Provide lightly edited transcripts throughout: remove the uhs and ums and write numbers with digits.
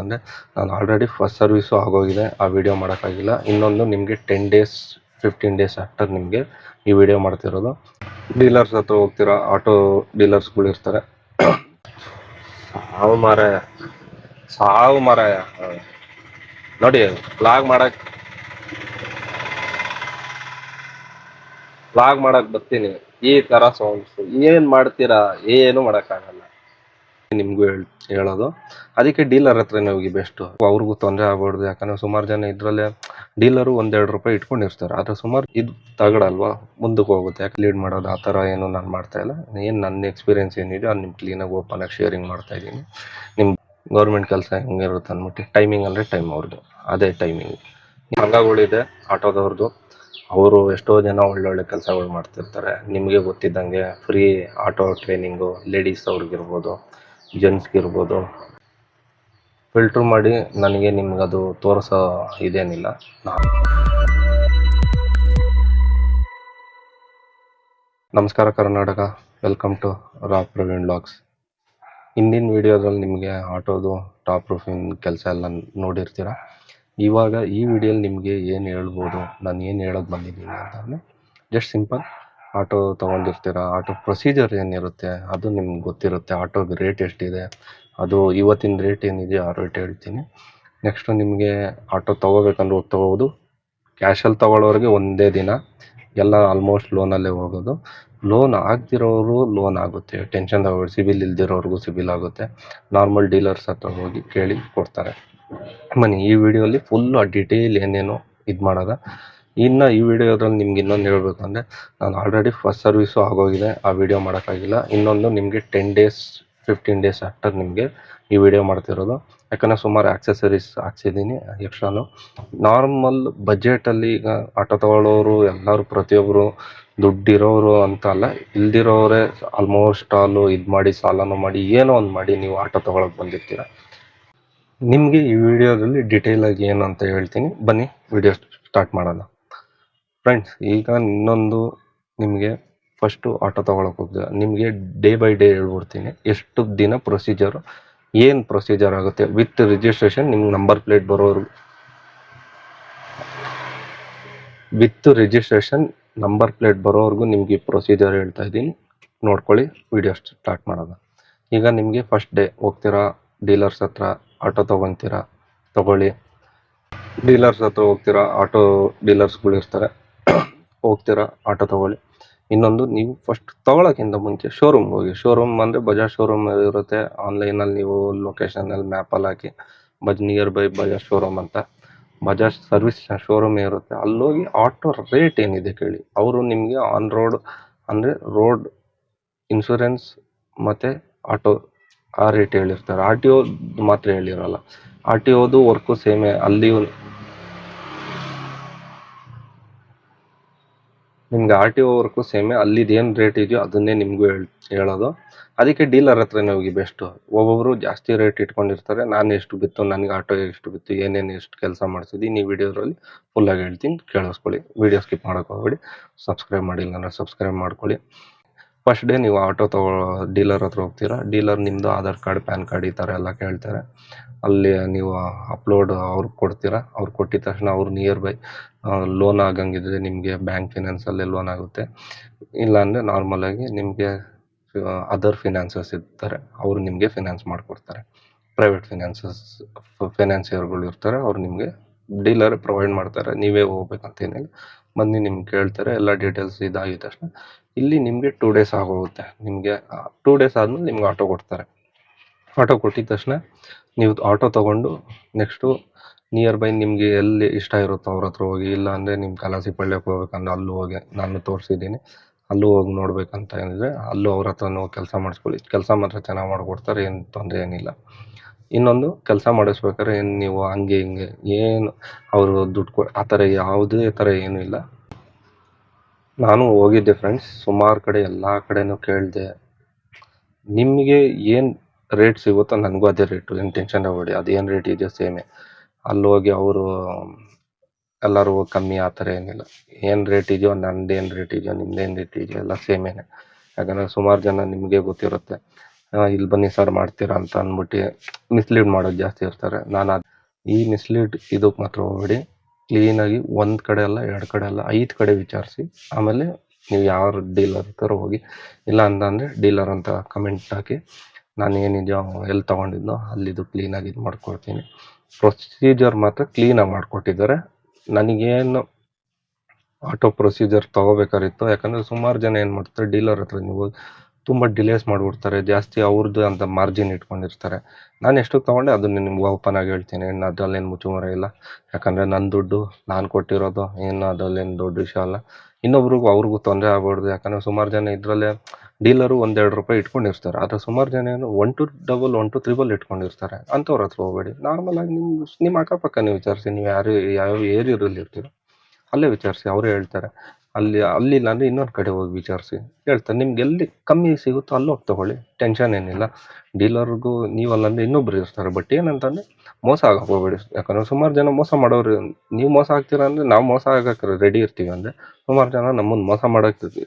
ಅಂದರೆ ನಾನು already first service ಆಗೋಗಿದೆ, ಆ ವಿಡಿಯೋ ಮಾಡೋಕ್ಕಾಗಿಲ್ಲ. ಇನ್ನೊಂದು ನಿಮಗೆ 10 ಡೇಸ್ 15 ಡೇಸ್ ಆಫ್ಟರ್ ನಿಮಗೆ ಈ ವಿಡಿಯೋ ಮಾಡ್ತಿರೋದು. ಡೀಲರ್ಸ್ ಹತ್ರ ಹೋಗ್ತೀರಾ, ಆಟೋ ಡೀಲರ್ಸ್ಗಳು ಇರ್ತಾರೆ. ಸಾವು ಮಾರಾಯ ನೋಡಿ, ಲಾಗ್ ಮಾಡಕ್ ಬರ್ತೀನಿ, ಈ ತರ ಸೌಂಡ್ಸ್ ಏನ್ ಮಾಡ್ತೀರಾ? ಏನು ಮಾಡಕ್ಕಾಗಲ್ಲ. ನಿಮ್ಗೂ ಹೇಳೋದು ಅದಕ್ಕೆ ಡೀಲರ್ ಹತ್ರನೇ ಹೋಗಿ ಬೆಸ್ಟ್. ಅವ್ರಿಗೂ ತೊಂದರೆ ಆಗ್ಬಾರ್ದು. ಯಾಕಂದ್ರೆ ಸುಮಾರು ಜನ ಇದ್ರಲ್ಲೇ ಡೀಲರು 1-2 ರೂಪಾಯಿ ಇಟ್ಕೊಂಡಿರ್ತಾರೆ. ಆದ್ರೆ ಸುಮಾರು ಇದು ತಗಡಲ್ವಾ, ಮುಂದಕ್ಕೆ ಹೋಗುತ್ತೆ. ಯಾಕೆ ಲೀಡ್ ಮಾಡೋದು ಆ ಥರ ಏನು ನಾನು ಮಾಡ್ತಾ ಇಲ್ಲ. ಏನು ನನ್ನ ಎಕ್ಸ್ಪೀರಿಯನ್ಸ್ ಏನಿದೆ ಅದು ನಿಮ್ಗೆ ಕ್ಲೀನಾಗಿ ಓಪನ್ ಆಗಿ ಶೇರಿಂಗ್ ಮಾಡ್ತಾ ಇದ್ದೀನಿ. ನಿಮ್ಮ ಗೌರ್ಮೆಂಟ್ ಕೆಲಸ ಹೆಂಗಿರುತ್ತೆ ಅಂದ್ಬಿಟ್ಟು ಟೈಮಿಂಗ್ ಅಂದರೆ ಟೈಮ್ ಅವ್ರದ್ದು, ಅದೇ ಟೈಮಿಂಗ್. ಸಂಘಗಳಿದೆ ಆಟೋದವ್ರದ್ದು, ಅವರು ಎಷ್ಟೋ ಜನ ಒಳ್ಳೊಳ್ಳೆ ಕೆಲಸಗಳು ಮಾಡ್ತಿರ್ತಾರೆ. ನಿಮಗೆ ಗೊತ್ತಿದ್ದಂಗೆ ಫ್ರೀ ಆಟೋ ಟ್ರೈನಿಂಗು ಲೇಡೀಸ್ ಅವ್ರಿಗಿರ್ಬೋದು, ಜೆಂಟ್ಸ್ಗಿರ್ಬೋದು, ಫಿಲ್ಟ್ರ್ ಮಾಡಿ ನನಗೆ ನಿಮ್ಗದು ತೋರಿಸೋ ಇದೇನಿಲ್ಲ. ನಮಸ್ಕಾರ Karnataka, welcome to Ra Praveen vlogs. ಹಿಂದಿನ ವಿಡಿಯೋದಲ್ಲಿ ನಿಮಗೆ ಆಟೋದು ಟಾಪ್ ರೂಫಿನ್ ಕೆಲಸ ಎಲ್ಲ ನೋಡಿರ್ತೀರ. ಇವಾಗ ಈ ವಿಡಿಯೋಲಿ ನಿಮಗೆ ಏನು ಹೇಳ್ಬೋದು, ನಾನು ಏನು ಹೇಳೋದು ಬಂದಿದ್ದೀನಿ ಅಂತಂದರೆ, ಜಸ್ಟ್ ಸಿಂಪಲ್ ಆಟೋ ತೊಗೊಂಡಿರ್ತೀರ, ಆಟೋ ಪ್ರೊಸೀಜರ್ ಏನಿರುತ್ತೆ ಅದು ನಿಮ್ಗೆ ಗೊತ್ತಿರುತ್ತೆ. ಆಟೋಗೆ ರೇಟ್ ಎಷ್ಟಿದೆ, ಅದು ಇವತ್ತಿನ ರೇಟ್ ಏನಿದೆ ಆ ರೇಟ್ ಹೇಳ್ತೀನಿ. ನೆಕ್ಸ್ಟು ನಿಮಗೆ ಆಟೋ ತೊಗೋಬೇಕಂದ್ರೆ ಹೋಗಿ ತೊಗೋಬೋದು. ಕ್ಯಾಶಲ್ಲಿ ತೊಗೊಳ್ಳೋರಿಗೆ ಒಂದೇ ದಿನ, ಎಲ್ಲ ಆಲ್ಮೋಸ್ಟ್ ಲೋನಲ್ಲೇ ಹೋಗೋದು. ಲೋನ್ ಆಗ್ತಿರೋರು ಲೋನ್ ಆಗುತ್ತೆ, ಟೆನ್ಷನ್ ತಗೋಬೇಡಿ. ಸಿಬಿಲ್ ಇಲ್ದಿರೋರ್ಗೂ ಸಿಬಿಲ್ ಆಗುತ್ತೆ. ನಾರ್ಮಲ್ ಡೀಲರ್ಸ್ ಹತ್ರ ಹೋಗಿ ಕೇಳಿ ಕೊಡ್ತಾರೆ. ಬನ್ನಿ ಈ ವಿಡಿಯೋಲಿ ಫುಲ್ಲು ಡೀಟೇಲ್ ಏನೇನೋ ಇದು ಮಾಡೋದ. ಇನ್ನು ಈ ವಿಡಿಯೋದ್ರಲ್ಲಿ ನಿಮ್ಗೆ ಇನ್ನೊಂದು ಹೇಳಬೇಕು ಅಂದರೆ, ನಾನು ಆಲ್ರೆಡಿ ಫಸ್ಟ್ ಸರ್ವಿಸು ಆಗೋಗಿದೆ, ಆ ವಿಡಿಯೋ ಮಾಡೋಕ್ಕಾಗಿಲ್ಲ. ಇನ್ನೊಂದು ನಿಮಗೆ 10 ಡೇಸ್ 15 ಡೇಸ್ ಆಫ್ಟರ್ ನಿಮಗೆ ಈ ವಿಡಿಯೋ ಮಾಡ್ತಿರೋದು. ಯಾಕಂದರೆ ಸುಮಾರು ಆಕ್ಸೆಸರೀಸ್ ಹಾಕ್ಸಿದ್ದೀನಿ ಎಕ್ಸ್ಟ್ರಾನು. ನಾರ್ಮಲ್ ಬಜೆಟಲ್ಲಿ ಈಗ ಆಟೋ ತಗೊಳ್ಳೋರು ಎಲ್ಲರೂ ಪ್ರತಿಯೊಬ್ಬರು ದುಡ್ಡಿರೋರು ಅಂತ ಅಲ್ಲ, ಇಲ್ದಿರೋರೇ ಆಲ್ಮೋಸ್ಟ್ ಆಲು ಇದು ಮಾಡಿ ಸಾಲನೂ ಮಾಡಿ ಏನೋ ಒಂದು ಮಾಡಿ ನೀವು ಆಟೋ ತೊಗೊಳಕ್ಕೆ ಬಂದಿರ್ತೀರ. ನಿಮಗೆ ಈ ವಿಡಿಯೋದಲ್ಲಿ ಡೀಟೇಲಾಗಿ ಏನು ಅಂತ ಹೇಳ್ತೀನಿ. ಬನ್ನಿ ವಿಡಿಯೋ ಸ್ಟಾರ್ಟ್ ಮಾಡೋಣ ಫ್ರೆಂಡ್ಸ್. ಈಗ ಇನ್ನೊಂದು ನಿಮಗೆ ಫಸ್ಟು ಆಟೋ ತೊಗೊಳಕ್ಕೆ ಹೋಗ್ತೀರ, ನಿಮಗೆ ಡೇ ಬೈ ಡೇ ಹೇಳ್ಬಿಡ್ತೀನಿ ಎಷ್ಟು ದಿನ ಪ್ರೊಸೀಜರು, ಏನು ಪ್ರೊಸೀಜರ್ ಆಗುತ್ತೆ ವಿತ್ ರಿಜಿಸ್ಟ್ರೇಷನ್. ನಿಮ್ಗೆ ನಂಬರ್ ಪ್ಲೇಟ್ ಬರೋರು ವಿತ್ ರಿಜಿಸ್ಟ್ರೇಷನ್ ನಂಬರ್ ಪ್ಲೇಟ್ ಬರೋವರೆಗೂ ನಿಮಗೆ ಪ್ರೊಸೀಜರ್ ಹೇಳ್ತಾ ಇದ್ದೀನಿ, ನೋಡ್ಕೊಳ್ಳಿ. ವಿಡಿಯೋ ಸ್ಟಾರ್ಟ್ ಮಾಡೋಣ. ಈಗ ನಿಮಗೆ ಫಸ್ಟ್ ಡೇ ಹೋಗ್ತೀರಾ ಡೀಲರ್ಸ್ ಹತ್ರ, ಆಟೋ ತೊಗೊತೀರಾ, ತೊಗೊಳ್ಳಿ. ಡೀಲರ್ಸ್ ಹತ್ರ ಹೋಗ್ತೀರಾ, ಆಟೋ ಡೀಲರ್ಸ್ಗಳು ಇರ್ತಾರೆ, ಹೋಗ್ತೀರಾ ಆಟೋ ತೊಗೊಳ್ಳಿ. ಇನ್ನೊಂದು, ನೀವು ಫಸ್ಟ್ ತೊಗೊಳಕ್ಕಿಂತ ಮುಂಚೆ ಶೋರೂಮ್ಗೆ ಹೋಗಿ. ಶೋರೂಮ್ ಅಂದರೆ ಬಜಾಜ್ ಶೋರೂಮ್ ಇರುತ್ತೆ. ಆನ್ಲೈನಲ್ಲಿ ನೀವು ಲೊಕೇಶನಲ್ಲಿ ಮ್ಯಾಪಲ್ಲಿ ಹಾಕಿ ನಿಯರ್ ಬೈ ಬಜಾಜ್ ಶೋರೂಮ್ ಅಂತ ಬಜಾಜ್ ಸರ್ವಿಸ್ ಶೋರೂಮ್ ಇರುತ್ತೆ. ಅಲ್ಲೋಗಿ ಆಟೋ ರೇಟ್ ಏನಿದೆ ಕೇಳಿ. ಅವರು ನಿಮಗೆ ಆನ್ ರೋಡ್ ಅಂದರೆ ರೋಡ್ ಇನ್ಶೂರೆನ್ಸ್ ಮತ್ತು ಆಟೋ ಆ ರೇಟ್ ಹೇಳಿರ್ತಾರೆ. ಆರ್ ಟಿ ಓದು ಮಾತ್ರ ಹೇಳಿರಲ್ಲ. ಆರ್ ಟಿ ಓದು ವರ್ಕು ಸೇಮೇ. ಅಲ್ಲಿ ನಿಮ್ಗೆ ಆರ್ ಟಿ ಓ ವರ್ಕು ಸೇಮೇ. ಅಲ್ಲಿದು ಏನು ರೇಟ್ ಇದೆಯೋ ಅದನ್ನೇ ನಿಮಗೂ ಹೇಳೋದು. ಅದಕ್ಕೆ ಡೀಲರ್ ಹತ್ರನೇ ಹೋಗಿ ಬೆಸ್ಟು. ಒಬ್ಬೊಬ್ಬರು ಜಾಸ್ತಿ ರೇಟ್ ಇಟ್ಕೊಂಡಿರ್ತಾರೆ. ನಾನು ಎಷ್ಟು ಬಿತ್ತು, ನನಗೆ ಆಟೋ ಎಷ್ಟು ಬಿತ್ತು, ಏನೇನು ಎಷ್ಟು ಕೆಲಸ ಮಾಡಿಸಿದ್ದೀನಿ ಈ ವಿಡಿಯೋದಲ್ಲಿ ಫುಲ್ಲಾಗಿ ಹೇಳ್ತೀನಿ, ಕೇಳಿಸ್ಕೊಳ್ಳಿ. ವಿಡಿಯೋ ಸ್ಕಿಪ್ ಮಾಡೋಕೆ ಹೋಗ್ಬೇಡಿ. ಸಬ್ಸ್ಕ್ರೈಬ್ ಮಾಡಿಲ್ಲ ಅಂದರೆ ಸಬ್ಸ್ಕ್ರೈಬ್ ಮಾಡ್ಕೊಳ್ಳಿ. ಫಸ್ಟ್ ಡೇ ನೀವು ಆಟೋ ಡೀಲರ್ ಹತ್ರ ಹೋಗ್ತೀರಾ. ಡೀಲರ್ ನಿಮ್ಮದು ಆಧಾರ್ ಕಾರ್ಡ್, ಪ್ಯಾನ್ ಕಾರ್ಡ್ ಈ ಥರ ಎಲ್ಲ ಕೇಳ್ತಾರೆ. ಅಲ್ಲಿ ನೀವು ಅಪ್ಲೋಡ್ ಅವ್ರಿಗೆ ಕೊಡ್ತೀರಾ. ಅವ್ರು ಕೊಟ್ಟಿದ ತಕ್ಷಣ ಅವ್ರು ನಿಯರ್ ಬೈ ಲೋನ್ ಆಗಂಗಿದ್ರೆ ನಿಮಗೆ ಬ್ಯಾಂಕ್ ಫಿನಾನ್ಸಲ್ಲೇ ಲೋನ್ ಆಗುತ್ತೆ. ಇಲ್ಲಾಂದರೆ ನಾರ್ಮಲಾಗಿ ನಿಮಗೆ ಅದರ್ ಫಿನಾನ್ಸಸ್ ಇರ್ತಾರೆ, ಅವರು ನಿಮಗೆ ಫಿನಾನ್ಸ್ ಮಾಡಿಕೊಡ್ತಾರೆ. ಪ್ರೈವೇಟ್ ಫಿನಾನ್ಸಿಯರ್ಗಳು ಇರ್ತಾರೆ, ಅವ್ರು ನಿಮಗೆ ಡೀಲರ್ ಪ್ರೊವೈಡ್ ಮಾಡ್ತಾರೆ. ನೀವೇ ಹೋಗ್ಬೇಕಂತೇನಿಲ್ಲ, ಬಂದು ನಿಮ್ಗೆ ಕೇಳ್ತಾರೆ. ಎಲ್ಲ ಡೀಟೇಲ್ಸ್ ಇದಾಗಿದ ತಕ್ಷಣ ಇಲ್ಲಿ ನಿಮಗೆ 2 ಡೇಸ್ ಆಗೋಗುತ್ತೆ. ನಿಮಗೆ 2 ಡೇಸ್ ಆದಮೇಲೆ ನಿಮ್ಗೆ ಆಟೋ ಕೊಡ್ತಾರೆ. ಆಟೋ ಕೊಟ್ಟಿದ ತಕ್ಷಣ ನೀವು ಆಟೋ ತೊಗೊಂಡು ನೆಕ್ಸ್ಟು ನಿಯರ್ ಬೈ ನಿಮಗೆ ಎಲ್ಲಿ ಇಷ್ಟ ಇರುತ್ತೋ ಅವ್ರ ಹತ್ರ ಹೋಗಿ. ಇಲ್ಲ ಅಂದರೆ ನಿಮ್ಮ ಕಲಾಸಿಪಳ್ಯಕ್ಕೆ ಹೋಗ್ಬೇಕಂದ್ರೆ ಅಲ್ಲೂ ಹೋಗಿ, ನಾನು ತೋರಿಸಿದ್ದೀನಿ, ಅಲ್ಲೂ ಹೋಗಿ ನೋಡ್ಬೇಕಂತ ಏನಿದ್ರೆ ಅಲ್ಲೂ ಅವ್ರ ಹತ್ರನೂ ಕೆಲಸ ಮಾಡಿಸ್ಕೊಳ್ಳಿ. ಕೆಲಸ ಮಾತ್ರ ಚೆನ್ನಾಗಿ ಮಾಡಿಕೊಡ್ತಾರೆ, ಏನು ತೊಂದರೆ ಏನಿಲ್ಲ. ಇನ್ನೊಂದು, ಕೆಲಸ ಮಾಡಿಸ್ಬೇಕಾದ್ರೆ ಏನು ನೀವು ಹಂಗೆ ಹಿಂಗೆ ಏನು ಅವರು ದುಡ್ಡು ಆ ಥರ ಯಾವುದೇ ಥರ ಏನೂ ಇಲ್ಲ. ನಾನು ಹೋಗಿದ್ದೆ ಫ್ರೆಂಡ್ಸ್, ಸುಮಾರು ಕಡೆ, ಎಲ್ಲ ಕಡೆನೂ ಕೇಳಿದೆ. ನಿಮಗೆ ಏನು ರೇಟ್ ಸಿಗುತ್ತೋ ನನಗೂ ಅದೇ ರೇಟು, ಏನು ಟೆನ್ಷನ್ ತಗೋಬೇಡಿ. ಅದೇನು ರೇಟ್ ಇದೆಯೋ ಸೇಮೇ. ಅಲ್ಲಿ ಹೋಗಿ ಅವರು ಎಲ್ಲರೂ ಕಮ್ಮಿ ಆ ಥರ ಏನಿಲ್ಲ. ಏನು ರೇಟ್ ಇದೆಯೋ, ನಂದೇನು ರೇಟ್ ಇದೆಯೋ, ನಿಮ್ದೇನು ರೇಟ್ ಇದೆಯೋ ಎಲ್ಲ ಸೇಮೇನೆ. ಯಾಕಂದರೆ ಸುಮಾರು ಜನ ನಿಮಗೆ ಗೊತ್ತಿರುತ್ತೆ, ಇಲ್ಲಿ ಬನ್ನಿ ಸರ್ ಮಾಡ್ತೀರಾ ಅಂತ ಅಂದ್ಬಿಟ್ಟು ಮಿಸ್ಲೀಡ್ ಮಾಡೋದು ಜಾಸ್ತಿ ಇರ್ತಾರೆ. ಈ ಮಿಸ್ಲೀಡ್ ಇದಕ್ಕೆ ಮಾತ್ರ ಹೋಗ್ಬೇಡಿ. ಕ್ಲೀನಾಗಿ ಒಂದು ಕಡೆ ಅಲ್ಲ, 2 ಕಡೆ ಅಲ್ಲ, 5 ಕಡೆ ವಿಚಾರಿಸಿ ಆಮೇಲೆ ನೀವು ಯಾವ ಡೀಲರ್ ಇರ್ತಾರೋ ಹೋಗಿ. ಇಲ್ಲ ಅಂತಂದರೆ ಡೀಲರ್ ಅಂತ ಕಮೆಂಟ್ ಹಾಕಿ ನಾನು ಏನಿದೆಯೋ ಎಲ್ಲಿ ತೊಗೊಂಡಿದ್ನೋ ಅಲ್ಲಿದು ಕ್ಲೀನಾಗಿ ಇದು ಮಾಡ್ಕೊಡ್ತೀನಿ. ಪ್ರೊಸೀಜರ್ ಮಾತ್ರ ಕ್ಲೀನಾಗಿ ಮಾಡಿಕೊಟ್ಟಿದ್ದಾರೆ. ನನಗೇನು ಆಟೋ ಪ್ರೊಸೀಜರ್ ತೊಗೋಬೇಕಾಗಿತ್ತು, ಯಾಕಂದರೆ ಸುಮಾರು ಜನ ಏನು ಮಾಡ್ತಾರೆ, ಡೀಲರ್ ಹತ್ರ ನೀವು ತುಂಬ ಡಿಲೇಸ್ ಮಾಡಿಬಿಡ್ತಾರೆ, ಜಾಸ್ತಿ ಅವ್ರದ್ದು ಅಂತ ಮಾರ್ಜಿನ್ ಇಟ್ಕೊಂಡಿರ್ತಾರೆ. ನಾನು ಎಷ್ಟು ತೊಗೊಂಡೆ ಅದನ್ನು ನಿಮ್ಗೆ ಓಪನ್ ಆಗಿ ಹೇಳ್ತೀನಿ, ಇನ್ನು ಅದರಲ್ಲೇನು ಮುಚ್ಚುಮರ ಇಲ್ಲ. ಯಾಕಂದರೆ ನನ್ನ ದುಡ್ಡು ನಾನು ಕೊಟ್ಟಿರೋದು, ಏನು ಅದರಲ್ಲೇನು ದೊಡ್ಡ ವಿಷಯ ಅಲ್ಲ. ಅವ್ರಿಗೂ ತೊಂದರೆ ಆಗ್ಬಾರ್ದು. ಯಾಕಂದರೆ ಸುಮಾರು ಜನ ಇದರಲ್ಲೇ ಡೀಲರು 1-2 ರೂಪಾಯಿ ಇಟ್ಕೊಂಡಿರ್ತಾರೆ, ಆದರೆ ಸುಮಾರು ಜನ ಏನು 1 to 3 ಇಟ್ಕೊಂಡಿರ್ತಾರೆ. ಅಂಥವ್ರ ಹತ್ರ ಹೋಗಬೇಡಿ. ನಾರ್ಮಲಾಗಿ ನಿಮ್ಮ ಅಕ್ಕಪಕ್ಕ ನೀವು ವಿಚಾರಿಸಿ, ನೀವು ಯಾವ ಏರಿಯಾದಲ್ಲಿ ಇರ್ತೀರೋ ಅಲ್ಲೇ ವಿಚಾರಿಸಿ, ಅವರೇ ಹೇಳ್ತಾರೆ. ಅಲ್ಲಿಲ್ಲ ಅಂದರೆ ಇನ್ನೊಂದು ಕಡೆ ಹೋಗಿ ವಿಚಾರಿಸಿ ಹೇಳ್ತಾರೆ. ನಿಮ್ಗೆ ಎಲ್ಲಿ ಕಮ್ಮಿ ಸಿಗುತ್ತೋ ಅಲ್ಲಿ ಹೋಗಿ ತೊಗೊಳ್ಳಿ, ಟೆನ್ಷನ್ ಏನಿಲ್ಲ. ಡೀಲರ್ಗೂ ನೀವಲ್ಲಂದರೆ ಇನ್ನೊಬ್ರು ಇರ್ತಾರೆ. ಬಟ್ ಏನಂತಂದರೆ ಮೋಸ ಆಗಕ್ಕೆ ಹೋಗ್ಬೇಡಿ. ಯಾಕಂದರೆ ಸುಮಾರು ಜನ ಮೋಸ ಮಾಡೋರು, ನೀವು ಮೋಸ ಆಗ್ತೀರಾ ಅಂದರೆ ನಾವು ಮೋಸ ಆಗಕ್ಕೆ ರೆಡಿ ಇರ್ತೀವಿ ಅಂದರೆ ಸುಮಾರು ಜನ ನಮ್ಮನ್ನು ಮೋಸ ಮಾಡೋಕ್ಕೆ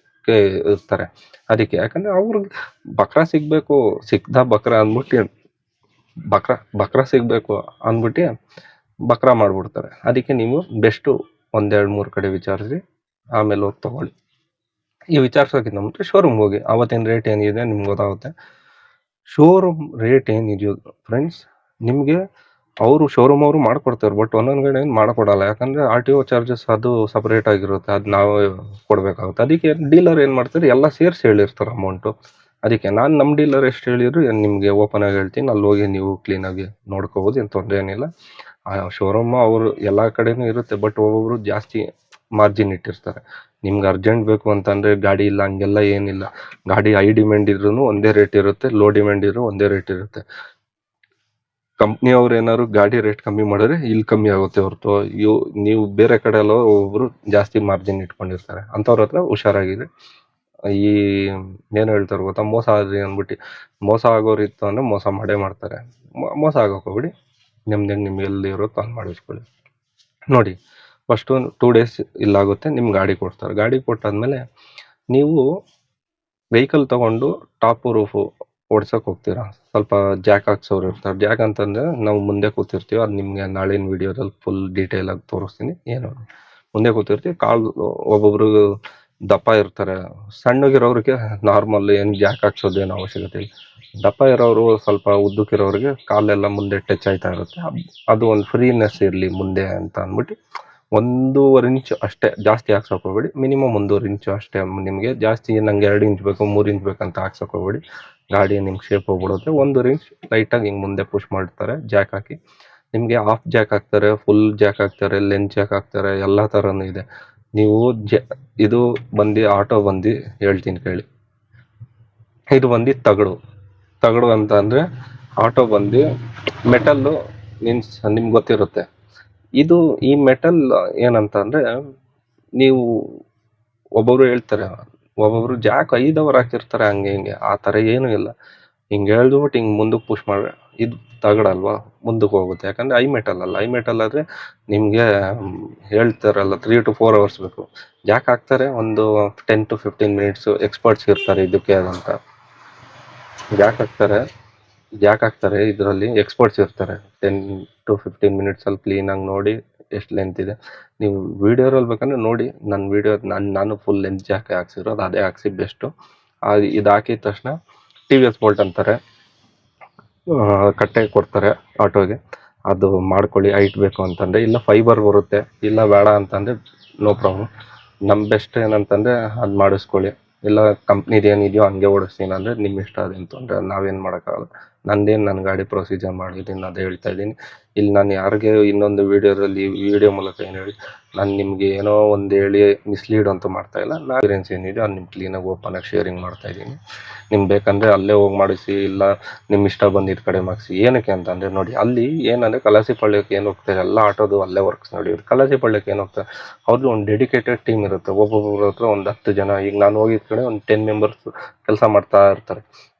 ಇರ್ತಾರೆ. ಅದಕ್ಕೆ ಯಾಕಂದರೆ ಅವ್ರಿಗೆ ಬಕ್ರಾ ಸಿಗಬೇಕು, ಸಿಕ್ದ ಬಕ್ರಾ ಅಂದ್ಬಿಟ್ಟು ಬಕ್ರಾ ಸಿಗಬೇಕು ಅಂದ್ಬಿಟ್ಟು ಬಕ್ರಾ ಮಾಡಿಬಿಡ್ತಾರೆ. ಅದಕ್ಕೆ ನೀವು ಬೆಸ್ಟು 1-2-3 ಕಡೆ ವಿಚಾರಿಸಿ ಆಮೇಲೆ ಹೋಗಿ ತೊಗೊಳ್ಳಿ. ಈ ವಿಚಾರಿಸೋಕ್ಕಿಂತ ಮುಂಚೆ ಶೋರೂಮ್ಗೆ ಹೋಗಿ, ಅವತ್ತಿನ ರೇಟ್ ಏನಿದೆ ನಿಮ್ಗೆ ಗೊತ್ತಾಗುತ್ತೆ. ಶೋರೂಮ್ ರೇಟ್ ಏನಿದೆಯೋ ಫ್ರೆಂಡ್ಸ್, ನಿಮಗೆ ಶೋರೂಮ್ ಅವರು ಮಾಡಿಕೊಡ್ತಾರೆ. ಬಟ್ ಒಂದೊಂದು ಕಡೆ ಏನು ಮಾಡಿಕೊಡಲ್ಲ. ಯಾಕಂದರೆ RTO ಚಾರ್ಜಸ್ ಅದು ಸಪ್ರೇಟ್ ಆಗಿರುತ್ತೆ, ಅದು ನಾವು ಕೊಡಬೇಕಾಗುತ್ತೆ. ಅದಕ್ಕೆ ಡೀಲರ್ ಏನು ಮಾಡ್ತಾರೆ, ಎಲ್ಲ ಸೇರಿಸಿ ಹೇಳಿರ್ತಾರೆ ಅಮೌಂಟು. ಅದಕ್ಕೆ ನಾನು ನಮ್ಮ ಡೀಲರ್ ಎಷ್ಟು ಹೇಳಿದ್ರು ನಿಮಗೆ ಓಪನ್ ಆಗಿ ಹೇಳ್ತೀನಿ, ಅಲ್ಲಿ ಹೋಗಿ ನೀವು ಕ್ಲೀನಾಗಿ ನೋಡ್ಕೋಬೋದು, ಏನು ತೊಂದರೆ ಏನಿಲ್ಲ. ಶೋರೂಮ್ ಅವರು ಎಲ್ಲ ಕಡೆನೂ ಇರುತ್ತೆ, ಬಟ್ ಒಬ್ಬೊಬ್ರು ಜಾಸ್ತಿ ಮಾರ್ಜಿನ್ ಇಟ್ಟಿರ್ತಾರೆ. ನಿಮ್ಗೆ ಅರ್ಜೆಂಟ್ ಬೇಕು ಅಂತಂದರೆ ಗಾಡಿ ಇಲ್ಲ, ಹಂಗೆಲ್ಲ ಏನಿಲ್ಲ. ಗಾಡಿ ಹೈ ಡಿಮ್ಯಾಂಡ್ ಇದ್ರೂ ಒಂದೇ ರೇಟ್ ಇರುತ್ತೆ, ಲೋ ಡಿಮ್ಯಾಂಡ್ ಇದ್ರೂ ಒಂದೇ ರೇಟ್ ಇರುತ್ತೆ. ಕಂಪ್ನಿಯವ್ರು ಏನಾದ್ರು ಗಾಡಿ ರೇಟ್ ಕಮ್ಮಿ ಮಾಡಿದ್ರೆ ಇಲ್ಲಿ ಕಮ್ಮಿ ಆಗುತ್ತೆ ಹೊರತು ನೀವು ಬೇರೆ ಕಡೆ ಎಲ್ಲ ಒಬ್ಬರು ಜಾಸ್ತಿ ಮಾರ್ಜಿನ್ ಇಟ್ಕೊಂಡಿರ್ತಾರೆ. ಅಂಥವ್ರ ಹತ್ರ ಹುಷಾರಾಗಿದೆ. ಈ ಏನು ಹೇಳ್ತಾರೆ ಗೊತ್ತಾ, ಮೋಸ ಆದ್ರಿ ಅಂದ್ಬಿಟ್ಟು ಮೋಸ ಆಗೋರಿತ್ತು ಅಂದರೆ ಮೋಸ ಮಾಡೇ ಮಾಡ್ತಾರೆ. ಮೋಸ ಆಗೋಕೆ ಹೋಗ್ಬಿಡಿ. ನಿಮ್ಗೆ ಎಲ್ಲಿ ಇರುತ್ತೋ ಅಲ್ಲಿ ಮಾಡಿಸ್ಕೊಳ್ಳಿ. ನೋಡಿ, ಫಸ್ಟು 2 days ಇಲ್ಲಾಗುತ್ತೆ, ನಿಮ್ಗೆ ಗಾಡಿ ಕೊಡ್ತಾರೆ. ಗಾಡಿ ಕೊಟ್ಟಾದ್ಮೇಲೆ ನೀವು ವೆಹಿಕಲ್ ತೊಗೊಂಡು ಟಾಪು ರೂಫು ಓಡ್ಸೋಕೆ ಹೋಗ್ತೀರಾ. ಸ್ವಲ್ಪ ಜಾಕ್ ಹಾಕ್ಸೋರು ಇರ್ತಾರೆ. ಜಾಕ್ ಅಂತಂದರೆ ನಾವು ಮುಂದೆ ಕೂತಿರ್ತೀವಿ, ಅದು ನಿಮಗೆ ನಾಳಿನ ವೀಡಿಯೋದಲ್ಲಿ ಫುಲ್ ಡೀಟೇಲಾಗಿ ತೋರಿಸ್ತೀನಿ. ಏನು ಮುಂದೆ ಕೂತಿರ್ತೀವಿ, ಒಬ್ಬೊಬ್ರು ದಪ್ಪ ಇರ್ತಾರೆ, ಸಣ್ಣಗಿರೋರಿಗೆ ನಾರ್ಮಲ್ ಏನು ಜಾಕ್ ಹಾಕ್ಸೋದೇನು ಅವಶ್ಯಕತೆ ಇಲ್ಲ. ದಪ್ಪ ಇರೋರು ಸ್ವಲ್ಪ ಉದ್ದಕ್ಕಿರೋರಿಗೆ ಕಾಲೆಲ್ಲ ಮುಂದೆ ಟಚ್ ಆಯ್ತಾ ಇರುತ್ತೆ. ಅದು ಒಂದು ಫ್ರೀನೆಸ್ ಇರಲಿ ಮುಂದೆ ಅಂತ ಅಂದ್ಬಿಟ್ಟು 1.5 ಇಂಚ್ ಅಷ್ಟೇ, ಜಾಸ್ತಿ ಹಾಕ್ಸೋಕೆ ಹೋಗ್ಬೇಡಿ. ಮಿನಿಮಮ್ 1.5 ಇಂಚು ಅಷ್ಟೇ. ನಿಮಗೆ ಜಾಸ್ತಿ ನಂಗೆ 2 ಇಂಚ್ ಬೇಕು 3 ಇಂಚ್ ಬೇಕಂತ ಹಾಕ್ಸೋಕೆ ಹೋಗ್ಬೇಡಿ, ಗಾಡಿ ನಿಮ್ಗೆ ಶೇಪ್ ಹೋಗ್ಬಿಡುತ್ತೆ. 1.5 ಇಂಚ್ ಲೈಟಾಗಿ ಹಿಂಗೆ ಮುಂದೆ ಪುಷ್ ಮಾಡ್ತಾರೆ ಜಾಕ್ ಹಾಕಿ. ನಿಮಗೆ ಹಾಫ್ ಜಾಕ್ ಹಾಕ್ತಾರೆ, ಫುಲ್ ಜಾಕ್ ಹಾಕ್ತಾರೆ, ಲೆಂತ್ ಜಾಕ್ ಹಾಕ್ತಾರೆ, ಎಲ್ಲ ಥರನೂ ಇದೆ. ನೀವು ಇದು ಬಂದು ಆಟೋ ಬಂದು ಹೇಳ್ತೀನಿ ಕೇಳಿ. ಇದು ಬಂದು ತಗಡು ಅಂತ ಅಂದರೆ, ಆಟೋ ಬಂದು ಮೆಟಲ್ಲು ಮೀನ್ಸ್ ನಿಮ್ಗೆ ಗೊತ್ತಿರುತ್ತೆ. ಈ ಮೆಟಲ್ ಏನಂತ ಅಂದರೆ, ನೀವು ಒಬ್ಬೊಬ್ರು ಹೇಳ್ತಾರೆ, ಒಬ್ಬೊಬ್ರು ಜಾಕ್ 5 hour ಹಾಕಿರ್ತಾರೆ, ಹಂಗೆ ಹಿಂಗೆ ಆ ಥರ ಏನೂ ಇಲ್ಲ. ಹಿಂಗೆ ಹೇಳ್ಬಿಟ್ಟು ಹಿಂಗೆ ಮುಂದಕ್ಕೆ ಪುಷ್ ಮಾಡ್ರೆ ಇದು ತಗಡಲ್ವಾ, ಮುಂದಕ್ಕೆ ಹೋಗುತ್ತೆ. ಯಾಕಂದರೆ ಐ ಮೆಟಲ್ ಆದರೆ ನಿಮಗೆ ಹೇಳ್ತಾರಲ್ಲ 3 to 4 hours ಬೇಕು. ಜಾಕ್ ಹಾಕ್ತಾರೆ ಒಂದು 10 to 15 minutes. ಎಕ್ಸ್ಪರ್ಟ್ಸ್ ಇರ್ತಾರೆ ಇದಕ್ಕೆ ಅಂತ. ಜಾಕ್ ಹಾಕ್ತಾರೆ ಇದರಲ್ಲಿ ಎಕ್ಸ್ಪರ್ಟ್ಸ್ ಇರ್ತಾರೆ. 10 to 15 minutes ಅಲ್ಲಿ ಕ್ಲೀನಾಗಿ ನೋಡಿ ಎಷ್ಟು ಲೆಂತ್ ಇದೆ. ನೀವು ವೀಡಿಯೋರಲ್ಲಿ ಬೇಕಂದ್ರೆ ನೋಡಿ, ನನ್ನ ವೀಡಿಯೋ ನಾನು ಫುಲ್ ಲೆಂತ್ ಜಾಕ್ ಹಾಕ್ಸಿರೋದು, ಅದೇ ಹಾಕ್ಸಿ ಬೆಸ್ಟು. ಇದು ಹಾಕಿದ ತಕ್ಷಣ TVS ಬೋಲ್ಟ್ ಅಂತಾರೆ, ಕಟ್ಟೆ ಕೊಡ್ತಾರೆ ಆಟೋಗೆ. ಅದು ಮಾಡ್ಕೊಳ್ಳಿ ಹೈಟ್ ಬೇಕು ಅಂತಂದರೆ. ಇಲ್ಲ ಫೈಬರ್ ಬರುತ್ತೆ, ಇಲ್ಲ ಬೇಡ ಅಂತಂದರೆ ನೋ ಪ್ರಾಬ್ಲಮ್. ನಮ್ಮ ಬೆಸ್ಟ್ ಏನಂತಂದರೆ ಅದು ಮಾಡಿಸ್ಕೊಳ್ಳಿ. ಇಲ್ಲ ಕಂಪ್ನಿದು ಏನಿದೆಯೋ ಹಂಗೆ ಓಡಿಸ್ತೀನಿ ಅಂದರೆ ನಿಮ್ಮ ಇಷ್ಟ, ಅದೇನು ತೊಂದರೆ, ನಾವೇನು ಮಾಡೋಕ್ಕಾಗಲ್ಲ. ನನ್ನ ಗಾಡಿ ಪ್ರೊಸೀಜರ್ ಮಾಡಿದ್ದೀನಿ ಅದೇ ಹೇಳ್ತಾ ಇದ್ದೀನಿ. ಇಲ್ಲಿ ನಾನು ಯಾರಿಗೆ ಇನ್ನೊಂದು ವಿಡಿಯೋ ಮೂಲಕ ಏನು ಹೇಳಿ, ನಾನು ನಿಮಗೆ ಏನೋ ಒಂದು ಹೇಳಿ ಮಿಸ್ಲೀಡ್ ಅಂತೂ ಮಾಡ್ತಾಯಿಲ್ಲ. ನಾನು ಎಕ್ಸ್ಪೀರಿಯನ್ಸ್ ಏನಿದೆ ಅದು ನಿಮ್ಗೆ ಕ್ಲೀನಾಗಿ ಓಪನಾಗಿ ಶೇರಿಂಗ್ ಮಾಡ್ತಾಯಿದ್ದೀನಿ. ನಿಮ್ಗೆ ಬೇಕಂದರೆ ಅಲ್ಲೇ ಹೋಗಿ ಮಾಡಿಸಿ, ಇಲ್ಲ ನಿಮ್ಮ ಇಷ್ಟ ಬಂದಿದ್ದ ಕಡೆ ಮಾಡಿಸಿ. ಏನಕ್ಕೆ ಅಂತಂದರೆ ನೋಡಿ, ಅಲ್ಲಿ ಏನಂದರೆ ಕಲಾಸಿಪಾಳ್ಯಕ್ಕೆ ಏನು ಹೋಗ್ತಾರೆ ಎಲ್ಲ ಆಟೋದು ಅಲ್ಲೇ ವರ್ಕ್ಸ್ ನೋಡಿ. ಕಲಾಸಿಪಾಳ್ಯಕ್ಕೆ ಏನು ಹೋಗ್ತಾರೆ, ಅವ್ರದ್ದು ಒಂದು ಡೆಡಿಕೇಟೆಡ್ ಟೀಮ್ ಇರುತ್ತೆ. ಒಬ್ಬೊಬ್ಬರ ಹತ್ರ ಒಂದು 10 ಜನ. ಈಗ ನಾನು ಹೋಗಿದ್ದ ಕಡೆ ಒಂದು 10 members ಕೆಲಸ ಮಾಡ್ತಾ ಇರ್ತಾರೆ.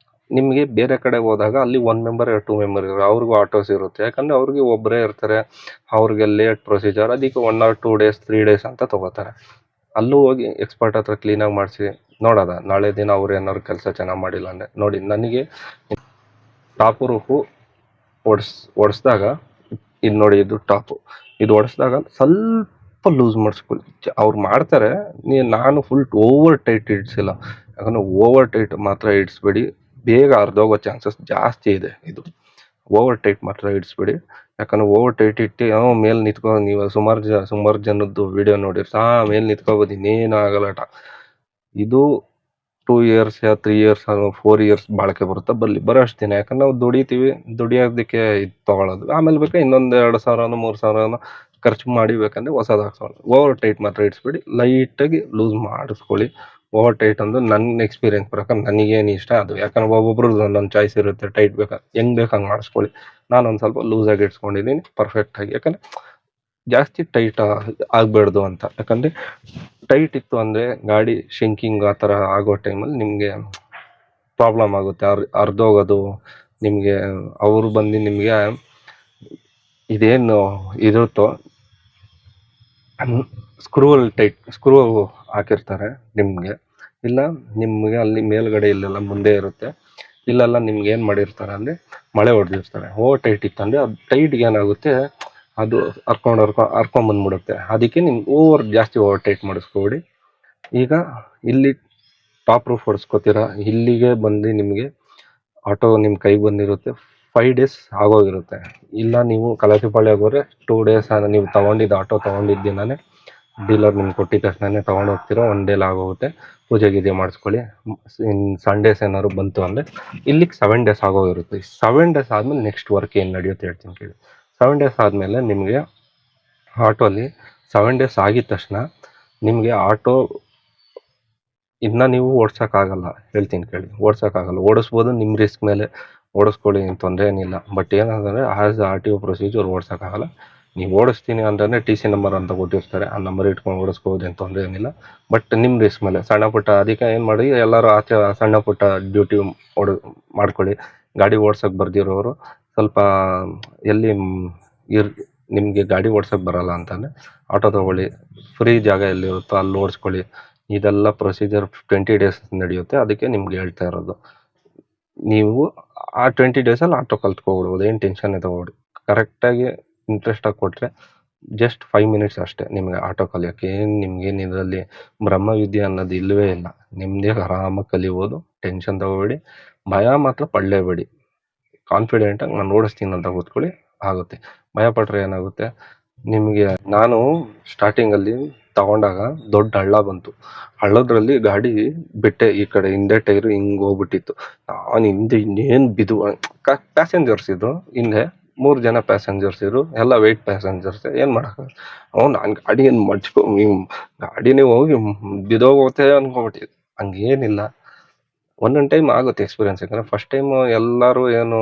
ನಿಮಗೆ ಬೇರೆ ಕಡೆ ಹೋದಾಗ ಅಲ್ಲಿ 1 member 2 member ಇರೋ ಅವ್ರಿಗೂ ಆಟೋಸ್ ಇರುತ್ತೆ. ಯಾಕಂದರೆ ಅವ್ರಿಗೆ ಒಬ್ಬರೇ ಇರ್ತಾರೆ, ಅವ್ರಿಗೆ ಲೇಟ್ ಪ್ರೊಸೀಜರ್, ಅದಕ್ಕೆ 1 or 2 days 3 days ಅಂತ ತೊಗೋತಾರೆ. ಅಲ್ಲೂ ಹೋಗಿ ಎಕ್ಸ್ಪರ್ಟ್ ಹತ್ರ ಕ್ಲೀನಾಗಿ ಮಾಡಿಸಿ ನೋಡೋದ ನಾಳೆ ದಿನ ಅವ್ರು ಏನಾದ್ರು ಕೆಲಸ ಚೆನ್ನಾಗಿ ಮಾಡಿಲ್ಲ ಅಂದರೆ ನೋಡಿ ನನಗೆ ಟಾಪ್ ರೂಫು ಒಡಿಸ್ದಾಗ ಇದು ನೋಡಿ ಇದು ಟಾಪು ಇದು ಒಡಿಸ್ದಾಗ ಸ್ವಲ್ಪ ಲೂಸ್ ಮಾಡಿಸ್ಕೊಳ್ಳಿ ಅವ್ರು ಮಾಡ್ತಾರೆ ನಾನು ಫುಲ್ ಓವರ್ ಟೈಟ್ ಇಡ್ಸಿಲ್ಲ ಯಾಕಂದರೆ ಓವರ್ ಟೈಟ್ ಮಾತ್ರ ಇಡಿಸ್ಬೇಡಿ ಬೇಗ ಅರ್ಧೋಗೋ ಚಾನ್ಸಸ್ ಜಾಸ್ತಿ ಇದೆ ಇದು ಓವರ್ ಟೈಟ್ ಮಾತ್ರ ಇಡಿಸ್ಬೇಡಿ ಯಾಕಂದ್ರೆ ಓವರ್ ಟೈಟ್ ಇಟ್ಟು ಮೇಲೆ ನಿಂತ್ಕೊ ನೀವು ಸುಮಾರು ಜನದ್ದು ವಿಡಿಯೋ ನೋಡಿರ್ತಾ ಮೇಲೆ ನಿಂತ್ಕೋಬೋದು ಇನ್ನೇನು ಆಗಲ್ಲ ಇದು 2 ಇಯರ್ಸ್ 3 ಇಯರ್ಸ್ 4 ಇಯರ್ಸ್ ಬಾಳಿಕೆ ಬರುತ್ತೆ ಬರೋ ಅಷ್ಟು ದಿನ ಯಾಕಂದ್ರೆ ನಾವು ದುಡಿಯೋದಕ್ಕೆ ಇದು ತೊಗೊಳೋದು ಆಮೇಲೆ ಬೇಕಾ ಇನ್ನೊಂದು 2,000 3,000 ಖರ್ಚು ಮಾಡಿ ಬೇಕಂದ್ರೆ ಹೊಸದು ಹಾಕ್ಸೋಣ ಓವರ್ ಟೈಟ್ ಮಾತ್ರ ಇಡಿಸ್ಬಿಡಿ ಲೈಟಾಗಿ ಲೂಸ್ ಮಾಡಿಸ್ಕೊಳ್ಳಿ ಓವರ್ ಟೈಟ್ ಅಂದ್ರೆ ನನ್ನ ಎಕ್ಸ್ಪೀರಿಯನ್ಸ್ ಪ್ರಕಾರ ನನಗೇನು ಇಷ್ಟ ಅದು ಯಾಕಂದ್ರೆ ಒಬ್ಬೊಬ್ರದ್ದು ಒಂದೊಂದು ಚಾಯ್ಸ್ ಇರುತ್ತೆ ಟೈಟ್ ಬೇಕಾ ಹೆಂಗೆ ಬೇಕು ಹಂಗೆ ಮಾಡಿಸ್ಕೊಳ್ಳಿ ನಾನು ಒಂದು ಸ್ವಲ್ಪ ಲೂಸಾಗಿ ಇಟ್ಸ್ಕೊಂಡಿದ್ದೀನಿ ಪರ್ಫೆಕ್ಟಾಗಿ ಯಾಕಂದರೆ ಜಾಸ್ತಿ ಟೈಟ್ ಆಗಬಾರ್ದು ಅಂತ ಯಾಕಂದರೆ ಟೈಟ್ ಇತ್ತು ಅಂದರೆ ಗಾಡಿ ಶಿಂಕಿಂಗ್ ಆ ಥರ ಆಗೋ ಟೈಮಲ್ಲಿ ನಿಮಗೆ ಪ್ರಾಬ್ಲಮ್ ಆಗುತ್ತೆ ಅರ್ಧೋಗೋದು ನಿಮಗೆ ಅವರು ಬಂದು ನಿಮಗೆ ಇದೇನು ಇರುತ್ತೋ ಸ್ಕ್ರೂ ಹಾಕಿರ್ತಾರೆ ನಿಮಗೆ ಇಲ್ಲ ನಿಮಗೆ ಅಲ್ಲಿ ಮೇಲ್ಗಡೆ ಇಲ್ಲೆಲ್ಲ ಮುಂದೆ ಇರುತ್ತೆ ಇಲ್ಲೆಲ್ಲ ನಿಮ್ಗೆ ಏನು ಮಾಡಿರ್ತಾರೆ ಅಂದರೆ ಮಳೆ ಹೊಡೆದಿರ್ತಾರೆ ಓವರ್ ಟೈಟ್ ಇತ್ತಂದರೆ ಅದು ಟೈಟ್ಗೆ ಏನಾಗುತ್ತೆ ಅದು ಹರ್ಕೊಂಬಂದ್ಬಿಡುತ್ತೆ ಅದಕ್ಕೆ ನಿಮ್ಗೆ ಜಾಸ್ತಿ ಓವರ್ ಟೈಟ್ ಮಾಡಿಸ್ಕೊಬಿಡಿ ಈಗ ಇಲ್ಲಿ ಟಾಪ್ ರೂಫ್ ಹೊಡ್ಸ್ಕೊತೀರಾ ಇಲ್ಲಿಗೆ ಬಂದು ನಿಮಗೆ ಆಟೋ ನಿಮ್ಮ ಕೈಗೆ ಬಂದಿರುತ್ತೆ 5 ಡೇಸ್ ಆಗೋಗಿರುತ್ತೆ ಇಲ್ಲ ನೀವು ಕಲಾಸಿಪಾಳ್ಯಕ್ಕೆ ಹೋದ್ರೆ 2 ಡೇಸ್ ನೀವು ತೊಗೊಂಡಿದ್ದು ಆಟೋ ತೊಗೊಂಡಿದ್ದೀನೇ ಡೀಲರ್ ನಿಮ್ಗೆ ಕೊಟ್ಟಿದ್ದ ತಕ್ಷಣ ತೊಗೊಂಡು ಹೋಗ್ತೀರೋ 1 ಡೇಲಿ ಆಗೋಗುತ್ತೆ ಪೂಜೆ ಗೀಜೆ ಮಾಡಿಸ್ಕೊಳ್ಳಿ ಸಂಡೇಸ್ ಏನಾದ್ರು ಬಂತು ಅಂದರೆ ಇಲ್ಲಿಗೆ 7 ಡೇಸ್ ಆಗೋಗಿರುತ್ತೆ 7 ಡೇಸ್ ಆದಮೇಲೆ ನೆಕ್ಸ್ಟ್ ವರ್ಕ್ ಏನು ನಡೆಯುತ್ತೆ ಹೇಳ್ತೀನಿ ಕೇಳಿ 7 ಡೇಸ್ ಆದಮೇಲೆ ನಿಮಗೆ ಆಟೋಲಿ 7 ಡೇಸ್ ಆಗಿದ ತಕ್ಷಣ ನಿಮಗೆ ಆಟೋ ಇನ್ನು ನೀವು ಓಡ್ಸೋಕ್ಕಾಗಲ್ಲ ಹೇಳ್ತೀನಿ ಕೇಳಿ ಓಡ್ಸೋಕ್ಕಾಗಲ್ಲ ಓಡಿಸ್ಬೋದು ನಿಮ್ಮ ರಿಸ್ಕ್ ಮೇಲೆ ಓಡಿಸ್ಕೊಳ್ಳಿ ಏನು ತೊಂದರೆ ಏನಿಲ್ಲ ಬಟ್ ಏನಂದರೆ ಆ್ಯಸ್ RTO ಪ್ರೊಸೀಜರ್ ಓಡ್ಸೋಕ್ಕಾಗಲ್ಲ ನೀವು ಓಡಿಸ್ತೀನಿ ಅಂತಂದರೆ TC ನಂಬರ್ ಅಂತ ಕೊಟ್ಟಿರ್ತಾರೆ ಆ ನಂಬರ್ ಇಟ್ಕೊಂಡು ಓಡಿಸ್ಬೋದು ಏನು ತೊಂದರೆ ಏನಿಲ್ಲ ಬಟ್ ನಿಮ್ಮ ರಿಸ್ಕ್ ಮೇಲೆ ಸಣ್ಣ ಪುಟ್ಟ ಅದಕ್ಕೆ ಏನು ಮಾಡಿ ಎಲ್ಲರೂ ಆಚೆ ಸಣ್ಣ ಪುಟ್ಟ ಡ್ಯೂಟಿ ಮಾಡ್ಕೊಳ್ಳಿ ಗಾಡಿ ಓಡ್ಸೋಕ್ಕೆ ಬರ್ದಿರೋರು ಸ್ವಲ್ಪ ಎಲ್ಲಿ ನಿಮಗೆ ಗಾಡಿ ಓಡ್ಸೋಕ್ಕೆ ಬರಲ್ಲ ಅಂತಂದರೆ ಆಟೋ ತೊಗೊಳ್ಳಿ ಫ್ರೀ ಜಾಗ ಎಲ್ಲಿರುತ್ತೋ ಅಲ್ಲಿ ಓಡಿಸ್ಕೊಳ್ಳಿ ಇದೆಲ್ಲ ಪ್ರೊಸೀಜರ್ 20 ಡೇಸ್ ನಡೆಯುತ್ತೆ ಅದಕ್ಕೆ ನಿಮ್ಗೆ ಹೇಳ್ತಾ ಇರೋದು ನೀವು ಆ 20 ಡೇಸಲ್ಲಿ ಆಟೋ ಕಲ್ತ್ಕೊಬಿಡ್ಬೋದು ಏನು ಟೆನ್ಷನ್ ತಗೊಬಿಡಿ ಕರೆಕ್ಟಾಗಿ ಇಂಟ್ರೆಸ್ಟಾಗಿ ಕೊಟ್ಟರೆ ಜಸ್ಟ್ 5 ಮಿನಿಟ್ಸ್ ಅಷ್ಟೇ ನಿಮಗೆ ಆಟೋ ಕಲಿಯೋಕ್ಕೆ ಏನು ನಿಮ್ಗೇನು ಇದರಲ್ಲಿ ಬ್ರಹ್ಮವಿದ್ಯೆ ಅನ್ನೋದು ಇಲ್ಲವೇ ಇಲ್ಲ ನಿಮ್ಮದೇ ಆರಾಮಾಗಿ ಕಲಿಬೋದು ಟೆನ್ಷನ್ ತಗೋಬೇಡಿ ಭಯ ಮಾತ್ರ ಪಡಲೇಬೇಡಿ ಕಾನ್ಫಿಡೆಂಟಾಗಿ ನಾನು ಓಡಿಸ್ತೀನಿ ಅಂತ ಕೂತ್ಕೊಳ್ಳಿ ಆಗುತ್ತೆ ಭಯ ಪಟ್ಟರೆ ಏನಾಗುತ್ತೆ ನಿಮಗೆ ನಾನು ಸ್ಟಾರ್ಟಿಂಗಲ್ಲಿ ತಗೊಂಡಾಗ ದೊಡ್ಡ ಹಳ್ಳ ಬಂತು ಹಳ್ಳದ್ರಲ್ಲಿ ಗಾಡಿ ಬಿಟ್ಟೆ ಈ ಕಡೆ ಹಿಂದೆ ಟೈರು ಹಿಂಗೆ ಹೋಗ್ಬಿಟ್ಟಿತ್ತು ನಾನು ಹಿಂದೆ ಇನ್ನೇನು ಬಿದ್ದು ಪ್ಯಾಸೆಂಜರ್ಸ್ ಇದ್ರು ಹಿಂದೆ 3 ಜನ ಪ್ಯಾಸೆಂಜರ್ಸ್ ಇದ್ರು ಎಲ್ಲ ವೆಯ್ಟ್ ಪ್ಯಾಸೆಂಜರ್ಸ್ ಏನು ಮಾಡೋಕ್ಕಾಗಲ್ಲ ನಾನು ಗಾಡಿ ಏನು ಗಾಡಿನೇ ಹೋಗಿ ಬಿದ್ದೋಗುತ್ತೆ ಅನ್ಕೊಬಿಟ್ಟಿದ್ದೆ ಹಂಗೇನಿಲ್ಲ ಒಂದೊಂದು ಟೈಮ್ ಆಗುತ್ತೆ ಎಕ್ಸ್ಪೀರಿಯನ್ಸ್ ಯಾಕಂದರೆ ಫಸ್ಟ್ ಟೈಮ್ ಎಲ್ಲರೂ ಏನು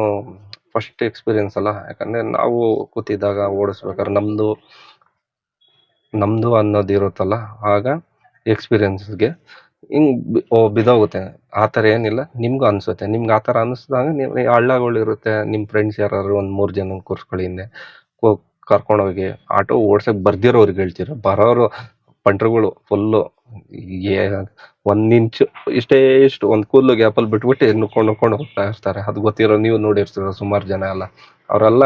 ಫಸ್ಟ್ ಎಕ್ಸ್ಪೀರಿಯನ್ಸ್ ಅಲ್ಲ ಯಾಕಂದರೆ ನಾವು ಕೂತಿದ್ದಾಗ ಓಡಿಸ್ಬೇಕಾದ್ರೆ ನಮ್ಮದು ಅನ್ನೋದು ಇರುತ್ತಲ್ಲ ಆಗ ಎಕ್ಸ್ಪೀರಿಯನ್ಸ್ಗೆ ಹಿಂಗೆ ಬಿದ್ದೋಗುತ್ತೆ ಆ ಥರ ಏನಿಲ್ಲ ನಿಮಗೂ ಅನಿಸುತ್ತೆ ನಿಮ್ಗೆ ಆ ಥರ ಅನ್ನಿಸ್ದಾಗ ನೀವು ಹಳ್ಳಗಳಿರುತ್ತೆ ನಿಮ್ಮ ಫ್ರೆಂಡ್ಸ್ ಯಾರು ಒಂದು 3 ಜನ ಕೂರಿಸ್ಕೊಳ್ಳಿ ಹಿಂದೆ ಕರ್ಕೊಂಡೋಗಿ ಆಟೋ ಓಡ್ಸೋಕ್ಕೆ ಬರ್ದಿರೋರಿಗೆ ಹೇಳ್ತೀರ ಬರೋರು ಪಂಟ್ರುಗಳು ಫುಲ್ಲು 1 ಇಂಚು ಇಷ್ಟು ಒಂದು ಕೂದಲು ಗ್ಯಾಪಲ್ಲಿ ಬಿಟ್ಬಿಟ್ಟು ನುಕ್ಕೊಂಡು ಹೋಗ್ತಾ ಇರ್ತಾರೆ ಅದು ಗೊತ್ತಿರೋ ನೀವು ನೋಡಿರ್ತೀರ ಸುಮಾರು ಜನ ಎಲ್ಲ ಅವರೆಲ್ಲ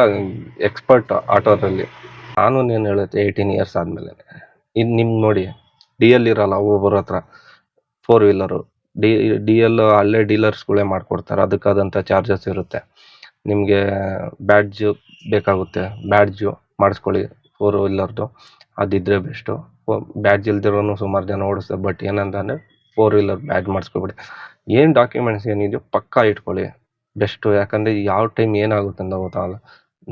ಎಕ್ಸ್ಪರ್ಟ್ ಆಟೋದಲ್ಲಿ ನಾನು ಏನು ಹೇಳುತ್ತೆ 18 ಇಯರ್ಸ್ ಆದಮೇಲೆ ಇನ್ನು ನಿಮ್ಗೆ ನೋಡಿ DL ಇರಲ್ಲ ಒಬ್ಬೊಬ್ಬರ ಹತ್ರ 4 ವೀಲರು DL ಅಲ್ಲೇ ಡೀಲರ್ಸ್ಗಳೇ ಮಾಡಿಕೊಡ್ತಾರೆ ಅದಕ್ಕಾದಂಥ ಚಾರ್ಜಸ್ ಇರುತ್ತೆ ನಿಮಗೆ ಬ್ಯಾಡ್ಜು ಬೇಕಾಗುತ್ತೆ ಬ್ಯಾಡ್ಜು ಮಾಡಿಸ್ಕೊಳ್ಳಿ 4 ವೀಲರ್ದು ಅದಿದ್ದರೆ ಬೆಸ್ಟು ಬ್ಯಾಡ್ಜ್ ಇಲ್ದಿರೋನು ಸುಮಾರು ಜನ ಓಡಿಸ್ತಾರೆ ಬಟ್ ಏನಂತಂದರೆ 4 ವೀಲರ್ ಬ್ಯಾಡ್ಜ್ ಮಾಡಿಸ್ಕೊಬಿಡಿ ಏನು ಡಾಕ್ಯುಮೆಂಟ್ಸ್ ಏನಿದೆಯೋ ಪಕ್ಕಾ ಇಟ್ಕೊಳ್ಳಿ ಬೆಸ್ಟು ಯಾಕಂದರೆ ಯಾವ ಟೈಮ್ ಏನಾಗುತ್ತೆ ಅಂತ ಗೊತ್ತಾಗಲ್ಲ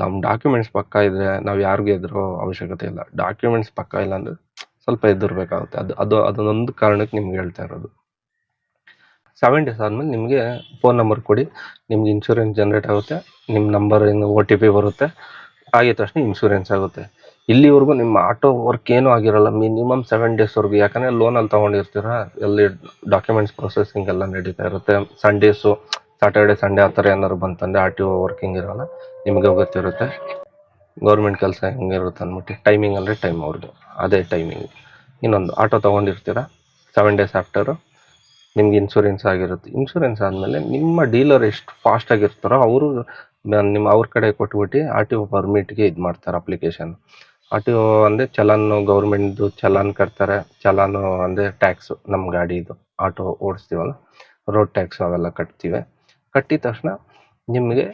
ನಮ್ಮ ಡಾಕ್ಯುಮೆಂಟ್ಸ್ ಪಕ್ಕ ಇದ್ದರೆ ನಾವು ಯಾರಿಗೂ ಹೆದರೋ ಅವಶ್ಯಕತೆ ಇಲ್ಲ ಡಾಕ್ಯುಮೆಂಟ್ಸ್ ಪಕ್ಕ ಇಲ್ಲ ಅಂದರೆ ಸ್ವಲ್ಪ ಹೆದರ್ಬೇಕಾಗುತ್ತೆ ಅದೊಂದು ಕಾರಣಕ್ಕೆ ನಿಮ್ಗೆ ಹೇಳ್ತಾ ಇರೋದು 7 ಡೇಸ್ ಆದಮೇಲೆ ನಿಮಗೆ ಫೋನ್ ನಂಬರ್ ಕೊಡಿ ನಿಮ್ಗೆ ಇನ್ಶೂರೆನ್ಸ್ ಜನ್ರೇಟ್ ಆಗುತ್ತೆ ನಿಮ್ಮ ನಂಬರ್ OTP ಬರುತ್ತೆ ಆಗಿದ ತಕ್ಷಣ ಇನ್ಶೂರೆನ್ಸ್ ಆಗುತ್ತೆ ಇಲ್ಲಿವರೆಗೂ ನಿಮ್ಮ ಆಟೋ ವರ್ಕ್ ಏನೂ ಆಗಿರಲ್ಲ ಮಿನಿಮಮ್ 7 ಡೇಸ್ವರೆಗೂ ಯಾಕಂದರೆ ಲೋನಲ್ಲಿ ತೊಗೊಂಡಿರ್ತೀರ ಎಲ್ಲಿ ಡಾಕ್ಯುಮೆಂಟ್ಸ್ ಪ್ರೊಸೆಸಿಂಗ್ ಎಲ್ಲ ನಡೀತಾ ಇರುತ್ತೆ ಸಂಡೇಸು ಸ್ಯಾಟರ್ಡೆ ಸಂಡೇ ಆ ಥರ ಏನಾದ್ರು ಬಂತಂದರೆ RTO ವರ್ಕಿಂಗ್ ಇರೋಲ್ಲ ನಿಮಗೆ ಗೊತ್ತಿರುತ್ತೆ ಗೌರ್ಮೆಂಟ್ ಕೆಲಸ ಹೆಂಗಿರುತ್ತೆ ಅಂದ್ಬಿಟ್ಟು ಟೈಮಿಂಗ್ ಅಂದರೆ ಅವ್ರದ್ದು ಅದೇ ಟೈಮಿಂಗ್ ಇನ್ನೊಂದು ಆಟೋ ತೊಗೊಂಡಿರ್ತೀರ 7 ಡೇಸ್ ಆಫ್ಟರು ನಿಮ್ಗೆ ಇನ್ಶೂರೆನ್ಸ್ ಆಗಿರುತ್ತೆ. ಇನ್ಶೂರೆನ್ಸ್ ಆದಮೇಲೆ ನಿಮ್ಮ ಡೀಲರ್ ಎಷ್ಟು ಫಾಸ್ಟ್ ಆಗಿರ್ತಾರೋ ಅವರು ನಿಮ್ಮ ಅವ್ರ ಕಡೆ ಕೊಟ್ಬಿಟ್ಟು ಆರ್ ಟಿ ಒ ಪರ್ಮಿಟ್ಗೆ ಇದು ಮಾಡ್ತಾರೆ ಅಪ್ಲಿಕೇಶನ್. ಆರ್ ಟಿ ಒ ಅಂದರೆ ಚಲಾನು, ಗೌರ್ಮೆಂಟ್ದು ಚಲಾನ್ ಕಟ್ತಾರೆ. ಚಲಾನು ಅಂದರೆ ಟ್ಯಾಕ್ಸು, ನಮ್ಮ ಗಾಡಿದು ಆಟೋ ಓಡಿಸ್ತೀವಲ್ಲ ರೋಡ್ ಟ್ಯಾಕ್ಸು ಅವೆಲ್ಲ ಕಟ್ತೀವಿ. ಕಟ್ಟಿದ ತಕ್ಷಣ ನಿಮಗೆ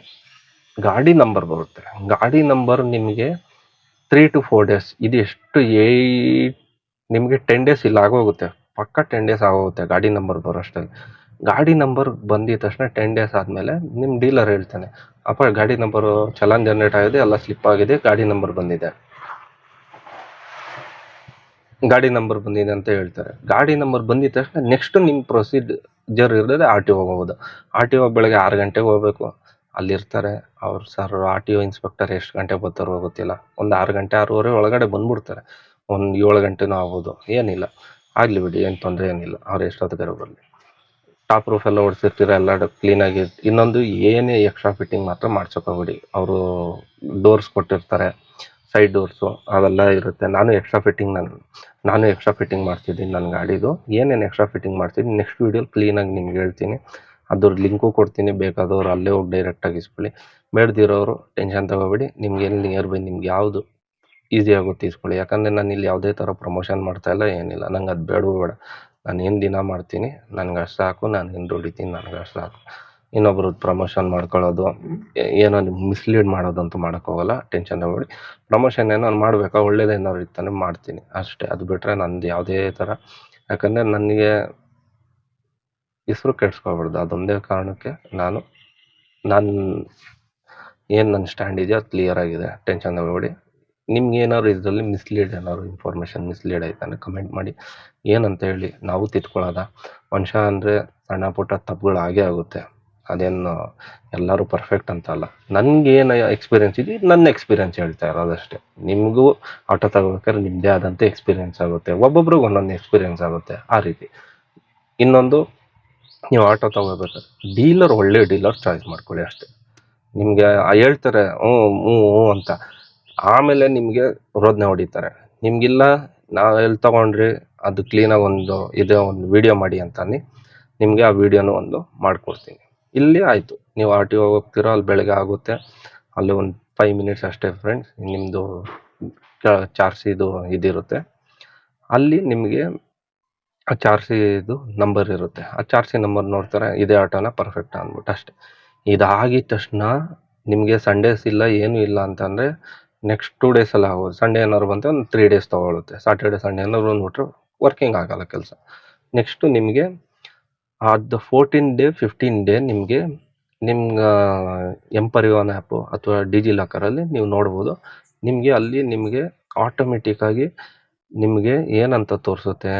ಗಾಡಿ ನಂಬರ್ ಬರುತ್ತೆ. ಗಾಡಿ ನಂಬರ್ ನಿಮಗೆ 3 to 4 days, ಇದು ಎಷ್ಟು ನಿಮಗೆ 10 days ಇಲ್ಲ ಆಗೋಗುತ್ತೆ, ಪಕ್ಕ 10 days ಆಗೋಗುತ್ತೆ ಗಾಡಿ ನಂಬರ್ ಬರೋಷ್ಟಲ್ಲಿ. ಗಾಡಿ ನಂಬರ್ ಬಂದಿದ ತಕ್ಷಣ 10 days ಆದಮೇಲೆ ನಿಮ್ಮ ಡೀಲರ್ ಹೇಳ್ತಾನೆ, ಅಪ್ಪ ಗಾಡಿ ನಂಬರು ಚಲಾನ್ ಜನರೇಟ್ ಆಗಿದೆ, ಎಲ್ಲ ಸ್ಲಿಪ್ ಆಗಿದೆ, ಗಾಡಿ ನಂಬರ್ ಬಂದಿದೆ ಅಂತ ಹೇಳ್ತಾರೆ. ಗಾಡಿ ನಂಬರ್ ಬಂದಿದ ತಕ್ಷಣ ನೆಕ್ಸ್ಟ್ ನಿಮ್ಮ ಪ್ರೊಸೀಜರ್ ಇರೋದೇ ಆರ್ ಟಿ ಒ ಹೋಗೋದು. ಆರ್ ಟಿ ಒ ಬೆಳಗ್ಗೆ 6 ಗಂಟೆಗೆ ಹೋಗ್ಬೇಕು, ಅಲ್ಲಿರ್ತಾರೆ ಅವ್ರು. Sir R T O inspector ಎಷ್ಟು ಗಂಟೆಗೆ ಬರ್ತಾರೋ ಗೊತ್ತಿಲ್ಲ, ಒಂದು 6 ಗಂಟೆ 6:30 ಒಳಗಡೆ ಬಂದ್ಬಿಡ್ತಾರೆ. ಒಂದು 7 ಗಂಟೆನೂ ಆಗ್ಬೋದು, ಏನಿಲ್ಲ, ಆಗಲಿ ಬಿಡಿ, ಏನು ತೊಂದರೆ ಏನಿಲ್ಲ, ಅವ್ರು ಎಷ್ಟೊತ್ತಿಗಾರ ಬರಲಿ. ಟಾಪ್ ರೂಫ್ ಎಲ್ಲ ಹೊಡ್ಸಿರ್ತೀರ, ಎಲ್ಲ ಕ್ಲೀನಾಗಿ. ಇನ್ನೊಂದು ಏನೇ ಎಕ್ಸ್ಟ್ರಾ ಫಿಟ್ಟಿಂಗ್ ಮಾತ್ರ ಮಾಡ್ಸೋಕೋಗ್ಬಿಡಿ. ಅವರು ಡೋರ್ಸ್ ಕೊಟ್ಟಿರ್ತಾರೆ, ಸೈಡ್ ಡೋರ್ಸು ಅವೆಲ್ಲ ಇರುತ್ತೆ. ನಾನು ಎಕ್ಸ್ಟ್ರಾ ಫಿಟ್ಟಿಂಗ್ ಮಾಡ್ತಿದ್ದೀನಿ ನನ್ನ ಗಾಡಿದು. ಏನೇನು ಎಕ್ಸ್ಟ್ರಾ ಫಿಟ್ಟಿಂಗ್ ಮಾಡ್ತಿದ್ದೀನಿ ನೆಕ್ಸ್ಟ್ ವೀಡಿಯೋಲಿ ಕ್ಲೀನಾಗಿ ನಿಮ್ಗೆ ಹೇಳ್ತೀನಿ. ಅದ್ರ ಲಿಂಕು ಕೊಡ್ತೀನಿ, ಬೇಕಾದವರು ಅಲ್ಲೇ ಹೋಗಿ ಡೈರೆಕ್ಟಾಗಿ ಇಸ್ಕೊಳ್ಳಿ. ಬೇಡದಿರೋರು ಟೆನ್ಷನ್ ತಗೋಬೇಡಿ, ನಿಮ್ಗೆ ಎಲ್ಲಿ ನಿಯರ್ ಬೈ ನಿಮ್ಗೆ ಯಾವುದು ಈಸಿ ಆಗುತ್ತೆ ಇಸ್ಕೊಳ್ಳಿ. ಯಾಕಂದರೆ ನಾನು ಇಲ್ಲಿ ಯಾವುದೇ ಥರ ಪ್ರಮೋಷನ್ ಮಾಡ್ತಾಯಿಲ್ಲ, ಏನಿಲ್ಲ. ನಂಗೆ ಅದು ಬೇಡ. ನಾನು ಏನು ದಿನ ಮಾಡ್ತೀನಿ, ನನಗೆ ಅಷ್ಟು ಸಾಕು. ನಾನು ಏನು ದುಡಿತೀನಿ, ನನಗೆ ಅಷ್ಟು ಸಾಕು. ಇನ್ನೊಬ್ರದ್ದು ಪ್ರಮೋಷನ್ ಮಾಡ್ಕೊಳ್ಳೋದು, ಏನೋ ಮಿಸ್ಲೀಡ್ ಮಾಡೋದಂತೂ ಮಾಡೋಕ್ಕೋಗಲ್ಲ, ಟೆನ್ಷನ್ ತಗೋಬೇಡಿ. ಪ್ರಮೋಷನ್ ಏನೋ ಮಾಡಬೇಕಾ, ಒಳ್ಳೇದೇನಾದ್ರು ಇರ್ತಾನೆ ಮಾಡ್ತೀನಿ ಅಷ್ಟೇ. ಅದು ಬಿಟ್ಟರೆ ನಂದು ಯಾವುದೇ ಥರ, ಯಾಕಂದರೆ ನನಗೆ ಹೆಸರು ಕೆಡಿಸ್ಕೊಬಾರ್ದು, ಅದೊಂದೇ ಕಾರಣಕ್ಕೆ ನಾನು ಏನು ನನ್ನ ಸ್ಟ್ಯಾಂಡ್ ಇದೆಯೋ ಅದು ಕ್ಲಿಯರ್ ಆಗಿದೆ, ಟೆನ್ಷನ್ ತಗೋಬೇಡಿ. ನಿಮ್ಗೆ ಏನಾದ್ರು ಇದರಲ್ಲಿ ಇನ್ಫಾರ್ಮೇಷನ್ ಮಿಸ್ಲೀಡ್ ಆಯ್ತಾನೆ ಕಮೆಂಟ್ ಮಾಡಿ, ಏನಂತ ಹೇಳಿ ನಾವು ತಿದ್ಕೊಳ್ಳೋದ. ಮನುಷ್ಯ ಅಂದರೆ ಸಣ್ಣ ಪುಟ್ಟ ತಪ್ಪುಗಳು ಆಗೇ ಆಗುತ್ತೆ, ಅದೇನು ಎಲ್ಲರೂ ಪರ್ಫೆಕ್ಟ್ ಅಂತ ಅಲ್ಲ. ನನಗೇನು ಎಕ್ಸ್ಪೀರಿಯೆನ್ಸ್ ಇದೆ, ನನ್ನ ಎಕ್ಸ್ಪೀರಿಯೆನ್ಸ್ ಹೇಳ್ತಾ ಇರೋದಷ್ಟೇ. ನಿಮಗೂ ಆಟೋ ತಗೋಬೇಕಾದ್ರೆ ನಿಮ್ಮದೇ ಆದಂಥ ಎಕ್ಸ್ಪೀರಿಯೆನ್ಸ್ ಆಗುತ್ತೆ, ಒಬ್ಬೊಬ್ರಿಗೆ ಒಂದೊಂದು ಎಕ್ಸ್ಪೀರಿಯೆನ್ಸ್ ಆಗುತ್ತೆ, ಆ ರೀತಿ. ಇನ್ನೊಂದು, ನೀವು ಆಟೋ ತಗೋಬೇಕಾದ್ರೆ ಒಳ್ಳೆ ಡೀಲರ್ ಚಾಯ್ಸ್ ಮಾಡ್ಕೊಳ್ಳಿ ಅಷ್ಟೇ. ನಿಮಗೆ ಹೇಳ್ತಾರೆ ಹ್ಞೂ ಅಂತ, ಆಮೇಲೆ ನಿಮಗೆ ರೋದನೆ ಹೊಡಿತಾರೆ. ನಿಮಗಿಲ್ಲ, ನಾವು ಎಲ್ಲಿ ತೊಗೊಂಡ್ರಿ ಅದು ಕ್ಲೀನಾಗಿ ಒಂದು ವಿಡಿಯೋ ಮಾಡಿ ಅಂತಾನೆ ನಿಮಗೆ ಆ ವಿಡಿಯೋನೂ ಒಂದು ಮಾಡಿಕೊಡ್ತೀನಿ. ಇಲ್ಲಿ ಆಯಿತು, ನೀವು ಆರ್ ಟಿ ಒ ಹೋಗ್ತೀರೋ, ಅಲ್ಲಿ ಬೆಳಗ್ಗೆ ಆಗುತ್ತೆ, ಅಲ್ಲಿ ಒಂದು 5 minutes ಅಷ್ಟೇ ಫ್ರೆಂಡ್ಸ್. ನಿಮ್ಮದು ಚಾರ್ಸಿದು ಇದಿರುತ್ತೆ, ಅಲ್ಲಿ ನಿಮಗೆ ಆ ಚಾರ್ಸಿದು ನಂಬರ್ ಇರುತ್ತೆ. ಆ ಚಾರ್ಸಿ ನಂಬರ್ ನೋಡ್ತಾರೆ, ಇದೇ ಆಟೋನ ಪರ್ಫೆಕ್ಟ್ ಅಂದ್ಬಿಟ್ಟು ಅಷ್ಟೇ. ಇದಾಗಿದ ತಕ್ಷಣ ನಿಮಗೆ ಸಂಡೇಸ್ ಇಲ್ಲ, ಏನೂ ಇಲ್ಲ ಅಂತಂದರೆ ನೆಕ್ಸ್ಟ್ 2 days ಆಗೋದು. ಸಂಡೇ ಏನಾದ್ರು ಬಂದರೆ ಒಂದು 3 days ತೊಗೊಳುತ್ತೆ. ಸ್ಯಾಟರ್ಡೆ ಸಂಡೇ ಏನಾದ್ರು ಬಂದುಬಿಟ್ರೆ ವರ್ಕಿಂಗ್ ಆಗಲ್ಲ ಕೆಲಸ. ನೆಕ್ಸ್ಟು ನಿಮಗೆ ಅದು 14 day 15 day ನಿಮಗೆ ಎಂಪರಿವಾನ್ ಆ್ಯಪು ಅಥವಾ ಡಿಜಿ ಲಾಕರಲ್ಲಿ ನೀವು ನೋಡ್ಬೋದು. ನಿಮಗೆ ಅಲ್ಲಿ ನಿಮಗೆ ಆಟೋಮೆಟಿಕ್ಕಾಗಿ ನಿಮಗೆ ಏನಂತ ತೋರಿಸುತ್ತೆ,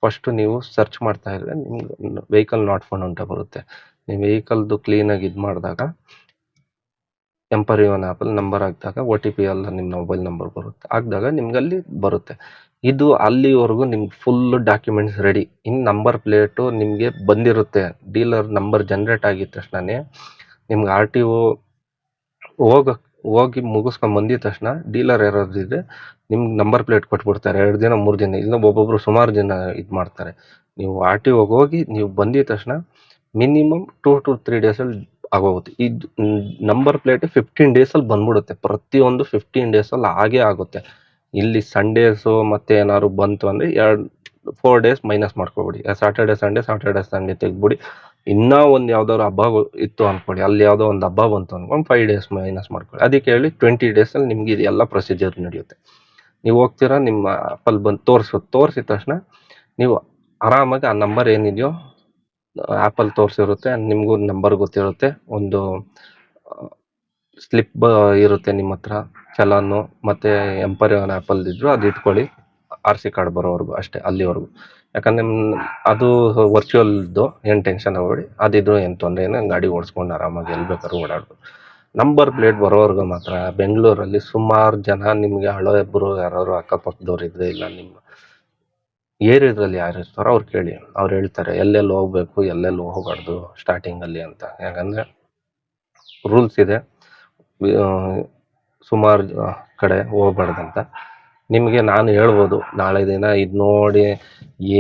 ಫಸ್ಟು ನೀವು ಸರ್ಚ್ ಮಾಡ್ತಾ ಇದ್ರೆ ನಿಮ್ಗೆ ವೆಹಿಕಲ್ ನಾಟ್ ಫೌಂಡ್ ಅಂತ ಬರುತ್ತೆ. ನೀವು ವೆಹಿಕಲ್ದು ಕ್ಲೀನಾಗಿ ಇದು ಮಾಡಿದಾಗ ಎಂಪರಿವಾನ್ ಆ್ಯಪಲ್ಲಿ ನಂಬರ್ ಹಾಕಿದಾಗ OTP ಎಲ್ಲ ನಿಮ್ಮ ಮೊಬೈಲ್ ನಂಬರ್ ಬರುತ್ತೆ, ಹಾಕಿದಾಗ ನಿಮ್ಗೆ ಅಲ್ಲಿ ಬರುತ್ತೆ. ಇದು ಅಲ್ಲಿವರೆಗೂ ನಿಮ್ಗೆ ಫುಲ್ಲು ಡಾಕ್ಯುಮೆಂಟ್ಸ್ ರೆಡಿ. ಇನ್ನು ನಂಬರ್ ಪ್ಲೇಟು ನಿಮಗೆ ಬಂದಿರುತ್ತೆ. ಡೀಲರ್ ನಂಬರ್ ಜನ್ರೇಟ್ ಆಗಿದ ತಕ್ಷಣವೇ ನಿಮ್ಗೆ ಆರ್ ಟಿ ಒ ಹೋಗಿ ಮುಗಿಸ್ಕೊಂಡು ಬಂದಿದ ತಕ್ಷಣ ಡೀಲರ್ ಯಾರಾದ್ರಿದ್ರೆ ನಿಮ್ಗೆ ನಂಬರ್ ಪ್ಲೇಟ್ ಕೊಟ್ಬಿಡ್ತಾರೆ. 2 ದಿನ 3 ದಿನ, ಇಲ್ಲ ಒಬ್ಬೊಬ್ರು ಸುಮಾರು ದಿನ ಇದು ಮಾಡ್ತಾರೆ. ನೀವು ಆರ್ ಟಿ ಒಗೆ ಹೋಗಿ ನೀವು ಬಂದಿದ ತಕ್ಷಣ ಮಿನಿಮಮ್ 2 to 3 days ಆಗೋಗುತ್ತೆ. ಇದು ನಂಬರ್ ಪ್ಲೇಟ್ 15 days ಬಂದ್ಬಿಡುತ್ತೆ. ಪ್ರತಿಯೊಂದು 15 days ಆಗೇ ಆಗುತ್ತೆ. ಇಲ್ಲಿ ಸಂಡೇಸು ಮತ್ತೆ ಏನಾದ್ರು ಬಂತು ಅಂದರೆ 4 days ಮೈನಸ್ ಮಾಡ್ಕೊಬಿಡಿ. ಸ್ಯಾಟರ್ಡೆ ಸಂಡೇ ತೆಗ್ಬಿಡಿ. ಇನ್ನೂ ಒಂದು ಯಾವ್ದಾದ್ರು ಹಬ್ಬ ಇತ್ತು ಅಂದ್ಕೊಳ್ಳಿ, ಅಲ್ಲಿ ಯಾವುದೋ ಒಂದು ಹಬ್ಬ ಬಂತು ಅಂದ್ಕೊಂಡು 5 days ಮೈನಸ್ ಮಾಡ್ಕೊಳ್ಳಿ. ಅದಕ್ಕೆ ಹೇಳಿ 20 days ನಿಮ್ಗೆ ಇದು ಎಲ್ಲ ಪ್ರೊಸೀಜರ್ ನಡೆಯುತ್ತೆ. ನೀವು ಹೋಗ್ತೀರಾ, ನಿಮ್ಮ ಆ್ಯಪಲ್ಲಿ ಬಂದು ತೋರಿಸಿದ ತಕ್ಷಣ ನೀವು ಆರಾಮಾಗಿ ಆ ನಂಬರ್ ಏನಿದೆಯೋ ಆ್ಯಪಲ್ಲಿ ತೋರಿಸಿರುತ್ತೆ, ನಿಮಗೂ ನಂಬರ್ ಗೊತ್ತಿರುತ್ತೆ. ಒಂದು ಸ್ಲಿಪ್ ಇರುತ್ತೆ ನಿಮ್ಮ ಹತ್ರ, ಚಲಾನು ಮತ್ತು ಎಂಪರಿವಾನ್ ಆ್ಯಪಲ್ಲಿದ್ರು ಅದು ಇಟ್ಕೊಳ್ಳಿ, RC ಕಾರ್ಡ್ ಬರೋವರೆಗೂ ಅಷ್ಟೇ, ಅಲ್ಲಿವರೆಗೂ. ಯಾಕಂದರೆ ಅದು ವರ್ಚುವಲ್ದು, ಏನು ಟೆನ್ಷನ್ ತಗೋಬೇಡಿ. ಅದಿದ್ರು ಏನು ತೊಂದರೆ ಇಲ್ಲ, ಗಾಡಿ ಓಡಿಸ್ಕೊಂಡು ಆರಾಮಾಗಿ ಎಲ್ಲಿ ಬೇಕಾದ್ರೂ ಓಡಾಡ್ಬೋದು. ನಂಬರ್ ಪ್ಲೇಟ್ ಬರೋವರೆಗೂ ಮಾತ್ರ ಬೆಂಗಳೂರಲ್ಲಿ ಸುಮಾರು ಜನ ನಿಮಗೆ ಹಳೇಬ್ರು ಯಾರು ಅಕ್ಕಪಕ್ಕದವ್ರು ಇದ್ದರೆ, ಇಲ್ಲ ನಿಮ್ಮ ಏರಿಯಾದಲ್ಲಿ ಯಾರು ಇರ್ತಾರೋ ಅವ್ರು ಕೇಳಿ, ಅವ್ರು ಹೇಳ್ತಾರೆ ಎಲ್ಲೆಲ್ಲಿ ಹೋಗ್ಬೇಕು, ಎಲ್ಲೆಲ್ಲಿ ಹೋಗಬಾರ್ದು ಸ್ಟಾರ್ಟಿಂಗಲ್ಲಿ ಅಂತ. ಯಾಕಂದರೆ ರೂಲ್ಸ್ ಇದೆ, ಸುಮಾರು ಕಡೆ ಹೋಗ್ಬಾರ್ದಂತ. ನಿಮಗೆ ನಾನು ಹೇಳ್ಬೋದು ನಾಳೆ ದಿನ ಇದು ನೋಡಿ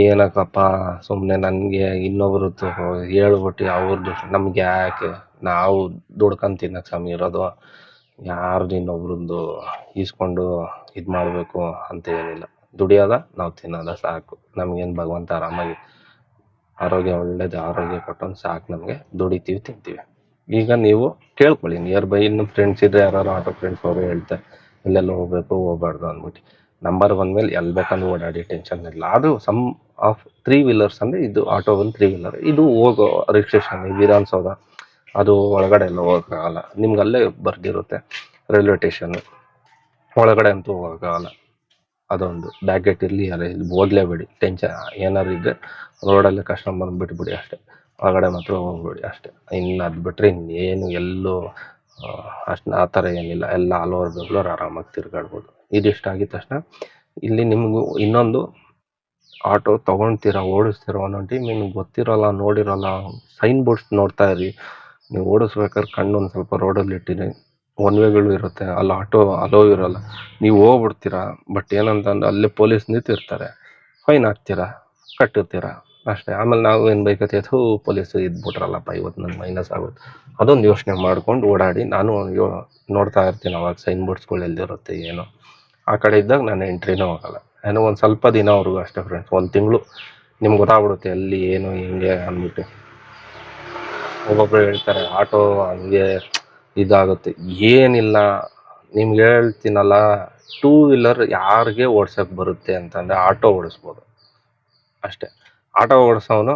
ಏನಕ್ಕಪ್ಪ ಸುಮ್ಮನೆ ನನಗೆ ಇನ್ನೊಬ್ರದ್ದು ಹೇಳ್ಬಿಟ್ಟು ಅವ್ರದ್ದು ನಮ್ಗೆ ಯಾಕೆ, ನಾವು ದುಡ್ಕೊಂಡು ತಿನ್ನಕ್ಕೆ ಸಮಯ ಇರೋದು, ಯಾರ್ದು ಇನ್ನೊಬ್ರದ್ದು ಈಸ್ಕೊಂಡು ಇದು ಮಾಡಬೇಕು ಅಂತ ಏನಿಲ್ಲ. ದುಡಿಯೋದ ನಾವು ತಿನ್ನೋದ ಸಾಕು. ನಮಗೇನು ಭಗವಂತ ಆರಾಮಾಗಿ ಆರೋಗ್ಯ ಒಳ್ಳೇದು ಆರೋಗ್ಯ ಕೊಟ್ಟೊಂದು ಸಾಕು. ನಮಗೆ ದುಡಿತೀವಿ ತಿಂತೀವಿ. ಈಗ ನೀವು ಕೇಳ್ಕೊಳ್ಳಿ ನಿಯರ್ ಬೈ ಇನ್ನು ಫ್ರೆಂಡ್ಸ್ ಇದ್ರೆ ಯಾರು ಆಟೋ ಫ್ರೆಂಡ್ಸ್ ಅವರು ಹೇಳ್ತಾರೆ ಇಲ್ಲೆಲ್ಲ ಹೋಗ್ಬೇಕು ಹೋಗ್ಬಾರ್ದು ಅಂದ್ಬಿಟ್ಟು. ನಂಬರ್ ಬಂದಮೇಲೆ ಎಲ್ಲಿ ಬೇಕಂದ್ರೆ ಓಡಾಡಿ, ಟೆನ್ಷನ್ ಇಲ್ಲ. ಅದು ಸಮ್ ಆಫ್ 3 ವೀಲರ್ಸ್ ಅಂದರೆ ಇದು ಆಟೋ ಒಂದು 3 ವೀಲರ್. ಇದು ಹೋಗೋ ರಿಜಿಸ್ಟ್ರೇಷನ್ ವಿಧಾನಸೌಧ ಅದು ಒಳಗಡೆ ಎಲ್ಲ ಹೋಗೋಕ್ಕಾಗಲ್ಲ. ನಿಮ್ಗೆ ಅಲ್ಲೇ ಬರ್ದಿರುತ್ತೆ ರೈಲ್ವೆ ಸ್ಟೇಷನ್ ಒಳಗಡೆ ಅಂತೂ ಹೋಗೋಕ್ಕಾಗಲ್ಲ. ಅದೊಂದು ಬ್ಯಾಗೆಟ್ ಇರಲಿ ಯಾರೇ ಇಲ್ಲಿ ಹೋಗ್ಲೇಬೇಡಿ. ಟೆನ್ಷನ್ ಏನಾದ್ರು ಇದ್ದರೆ ರೋಡಲ್ಲೇ ಕಸ್ಟಮರ್ ಬಿಟ್ಬಿಡಿ ಅಷ್ಟೇ. ಹೊರಗಡೆ ಮಾತ್ರ ಹೋಗ್ಬೇಡಿ ಅಷ್ಟೇ. ಇನ್ನು ಅದು ಬಿಟ್ಟರೆ ಇನ್ನೇನು ಎಲ್ಲೂ ಅಷ್ಟು ಆ ಥರ ಏನಿಲ್ಲ. ಎಲ್ಲ ಆಲ್ ಓವರ್ ಬೆಂಗಳೂರು ಆರಾಮಾಗಿ ತಿರ್ಗಾಡ್ಬೋದು. ಇದಿಷ್ಟು ಆಗಿದ ತಕ್ಷಣ ಇಲ್ಲಿ ನಿಮಗೂ ಇನ್ನೊಂದು ಆಟೋ ತೊಗೊಳ್ತೀರಾ ಓಡಿಸ್ತೀರ ಒಂದೊಂದು ಟೈಮ್ ನಿಮ್ಗೆ ಗೊತ್ತಿರೋಲ್ಲ ನೋಡಿರೋಲ್ಲ. ಸೈನ್ ಬೋರ್ಡ್ಸ್ ನೋಡ್ತಾ ಇರಿ. ನೀವು ಓಡಿಸ್ಬೇಕಾದ್ರೆ ಕಣ್ಣು ಒಂದು ಸ್ವಲ್ಪ ರೋಡಲ್ಲಿ ಇಟ್ಟಿರಿ. ಒನ್ ವೇಗಳು ಇರುತ್ತೆ, ಅಲ್ಲಿ ಆಟೋ ಅಲೋ ಇರೋಲ್ಲ. ನೀವು ಹೋಗ್ಬಿಡ್ತೀರಾ, ಬಟ್ ಏನಂತಂದ್ರೆ ಅಲ್ಲೇ ಪೊಲೀಸ್ ನಿಂತಿರ್ತಾರೆ, ಫೈನ್ ಹಾಕ್ತೀರಾ, ಕಟ್ಟಿರ್ತೀರ ಅಷ್ಟೇ. ಆಮೇಲೆ ನಾವು ಏನು ಬೈಕತ್ತೀವಿ, ಪೊಲೀಸು ಇದ್ಬಿಟ್ರಲ್ಲಪ್ಪ ಇವತ್ತು ನನ್ನ ಮೈನಸ್ ಆಗುತ್ತೆ. ಅದೊಂದು ಯೋಚನೆ ಮಾಡ್ಕೊಂಡು ಓಡಾಡಿ. ನಾನು ನೋಡ್ತಾ ಇರ್ತೀನಿ ಅವಾಗ ಸೈನ್ ಬೋರ್ಡ್ಸ್ಗಳು ಎಲ್ಲಿರುತ್ತೆ ಏನೋ. ಆ ಕಡೆ ಇದ್ದಾಗ ನಾನು ಎಂಟ್ರಿನೂ ಹೋಗಲ್ಲ. ಏನೋ ಒಂದು ಸ್ವಲ್ಪ ದಿನವರೆಗೂ ಅಷ್ಟೇ ಫ್ರೆಂಡ್ಸ್. 1 ತಿಂಗಳು ನಿಮ್ಗೆ ಗೊತ್ತಾಗ್ಬಿಡುತ್ತೆ ಎಲ್ಲಿ ಏನು ಹಿಂಗೆ ಅಂದ್ಬಿಟ್ಟು. ಒಬ್ಬೊಬ್ರು ಹೇಳ್ತಾರೆ ಆಟೋ ಹಂಗೆ ಇದಾಗುತ್ತೆ. ಏನಿಲ್ಲ, ನಿಮ್ಗೆ ಹೇಳ್ತೀನಲ್ಲ, 2 ವೀಲರ್ ಯಾರಿಗೆ ಓಡ್ಸೋಕ್ಕೆ ಬರುತ್ತೆ ಅಂತಂದರೆ ಆಟೋ ಓಡಿಸ್ಬೋದು ಅಷ್ಟೇ. ಆಟೋ ಓಡಿಸೋನು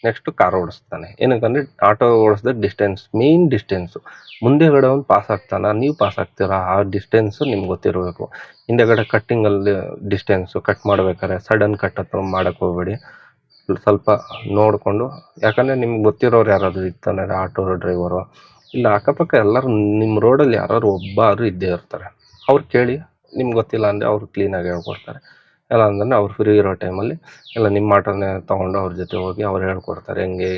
ನೆಕ್ಸ್ಟು ಕಾರ್ ಓಡಿಸ್ತಾನೆ. ಏನಕ್ಕಂದರೆ ಆಟೋ ಓಡಿಸಿದ್ರೆ ಮೇನ್ ಡಿಸ್ಟೆನ್ಸು ಮುಂದೆಗಡೆ ಒಂದು ಪಾಸ್ ಆಗ್ತಾನೆ, ನೀವು ಪಾಸ್ ಆಗ್ತೀರಾ, ಆ ಡಿಸ್ಟೆನ್ಸು ನಿಮ್ಗೆ ಗೊತ್ತಿರಬೇಕು. ಹಿಂದೆಗಡೆ ಕಟ್ಟಿಂಗಲ್ಲಿ ಡಿಸ್ಟೆನ್ಸು ಕಟ್ ಮಾಡ್ಬೇಕಾದ್ರೆ ಸಡನ್ ಕಟ್ ಹತ್ರ ಮಾಡೋಕ್ಕೆ ಹೋಗ್ಬೇಡಿ. ಸ್ವಲ್ಪ ನೋಡಿಕೊಂಡು, ಯಾಕಂದರೆ ನಿಮ್ಗೆ ಗೊತ್ತಿರೋರು ಯಾರಾದರೂ ಇರ್ತಾನೆ, ಆಟೋ ಡ್ರೈವರು ಇಲ್ಲ ಅಕ್ಕಪಕ್ಕ ಎಲ್ಲರೂ ನಿಮ್ಮ ರೋಡಲ್ಲಿ ಯಾರಾದ್ರು ಒಬ್ಬರು ಇದ್ದೇ ಇರ್ತಾರೆ. ಅವ್ರು ಕೇಳಿ, ನಿಮ್ಗೆ ಗೊತ್ತಿಲ್ಲ ಅಂದರೆ ಅವ್ರು ಕ್ಲೀನಾಗಿ ಹೇಳ್ಕೊಡ್ತಾರೆ. ಇಲ್ಲ ಅಂದರೆ ಅವ್ರು ಫ್ರೀ ಇರೋ ಟೈಮಲ್ಲಿ ಇಲ್ಲ ನಿಮ್ಮ ಆಟೋನೇ ತೊಗೊಂಡು ಅವ್ರ ಜೊತೆ ಹೋಗಿ ಅವ್ರು ಹೇಳ್ಕೊಡ್ತಾರೆ ಹೆಂಗೆ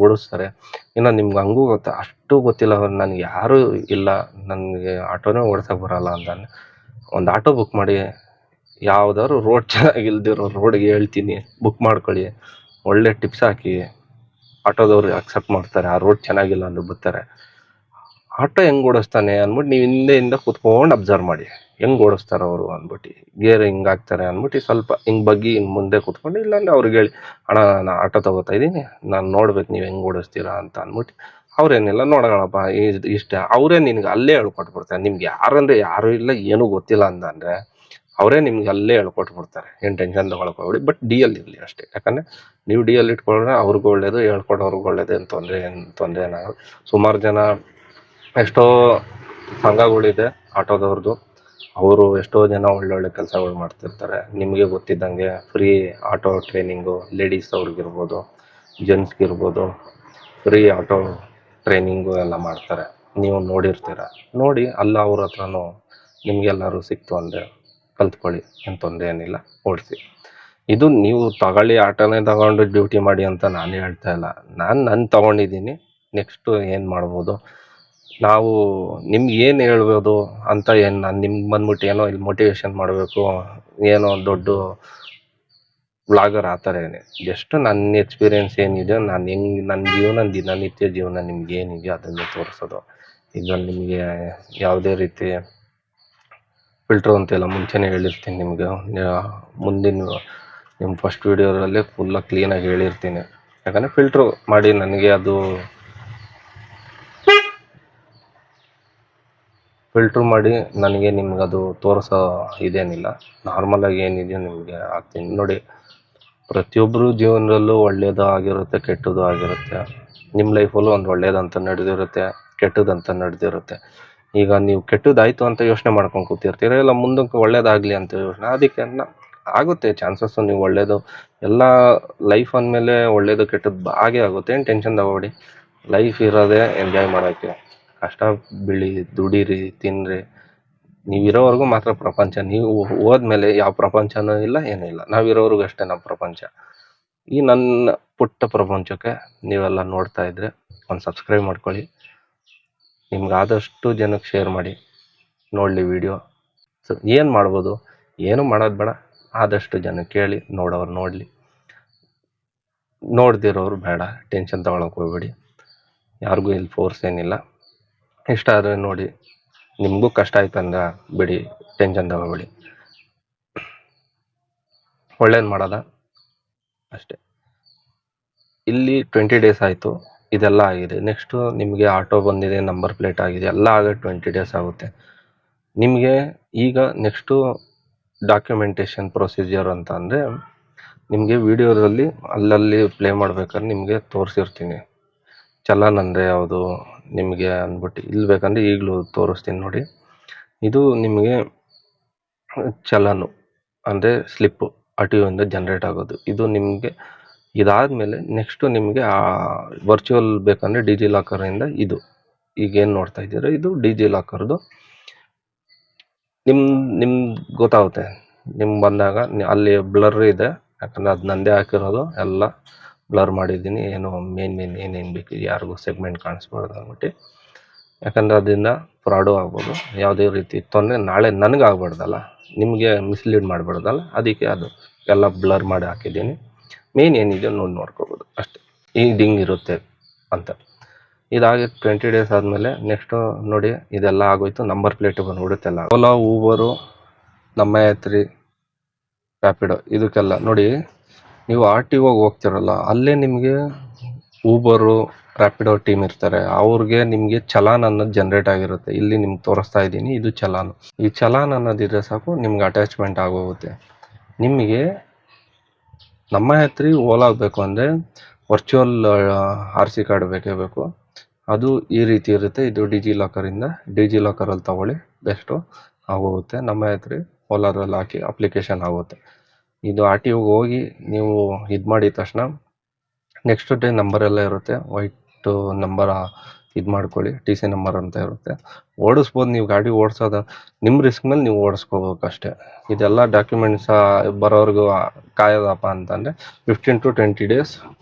ಓಡಿಸ್ತಾರೆ. ಇನ್ನು ನಿಮ್ಗೆ ಹಂಗೂ ಅಷ್ಟು ಗೊತ್ತಿಲ್ಲ ನನಗೆ ಯಾರೂ ಇಲ್ಲ, ನನಗೆ ಆಟೋನೇ ಓಡ್ಸೋಕೆ ಬರೋಲ್ಲ ಅಂತಾನೆ ಒಂದು ಆಟೋ ಬುಕ್ ಮಾಡಿ. ಯಾವುದಾದ್ರು ರೋಡ್ ಚೆನ್ನಾಗಿಲ್ದಿರೋ ರೋಡ್ಗೆ ಹೇಳ್ತೀನಿ ಬುಕ್ ಮಾಡ್ಕೊಳ್ಳಿ. ಒಳ್ಳೆ ಟಿಪ್ಸ್ ಹಾಕಿ, ಆಟೋದವ್ರು ಅಕ್ಸೆಪ್ಟ್ ಮಾಡ್ತಾರೆ. ಆ ರೋಡ್ ಚೆನ್ನಾಗಿಲ್ಲ ಅಂದ್ರೆ ಬರ್ತಾರೆ. ಆಟೋ ಹೆಂಗೆ ಓಡಿಸ್ತಾನೆ ಅಂದ್ಬಿಟ್ಟು ನೀವು ಹಿಂದೆಯಿಂದ ಕೂತ್ಕೊಂಡು ಅಬ್ಸರ್ವ್ ಮಾಡಿ, ಹೆಂಗೆ ಓಡಿಸ್ತಾರೆ ಅವರು ಅಂದ್ಬಿಟ್ಟು. ಗೇರ್ ಹಿಂಗೆ ಹಾಕ್ತಾರೆ ಅಂದ್ಬಿಟ್ಟು ಸ್ವಲ್ಪ ಹಿಂಗೆ ಬಗ್ಗಿ ಹಿಂಗೆ ಮುಂದೆ ಕೂತ್ಕೊಂಡು, ಇಲ್ಲಾಂದ್ರೆ ಅವ್ರಿಗೆ ಹೇಳಿ, ಅಣ್ಣ ನಾನು ಆಟೋ ತೊಗೋತಾ ಇದ್ದೀನಿ, ನಾನು ನೋಡ್ಬೇಕು ನೀವು ಹೆಂಗೆ ಓಡಿಸ್ತೀರಾ ಅಂತ ಅಂದ್ಬಿಟ್ಟು. ಅವ್ರೇನಿಲ್ಲ ನೋಡೋಣಪ್ಪ ಇಷ್ಟ ಅವರೇ ನಿನ್ಗೆ ಅಲ್ಲೇ ಹೇಳ್ಕೊಟ್ಬಿಡ್ತಾರೆ. ನಿಮ್ಗೆ ಯಾರಂದರೆ ಯಾರೂ ಇಲ್ಲ, ಏನೂ ಗೊತ್ತಿಲ್ಲ ಅಂತಂದರೆ ಅವರೇ ನಿಮ್ಗೆ ಅಲ್ಲೇ ಹೇಳ್ಕೊಟ್ಬಿಡ್ತಾರೆ. ಏನು ಟೆನ್ಷನ್ ತೊಗೊಳಕ್ಕೆ ಬಟ್ ಡಿ.ಎಲ್ ಇರಲಿ ಅಷ್ಟೇ. ಯಾಕಂದರೆ ನೀವು ಡಿ.ಎಲ್ ಇಟ್ಕೊಂಡ್ರೆ ಅವ್ರಿಗೂ ಒಳ್ಳೇದು, ಹೇಳ್ಕೊಡೋರ್ಗೂ ಒಳ್ಳೇದು. ಏನು ತೊಂದರೆ ಏನಾಗಲ್ಲ. ಸುಮಾರು ಜನ ಎಷ್ಟೋ ಸಂಘಗಳಿದೆ ಆಟೋದವ್ರದ್ದು, ಅವರು ಎಷ್ಟೋ ಜನ ಒಳ್ಳೊಳ್ಳೆ ಕೆಲಸಗಳು ಮಾಡ್ತಿರ್ತಾರೆ. ನಿಮಗೆ ಗೊತ್ತಿದ್ದಂಗೆ ಫ್ರೀ ಆಟೋ ಟ್ರೈನಿಂಗು ಲೇಡೀಸ್ ಅವ್ರಿಗಿರ್ಬೋದು, ಜೆಂಟ್ಸ್ಗಿರ್ಬೋದು, ಫ್ರೀ ಆಟೋ ಟ್ರೈನಿಂಗು ಎಲ್ಲ ಮಾಡ್ತಾರೆ. ನೀವು ನೋಡಿರ್ತೀರ. ನೋಡಿ ಅಲ್ಲ ಅವ್ರ ಹತ್ರನೂ ನಿಮಗೆಲ್ಲರೂ ಸಿಕ್ತು ಅಂದರೆ ಕಲ್ತ್ಕೊಳ್ಳಿ, ಏನು ತೊಂದರೆ ಏನಿಲ್ಲ, ಓಡಿಸಿ. ಇದು ನೀವು ತಗೊಳ್ಳಿ ಆಟೋನೇ ತಗೊಂಡು ಡ್ಯೂಟಿ ಮಾಡಿ ಅಂತ ನಾನು ಹೇಳ್ತಾ ಇಲ್ಲ. ನಾನು ತೊಗೊಂಡಿದ್ದೀನಿ. ನೆಕ್ಸ್ಟು ಏನು ಮಾಡ್ಬೋದು, ನಾವು ನಿಮ್ಗೆ ಏನು ಹೇಳ್ಬೋದು ಅಂತ ಏನು ನಾನು ನಿಮ್ಗೆ ಬಂದ್ಬಿಟ್ಟು ಏನೋ ಇಲ್ಲಿ ಮೋಟಿವೇಶನ್ ಮಾಡಬೇಕು, ಏನೋ ದೊಡ್ಡ ವ್ಲಾಗರ್ ಆ ಥರ ಏನೇ. ಜಸ್ಟ್ ನನ್ನ ಎಕ್ಸ್ಪೀರಿಯೆನ್ಸ್ ಏನಿದೆ, ನಾನು ಹೆಂಗೆ ನನ್ನ ಜೀವನ ದಿನನಿತ್ಯ ಜೀವನ ನಿಮ್ಗೆ ಏನಿದೆಯೋ ಅದನ್ನು ತೋರಿಸೋದು. ಇದ್ರಲ್ಲಿ ನಿಮಗೆ ಯಾವುದೇ ರೀತಿ ಫಿಲ್ಟ್ರು ಅಂತೆಲ್ಲ ಮುಂಚೆನೇ ಹೇಳಿರ್ತೀನಿ ನಿಮಗೆ. ಮುಂದಿನ ನಿಮ್ಮ ಫಸ್ಟ್ ವೀಡಿಯೋದಲ್ಲೇ ಫುಲ್ಲಾಗಿ ಕ್ಲೀನಾಗಿ ಹೇಳಿರ್ತೀನಿ. ಯಾಕಂದರೆ ಫಿಲ್ಟ್ರು ಮಾಡಿ ನನಗೆ ಅದು ಫಿಲ್ಟ್ರು ಮಾಡಿ ನನಗೆ ನಿಮ್ಗದು ತೋರಿಸೋ ಇದೇನಿಲ್ಲ. ನಾರ್ಮಲಾಗಿ ಏನಿದೆಯೋ ನಿಮಗೆ ಹಾಕ್ತೀನಿ ನೋಡಿ. ಪ್ರತಿಯೊಬ್ಬರು ಜೀವನದಲ್ಲೂ ಒಳ್ಳೆಯದು ಆಗಿರುತ್ತೆ, ಕೆಟ್ಟದ್ದು ಆಗಿರುತ್ತೆ. ನಿಮ್ಮ ಲೈಫಲ್ಲೂ ಒಂದು ಒಳ್ಳೇದಂತ ನಡೆದಿರುತ್ತೆ, ಕೆಟ್ಟದಂತ ನಡೆದಿರುತ್ತೆ. ಈಗ ನೀವು ಕೆಟ್ಟದಾಯಿತು ಅಂತ ಯೋಚನೆ ಮಾಡ್ಕೊಂಡು ಕೂತಿರ್ತೀರ, ಇಲ್ಲ ಮುಂದಕ್ಕೆ ಒಳ್ಳೇದಾಗಲಿ ಅಂತ ಯೋಚನೆ. ಅದಕ್ಕೆ ಆಗುತ್ತೆ ಚಾನ್ಸಸ್ಸು. ನೀವು ಒಳ್ಳೇದು ಎಲ್ಲ ಲೈಫ್ ಅಂದಮೇಲೆ ಒಳ್ಳೇದು ಕೆಟ್ಟದ್ದು ಹಾಗೇ ಆಗುತ್ತೆ. ಏನು ಟೆನ್ಷನ್ ತಗೋಬೇಡಿ. ಲೈಫ್ ಇರೋದೇ ಎಂಜಾಯ್ ಮಾಡೋಕ್ಕೆ. ಕಷ್ಟ ಬೀಳಿ, ದುಡೀರಿ, ತಿನ್ನಿರಿ. ನೀವಿರೋವರೆಗೂ ಮಾತ್ರ ಪ್ರಪಂಚ. ನೀವು ಹೋದ್ಮೇಲೆ ಯಾವ ಪ್ರಪಂಚನೂ ಇಲ್ಲ, ಏನೂ ಇಲ್ಲ. ನಾವಿರೋವರೆಗೂ ಅಷ್ಟೇ ನಮ್ಮ ಪ್ರಪಂಚ. ಈ ನನ್ನ ಪುಟ್ಟ ಪ್ರಪಂಚಕ್ಕೆ ನೀವೆಲ್ಲ ನೋಡ್ತಾ ಇದ್ದರೆ ಒಂದು ಸಬ್ಸ್ಕ್ರೈಬ್ ಮಾಡ್ಕೊಳ್ಳಿ. ನಿಮ್ಗೆ ಆದಷ್ಟು ಜನಕ್ಕೆ ಶೇರ್ ಮಾಡಿ, ನೋಡಲಿ ವೀಡಿಯೋ. ಏನು ಮಾಡ್ಬೋದು, ಏನು ಮಾಡೋದು ಬೇಡ, ಆದಷ್ಟು ಜನ ಕೇಳಿ, ನೋಡೋರು ನೋಡಲಿ, ನೋಡ್ದಿರೋರು ಬೇಡ, ಟೆನ್ಷನ್ ತಗೊಳಕ್ಕೆ ಹೋಗ್ಬೇಡಿ. ಯಾರಿಗೂ ಇಲ್ಲಿ ಫೋರ್ಸ್ ಏನಿಲ್ಲ. ಇಷ್ಟ ಆದರೆ ನೋಡಿ, ನಿಮಗೂ ಕಷ್ಟ ಆಯ್ತಂದ್ರೆ ಬಿಡಿ, ಟೆನ್ಷನ್ ತಗೋಬೇಡಿ. ಒಳ್ಳೇದು ಮಾಡೋದ ಅಷ್ಟೇ. ಇಲ್ಲಿ 20 ಡೇಸ್ ಆಯಿತು, ಇದೆಲ್ಲ ಆಗಿದೆ. ನೆಕ್ಸ್ಟು ನಿಮಗೆ ಆಟೋ ಬಂದಿದೆ, ನಂಬರ್ ಪ್ಲೇಟ್ ಆಗಿದೆ, ಎಲ್ಲ ಆಗ 20 ಡೇಸ್ ಆಗುತ್ತೆ. ನಿಮಗೆ ಈಗ ನೆಕ್ಸ್ಟು ಡಾಕ್ಯುಮೆಂಟೇಷನ್ ಪ್ರೊಸೀಜರ್ ಅಂತ ಅಂದರೆ, ನಿಮಗೆ ವಿಡಿಯೋದಲ್ಲಿ ಅಲ್ಲಲ್ಲಿ ಪ್ಲೇ ಮಾಡ್ಬೇಕಾದ್ರೆ ನಿಮಗೆ ತೋರಿಸಿರ್ತೀನಿ ಚಲನ್ ಅಂದರೆ ಯಾವುದು ನಿಮಗೆ ಅಂದ್ಬಿಟ್ಟು. ಇಲ್ಲಿ ಬೇಕಂದರೆ ಈಗಲೂ ತೋರಿಸ್ತೀನಿ ನೋಡಿ. ಇದು ನಿಮಗೆ ಚಲನು ಅಂದರೆ ಸ್ಲಿಪ್ಪು RTO ಇಂದ ಜನ್ರೇಟ್ ಆಗೋದು. ಇದು ನಿಮಗೆ ಇದಾದಮೇಲೆ ನೆಕ್ಸ್ಟು ನಿಮಗೆ ವರ್ಚುವಲ್ ಬೇಕಂದರೆ ಡಿಜಿಲಾಕರಿಂದ ಇದು ಈಗೇನು ನೋಡ್ತಾ ಇದ್ದೀರಾ, ಇದು ಡಿಜಿಲಾಕರ್ದು ನಿಮ್ಗೆ ಗೊತ್ತಾಗುತ್ತೆ. ನಿಮ್ಗೆ ಬಂದಾಗ ಅಲ್ಲಿ ಬ್ಲರ್ ಇದೆ, ಯಾಕಂದರೆ ಅದು ನಂದೇ ಹಾಕಿರೋದು, ಎಲ್ಲ ಬ್ಲರ್ ಮಾಡಿದ್ದೀನಿ. ಏನು ಮೇನ್ ಏನೇನು ಬೇಕು ಯಾರಿಗೂ ಸೆಗ್ಮೆಂಟ್ ಕಾಣಿಸ್ಬಾರ್ದು ಅಂದ್ಬಿಟ್ಟು. ಯಾಕಂದರೆ ಅದರಿಂದ ಫ್ರಾಡು ಆಗ್ಬೋದು, ಯಾವುದೇ ರೀತಿ ತೊಂದರೆ ನಾಳೆ ನನಗೆ ಆಗ್ಬಾರ್ದಲ್ಲ, ನಿಮಗೆ ಮಿಸ್ಲೀಡ್ ಮಾಡಬಾರ್ದಲ್ಲ, ಅದಕ್ಕೆ ಅದು ಎಲ್ಲ ಬ್ಲರ್ ಮಾಡಿ ಹಾಕಿದ್ದೀನಿ. ಮೇನ್ ಏನಿದೆ ನೋಡ್ಕೋಬೋದು ಅಷ್ಟೇ. ಹಿಂಗಿರುತ್ತೆ ಅಂತ. ಇದಾಗಿ 20 ಡೇಸ್ ಆದಮೇಲೆ ನೆಕ್ಸ್ಟು ನೋಡಿ ಇದೆಲ್ಲ ಆಗೋಯ್ತು. ನಂಬರ್ ಪ್ಲೇಟ್ ಬಂದ್ಬಿಡುತ್ತೆಲ್ಲ. ಓಲಾ, ಊಬರು, ನಮ್ಮ ಯಾತ್ರಿ, ರ್ಯಾಪಿಡೋ ಇದಕ್ಕೆಲ್ಲ ನೋಡಿ, ನೀವು RTOಗೆ ಹೋಗ್ತಿರಲ್ಲ, ಅಲ್ಲೇ ನಿಮಗೆ ಊಬರು, ರ್ಯಾಪಿಡೋ ಟೀಮ್ ಇರ್ತಾರೆ. ಅವ್ರಿಗೆ ನಿಮಗೆ ಚಲಾನ್ ಅನ್ನೋದು ಜನ್ರೇಟ್ ಆಗಿರುತ್ತೆ. ಇಲ್ಲಿ ನಿಮ್ಗೆ ತೋರಿಸ್ತಾ ಇದ್ದೀನಿ, ಇದು ಚಲಾನ್. ಈ ಚಲಾನ್ ಅನ್ನೋದಿದ್ರೆ ಸಾಕು, ನಿಮ್ಗೆ ಅಟ್ಯಾಚ್ಮೆಂಟ್ ಆಗೋಗುತ್ತೆ. ನಿಮಗೆ ನಮ್ಮ ಯಾತ್ರಿ ಓಲಾ ಆಗಬೇಕು ಅಂದರೆ ವರ್ಚುವಲ್ RC ಕಾರ್ಡ್ ಬೇಕೇ ಬೇಕು. ಅದು ಈ ರೀತಿ ಇರುತ್ತೆ. ಇದು ಡಿಜಿಲಾಕರಲ್ಲಿ ತಗೊಳ್ಳಿ, ಬೆಸ್ಟು ಆಗೋಗುತ್ತೆ. ನಮ್ಮ ಯಾತ್ರಿ ಓಲಾದಲ್ಲಿ ಹಾಕಿ ಅಪ್ಲಿಕೇಶನ್ ಆಗುತ್ತೆ. ಇದು RTOಗೆ ಹೋಗಿ ನೀವು ಇದು ಮಾಡಿದ ತಕ್ಷಣ ನೆಕ್ಸ್ಟ್ ಡೇ ನಂಬರ್ ಎಲ್ಲ ಇರುತ್ತೆ, ವೈಟ್ ನಂಬರ್ ಇದು ಮಾಡ್ಕೊಳ್ಳಿ, TC ನಂಬರ್ ಅಂತ ಇರುತ್ತೆ. ಓಡಿಸ್ಬೋದು, ನೀವು ಗಾಡಿ ಓಡಿಸೋದು ನಿಮ್ಮ ರಿಸ್ಕ್ ಮೇಲೆ ನೀವು ಓಡಿಸ್ಕೋಬೇಕಷ್ಟೇ. ಇದೆಲ್ಲ ಡಾಕ್ಯುಮೆಂಟ್ಸ್ ಬರೋವರೆಗೂ ಕಾಯೋದಪ್ಪ ಅಂತಂದರೆ 15 to 20 ಡೇಸ್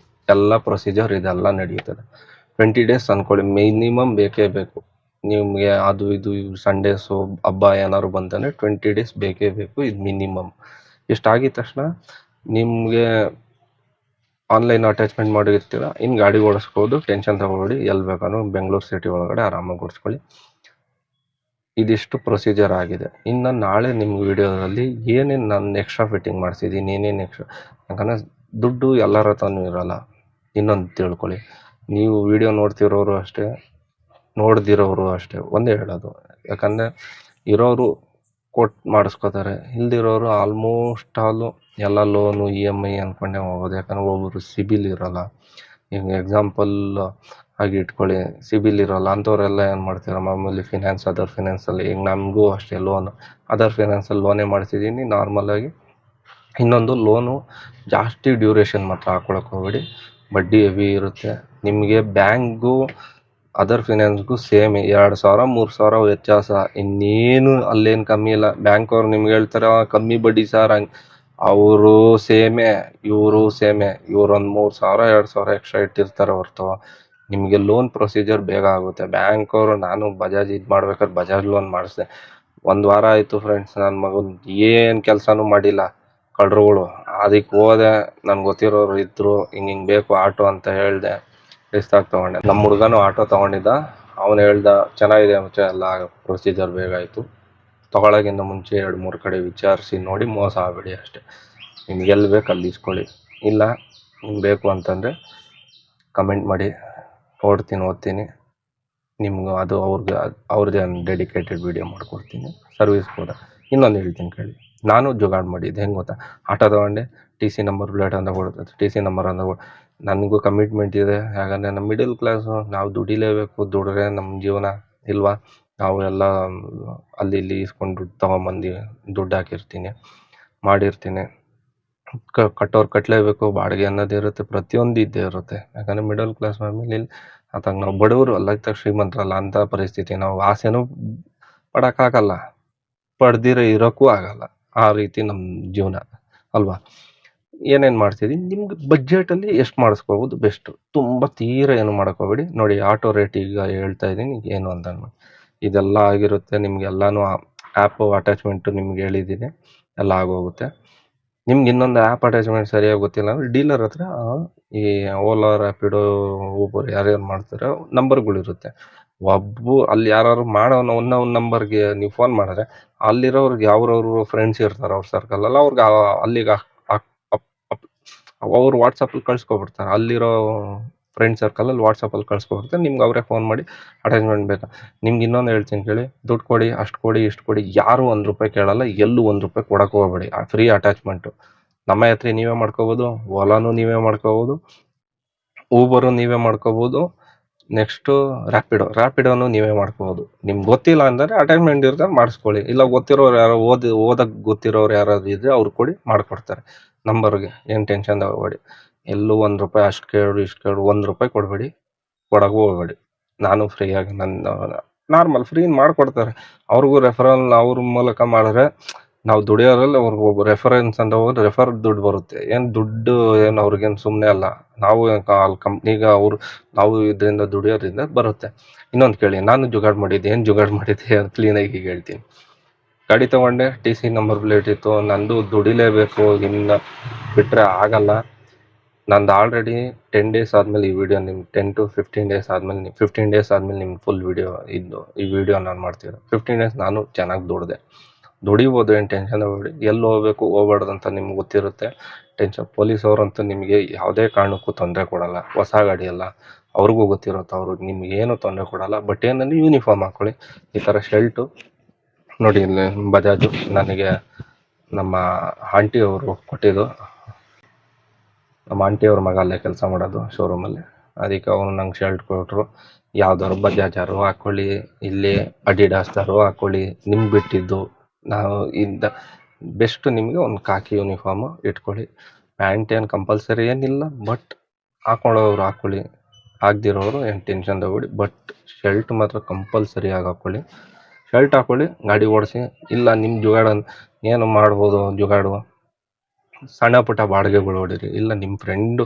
ಎಲ್ಲ ಪ್ರೊಸೀಜರ್ ಇದೆಲ್ಲ ನಡೆಯುತ್ತದೆ. 20 ಡೇಸ್ ಅಂದ್ಕೊಳ್ಳಿ, ಮಿನಿಮಮ್ ಬೇಕೇ ಬೇಕು. ನಿಮಗೆ ಅದು ಇದು ಸಂಡೇಸು ಹಬ್ಬ ಏನಾದ್ರು ಬಂತಂದರೆ 20 ಡೇಸ್ ಬೇಕೇ ಬೇಕು, ಇದು ಮಿನಿಮಮ್. ಇಷ್ಟಾಗಿದ ತಕ್ಷಣ ನಿಮಗೆ ಆನ್ಲೈನ್ ಅಟ್ಯಾಚ್ಮೆಂಟ್ ಮಾಡಿರ್ತೀರ, ಇನ್ನು ಗಾಡಿ ಓಡಿಸ್ಬೋದು, ಟೆನ್ಷನ್ ತಗೋಬೇಡಿ. ಎಲ್ಲಿ ಬೇಕಾದ್ರೂ ಬೆಂಗಳೂರು ಸಿಟಿ ಒಳಗಡೆ ಆರಾಮಾಗಿ ಓಡಿಸ್ಕೊಳ್ಳಿ. ಇದಿಷ್ಟು ಪ್ರೊಸೀಜರ್ ಆಗಿದೆ. ಇನ್ನು ನಾಳೆ ನಿಮ್ಮ ವಿಡಿಯೋದಲ್ಲಿ ಏನೇನು ನಾನು ಎಕ್ಸ್ಟ್ರಾ ಫಿಟ್ಟಿಂಗ್ ಮಾಡಿಸಿದ್ದೀನಿ, ಏನೇನು ಎಕ್ಸ್ಟ್ರಾ, ಯಾಕಂದರೆ ದುಡ್ಡು ಎಲ್ಲರ ಹತ್ರನೂ ಇರೋಲ್ಲ. ಇನ್ನೊಂದು ತಿಳ್ಕೊಳ್ಳಿ, ನೀವು ವಿಡಿಯೋ ನೋಡ್ತಿರೋರು ಅಷ್ಟೇ, ನೋಡ್ದಿರೋರು ಅಷ್ಟೇ, ಒಂದೇ ಹೇಳೋದು. ಯಾಕಂದರೆ ಇರೋರು ಕೊಟ್ಟು ಮಾಡಿಸ್ಕೋತಾರೆ, ಇಲ್ದಿರೋರು ಆಲ್ಮೋಸ್ಟ್ ಆಲು ಎಲ್ಲ ಲೋನು EMI ಅಂದ್ಕೊಂಡೇ ಹೋಗೋದು. ಯಾಕಂದರೆ ಒಬ್ಬರು ಸಿಬಿಲ್ ಇರೋಲ್ಲ. ಈಗ ಎಕ್ಸಾಂಪಲ್ ಆಗಿ ಇಟ್ಕೊಳ್ಳಿ, ಸಿಬಿಲ್ ಇರೋಲ್ಲ ಅಂಥವರೆಲ್ಲ ಏನು ಮಾಡ್ತಾರೆ, ಮಾಮೂಲಿ ಅದರ್ ಫಿನಾನ್ಸಲ್ಲಿ. ಈಗ ನಮಗೂ ಅಷ್ಟೇ ಅದರ್ ಫಿನಾನ್ಸಲ್ಲಿ ಲೋನೇ ಮಾಡಿಸಿದ್ದೀನಿ ನಾರ್ಮಲಾಗಿ. ಇನ್ನೊಂದು, ಲೋನು ಜಾಸ್ತಿ ಡ್ಯೂರೇಷನ್ ಮಾತ್ರ ಹಾಕ್ಕೊಳಕ್ಕೆ ಹೋಗಬೇಡಿ, ಬಡ್ಡಿ ಹೆವಿ ಇರುತ್ತೆ. ನಿಮಗೆ ಬ್ಯಾಂಕ್ಗೂ ಅದರ್ ಫಿನಾನ್ಸ್ಗೂ ಸೇಮ್ 2,000 3,000 ವ್ಯತ್ಯಾಸ, ಇನ್ನೇನು ಅಲ್ಲೇನು ಕಮ್ಮಿ ಇಲ್ಲ. ಬ್ಯಾಂಕ್ ಅವ್ರು ನಿಮ್ಗೆ ಹೇಳ್ತಾರೆ ಕಮ್ಮಿ ಬಡ್ಡಿ ಸರ್, ಹಂಗೆ ಅವರು ಸೇಮೇ, ಇವರು ಸೇಮೇ. ಇವ್ರೊಂದು 3,000 2,000 ಎಕ್ಸ್ಟ್ರಾ ಇಟ್ಟಿರ್ತಾರೆ ಹೊರ್ತು ನಿಮಗೆ ಲೋನ್ ಪ್ರೊಸೀಜರ್ ಬೇಗ ಆಗುತ್ತೆ. ಬ್ಯಾಂಕ್ ಅವರು, ನಾನು ಬಜಾಜ್ ಇದು ಮಾಡ್ಬೇಕಾದ್ರೆ ಬಜಾಜ್ ಲೋನ್ ಮಾಡಿಸ್ದೆ. 1 ವಾರ ಆಯಿತು ಫ್ರೆಂಡ್ಸ್, ನನ್ನ ಮಗನ ಏನು ಕೆಲಸನೂ ಮಾಡಿಲ್ಲ ಕಳ್ರುಗಳು. ಅದಕ್ಕೆ ಹೋದೆ, ನನಗೆ ಗೊತ್ತಿರೋರು ಇದ್ದರು, ಹಿಂಗೆ ಬೇಕು ಆಟೋ ಅಂತ ಹೇಳಿದೆ, ರಿಸ್ತಾಗಿ ತೊಗೊಂಡೆ. ನಮ್ಮ ಹುಡುಗನೂ ಆಟೋ ತೊಗೊಂಡಿದ್ದ, ಅವನು ಹೇಳ್ದ ಚೆನ್ನಾಗಿದೆ ಮುಂಚೆ ಎಲ್ಲ ಪ್ರೊಸೀಜರ್ ಬೇಗ ಆಯಿತು. ತೊಗೊಳಗಿಂತ ಮುಂಚೆ 2-3 ಕಡೆ ವಿಚಾರಿಸಿ ನೋಡಿ, ಮೋಸ ಆಗಬೇಡಿ ಅಷ್ಟೇ. ನಿಮ್ಗೆ ಎಲ್ಲಿ ಬೇಕು ಅಲ್ಲಿ ಇಸ್ಕೊಳ್ಳಿ. ಇಲ್ಲ ನಿಮ್ಗೆ ಬೇಕು ಅಂತಂದರೆ ಕಮೆಂಟ್ ಮಾಡಿ, ನೋಡ್ತೀನಿ, ಓದ್ತೀನಿ. ನಿಮ್ಗೆ ಅದು ಅವ್ರದ್ದೇ ಒಂದು ಡೆಡಿಕೇಟೆಡ್ ವೀಡಿಯೋ ಮಾಡಿಕೊಡ್ತೀನಿ, ಸರ್ವಿಸ್ ಕೂಡ. ಇನ್ನೊಂದು ಹೇಳ್ತೀನಿ ಕೇಳಿ, ನಾನು ಜುಗಾಡ್ ಮಾಡಿದ್ದೆ. ಹೆಂಗೆ ಗೊತ್ತಾ, ಆಟೋ ತೊಗೊಂಡೆ, TC ನಂಬರ್ ಪ್ಲೇಟ್ ಅಂತ ಕೊಡ್ತದೆ, TC ನಂಬರ್ ಅಂತ ನನಗೂ ಕಮಿಟ್ಮೆಂಟ್ ಇದೆ. ಯಾಕಂದರೆ ನಮ್ಮ ಮಿಡಲ್ ಕ್ಲಾಸು, ನಾವು ದುಡಿಲೇಬೇಕು, ದುಡಿದ್ರೆ ನಮ್ಮ ಜೀವನ ಇಲ್ವಾ. ನಾವು ಎಲ್ಲ ಅಲ್ಲಿ ಇಲ್ಲಿ ಇಸ್ಕೊಂಡು ದುಡ್ಡು ತೊಗೊಂಬಂದು ದುಡ್ಡು ಹಾಕಿರ್ತೀನಿ, ಮಾಡಿರ್ತೀನಿ. ಕಟ್ಟೋರು ಕಟ್ಟಲೇಬೇಕು, ಬಾಡಿಗೆ ಅನ್ನೋದು ಇರುತ್ತೆ, ಪ್ರತಿಯೊಂದು ಇದ್ದೇ ಇರುತ್ತೆ. ಯಾಕಂದರೆ ಮಿಡಲ್ ಕ್ಲಾಸ್ ಫ್ಯಾಮಿಲಿ ಅತ್ತಾಗ ನಾವು ಬಡವರು ಅಲ್ಲ, ಇತ್ತಾಗ ಶ್ರೀಮಂತರಲ್ಲ, ಅಂಥ ಪರಿಸ್ಥಿತಿ. ನಾವು ಆಸೆನೂ ಪಡೋಕ್ಕಾಗಲ್ಲ, ಪಡೆದಿರೋ ಇರೋಕ್ಕೂ ಆಗಲ್ಲ. ಆ ರೀತಿ ನಮ್ಮ ಜೀವನ ಅಲ್ವಾ. ಏನೇನು ಮಾಡ್ತಿದ್ದೀನಿ, ನಿಮ್ಗೆ ಬಜೆಟಲ್ಲಿ ಎಷ್ಟು ಮಾಡಿಸ್ಕೋಬೋದು ಬೆಸ್ಟು. ತುಂಬ ತೀರ ಏನು ಮಾಡೋಕ್ಕೋಗ್ಬೇಡಿ. ನೋಡಿ ಆಟೋ ರೇಟ್ ಈಗ ಹೇಳ್ತಾ ಇದ್ದೀನಿ ಏನು ಅಂತ ಅಂದ್ಬಿಟ್ಟು, ಇದೆಲ್ಲ ಆಗಿರುತ್ತೆ. ನಿಮಗೆಲ್ಲನೂ ಆ್ಯಪು ಅಟ್ಯಾಚ್ಮೆಂಟು ನಿಮ್ಗೆ ಹೇಳಿದ್ದೀನಿ, ಎಲ್ಲ ಆಗೋಗುತ್ತೆ. ನಿಮ್ಗೆ ಇನ್ನೊಂದು ಆ್ಯಪ್ ಅಟ್ಯಾಚ್ಮೆಂಟ್ ಸರಿಯಾಗಿ ಗೊತ್ತಿಲ್ಲ ಅಂದರೆ ಡೀಲರ್ ಹತ್ರ ಈ ಓಲಾ, ರ್ಯಾಪಿಡೋ, ಊಬರ್ ಯಾರ್ಯಾರು ಮಾಡ್ತಾರೋ ನಂಬರ್ಗಳಿರುತ್ತೆ. ಅಲ್ಲಿ ಯಾರು ಮಾಡೋನು ಒಂದು ನಂಬರ್ಗೆ ನೀವು ಫೋನ್ ಮಾಡಿದ್ರೆ ಅಲ್ಲಿರೋರ್ಗೆ ಯಾವ್ರವ್ರು ಫ್ರೆಂಡ್ಸ್ ಇರ್ತಾರೆ ಅವ್ರ ಸರ್ಕಲಲ್ಲಿ, ಅವ್ರಿಗೆ ಅಲ್ಲಿಗೆ ಅವ್ರು ವಾಟ್ಸಪ್ಪಲ್ಲಿ ಕಳ್ಸ್ಕೊಬಿಡ್ತಾರೆ. ಅಲ್ಲಿರೋ ಫ್ರೆಂಡ್ ಸರ್ಕಲಲ್ಲಿ ವಾಟ್ಸಪ್ಪಲ್ಲಿ ಕಳ್ಸ್ಕೊಬಿಡ್ತಾರೆ. ನಿಮ್ಗೆ ಅವರೇ ಫೋನ್ ಮಾಡಿ ಅಟ್ಯಾಚ್ಮೆಂಟ್ ಬೇಕಾ, ನಿಮ್ಗೆ ಇನ್ನೊಂದು ಹೇಳ್ತೀನಿ ಕೇಳಿ, ದುಡ್ಡು ಕೊಡಿ, ಅಷ್ಟು ಕೊಡಿ, ಇಷ್ಟು ಕೊಡಿ, ಯಾರು ₹1 ಕೇಳಲ್ಲ, ಎಲ್ಲೂ ₹1 ಕೊಡಕ್ಕೆ ಹೋಗಬೇಡಿ. Free attachment. ನಮ್ಮ ಹತ್ರ ನೀವೇ ಮಾಡ್ಕೋಬೋದು, ಓಲಾನು ನೀವೇ ಮಾಡ್ಕೋಬೋದು, ಊಬರು ನೀವೇ ಮಾಡ್ಕೋಬೋದು, ನೆಕ್ಸ್ಟು ರ್ಯಾಪಿಡೋನು ನೀವೇ ಮಾಡ್ಕೋಬೋದು. ನಿಮ್ಗೆ ಗೊತ್ತಿಲ್ಲ ಅಂದರೆ ಅಟ್ಯಾಚ್ಮೆಂಟ್ ಇರ್ತಾರೆ ಮಾಡಿಸ್ಕೊಳ್ಳಿ, ಇಲ್ಲ ಗೊತ್ತಿರೋರು ಯಾರೋ ಓದಕ್ಕೆ ಗೊತ್ತಿರೋರು ಯಾರಾದ್ರು ಇದ್ದರೆ ಅವ್ರು ಕೊಡಿ ಮಾಡಿಕೊಡ್ತಾರೆ. ನಂಬರ್ಗೆ ಏನು ಟೆನ್ಷನ್ ತಗೋಬೇಡಿ. ಎಲ್ಲೂ ₹1 ಅಷ್ಟು ಕೇಳು ಇಷ್ಟು ಕೇಳು ₹1 ಕೊಡಬೇಡಿ, ಕೊಡೋಕ್ಕೂ ಹೋಗಬೇಡಿ. ನಾನು ಫ್ರೀಯಾಗಿ ನನ್ನ ನಾರ್ಮಲ್ ಫ್ರೀ ಮಾಡಿಕೊಡ್ತಾರೆ. ಅವ್ರಿಗೂ ರೆಫರಲ್ ಅವ್ರ ಮೂಲಕ ಮಾಡಿದ್ರೆ ನಾವು ದುಡಿಯೋರಲ್ಲಿ ಅವ್ರಿಗೆ ಒಬ್ಬ ರೆಫರೆನ್ಸ್ ಅಂತ ಹೋದ್ರೆ ರೆಫರ್ ದುಡ್ಡು ಬರುತ್ತೆ. ಏನು ದುಡ್ಡು ಏನು ಅವ್ರಿಗೇನು ಸುಮ್ಮನೆ ಅಲ್ಲ, ನಾವು ಅಲ್ಲಿ ಕಂಪ್ನಿಗೆ ನಾವು ಇದರಿಂದ ದುಡಿಯೋದ್ರಿಂದ ಬರುತ್ತೆ. ಇನ್ನೊಂದು ಕೇಳಿ, ನಾನು ಜುಗಾಡ್ ಮಾಡಿದ್ದೆ, ಏನು ಜುಗಾಡ್ ಮಾಡಿದ್ದೆ ಅಂತ ಕ್ಲೀನಾಗಿ ಈಗ ಹೇಳ್ತೀನಿ. ಗಾಡಿ ತೊಗೊಂಡೆ, TC ನಂಬರ್ ಪ್ಲೇಟ್ ಇತ್ತು, ನಂದು ದುಡಿಲೇಬೇಕು, ಇನ್ನು ಬಿಟ್ಟರೆ ಆಗಲ್ಲ. ನಂದು ಆಲ್ರೆಡಿ 10 ಡೇಸ್ ಆದಮೇಲೆ ಈ ವಿಡಿಯೋ ನಿಮ್ಗೆ 10 to 15 ಡೇಸ್ ಆದಮೇಲೆ 15 ಡೇಸ್ ಆದಮೇಲೆ ನಿಮ್ಗೆ ಫುಲ್ ವಿಡಿಯೋ ಈ ವಿಡಿಯೋ ನಾನು ಮಾಡ್ತಿದ್ದೆ. 15 ಡೇಸ್ ನಾನು ಚೆನ್ನಾಗಿ ದುಡಿಬೋದು, ಏನು ಟೆನ್ಷನ್ ತಗೋಬೇಡಿ. ಎಲ್ಲಿ ಹೋಗ್ಬೇಕು ಹೋಗ್ಬಾರ್ದು ಅಂತ ನಿಮ್ಗೆ ಗೊತ್ತಿರುತ್ತೆ. ಪೊಲೀಸವ್ರಂತೂ ನಿಮಗೆ ಯಾವುದೇ ಕಾರಣಕ್ಕೂ ತೊಂದರೆ ಕೊಡಲ್ಲ. ಹೊಸ ಗಾಡಿ ಅಲ್ಲ, ಅವ್ರಿಗೂ ಗೊತ್ತಿರುತ್ತೆ, ಅವರು ನಿಮ್ಗೇನು ತೊಂದರೆ ಕೊಡಲ್ಲ. ಬಟ್ ಏನಂದರೆ ಯೂನಿಫಾರ್ಮ್ ಹಾಕ್ಕೊಳ್ಳಿ. ಈ ಥರ ಶರ್ಟು ನೋಡಿ, ಇಲ್ಲಿ ಬಜಾಜು ನನಗೆ ನಮ್ಮ ಆಂಟಿಯವರು ಕೊಟ್ಟಿದ್ದು. ನಮ್ಮ ಆಂಟಿಯವ್ರ ಮಗ ಅಲ್ಲೇ ಕೆಲಸ ಮಾಡೋದು ಶೋರೂಮಲ್ಲಿ, ಅದಕ್ಕೆ ಅವರು ನಂಗೆ ಶರ್ಟ್ ಕೊಟ್ಟರು. ಯಾವ್ದಾದ್ರು ಬಜಾಜಾರು ಹಾಕ್ಕೊಳ್ಳಿ, ಇಲ್ಲಿ ಅಡಿಡಾಸ್ದಾರು ಹಾಕ್ಕೊಳ್ಳಿ, ನಿಮ್ಗೆ ಬಿಟ್ಟಿದ್ದು. ನಾವು ಬೆಸ್ಟ್ ನಿಮಗೆ ಒಂದು ಕಾಕಿ ಯೂನಿಫಾರ್ಮು ಇಟ್ಕೊಳ್ಳಿ. ಪ್ಯಾಂಟ್ ಏನು ಕಂಪಲ್ಸರಿ ಏನಿಲ್ಲ, ಬಟ್ ಹಾಕ್ಕೊಳ್ಳೋರು ಹಾಕ್ಕೊಳ್ಳಿ, ಆಗದಿರೋರು ಏನು ಟೆನ್ಷನ್ ತಗೊಬೇಡಿ. ಬಟ್ ಶರ್ಟ್ ಮಾತ್ರ ಕಂಪಲ್ಸರಿಯಾಗಿ ಹಾಕ್ಕೊಳ್ಳಿ. ಶರ್ಟ್ ಹಾಕ್ಕೊಳ್ಳಿ, ಗಾಡಿ ಓಡಿಸಿ. ಇಲ್ಲ ನಿಮ್ಮ ಜುಗಾಡು ಏನು ಮಾಡ್ಬೋದು, ಜುಗಾಡು ಸಣ್ಣ ಪುಟ್ಟ ಬಾಡಿಗೆಗಳು ಹೊಡೀರಿ. ಇಲ್ಲ ನಿಮ್ಮ ಫ್ರೆಂಡು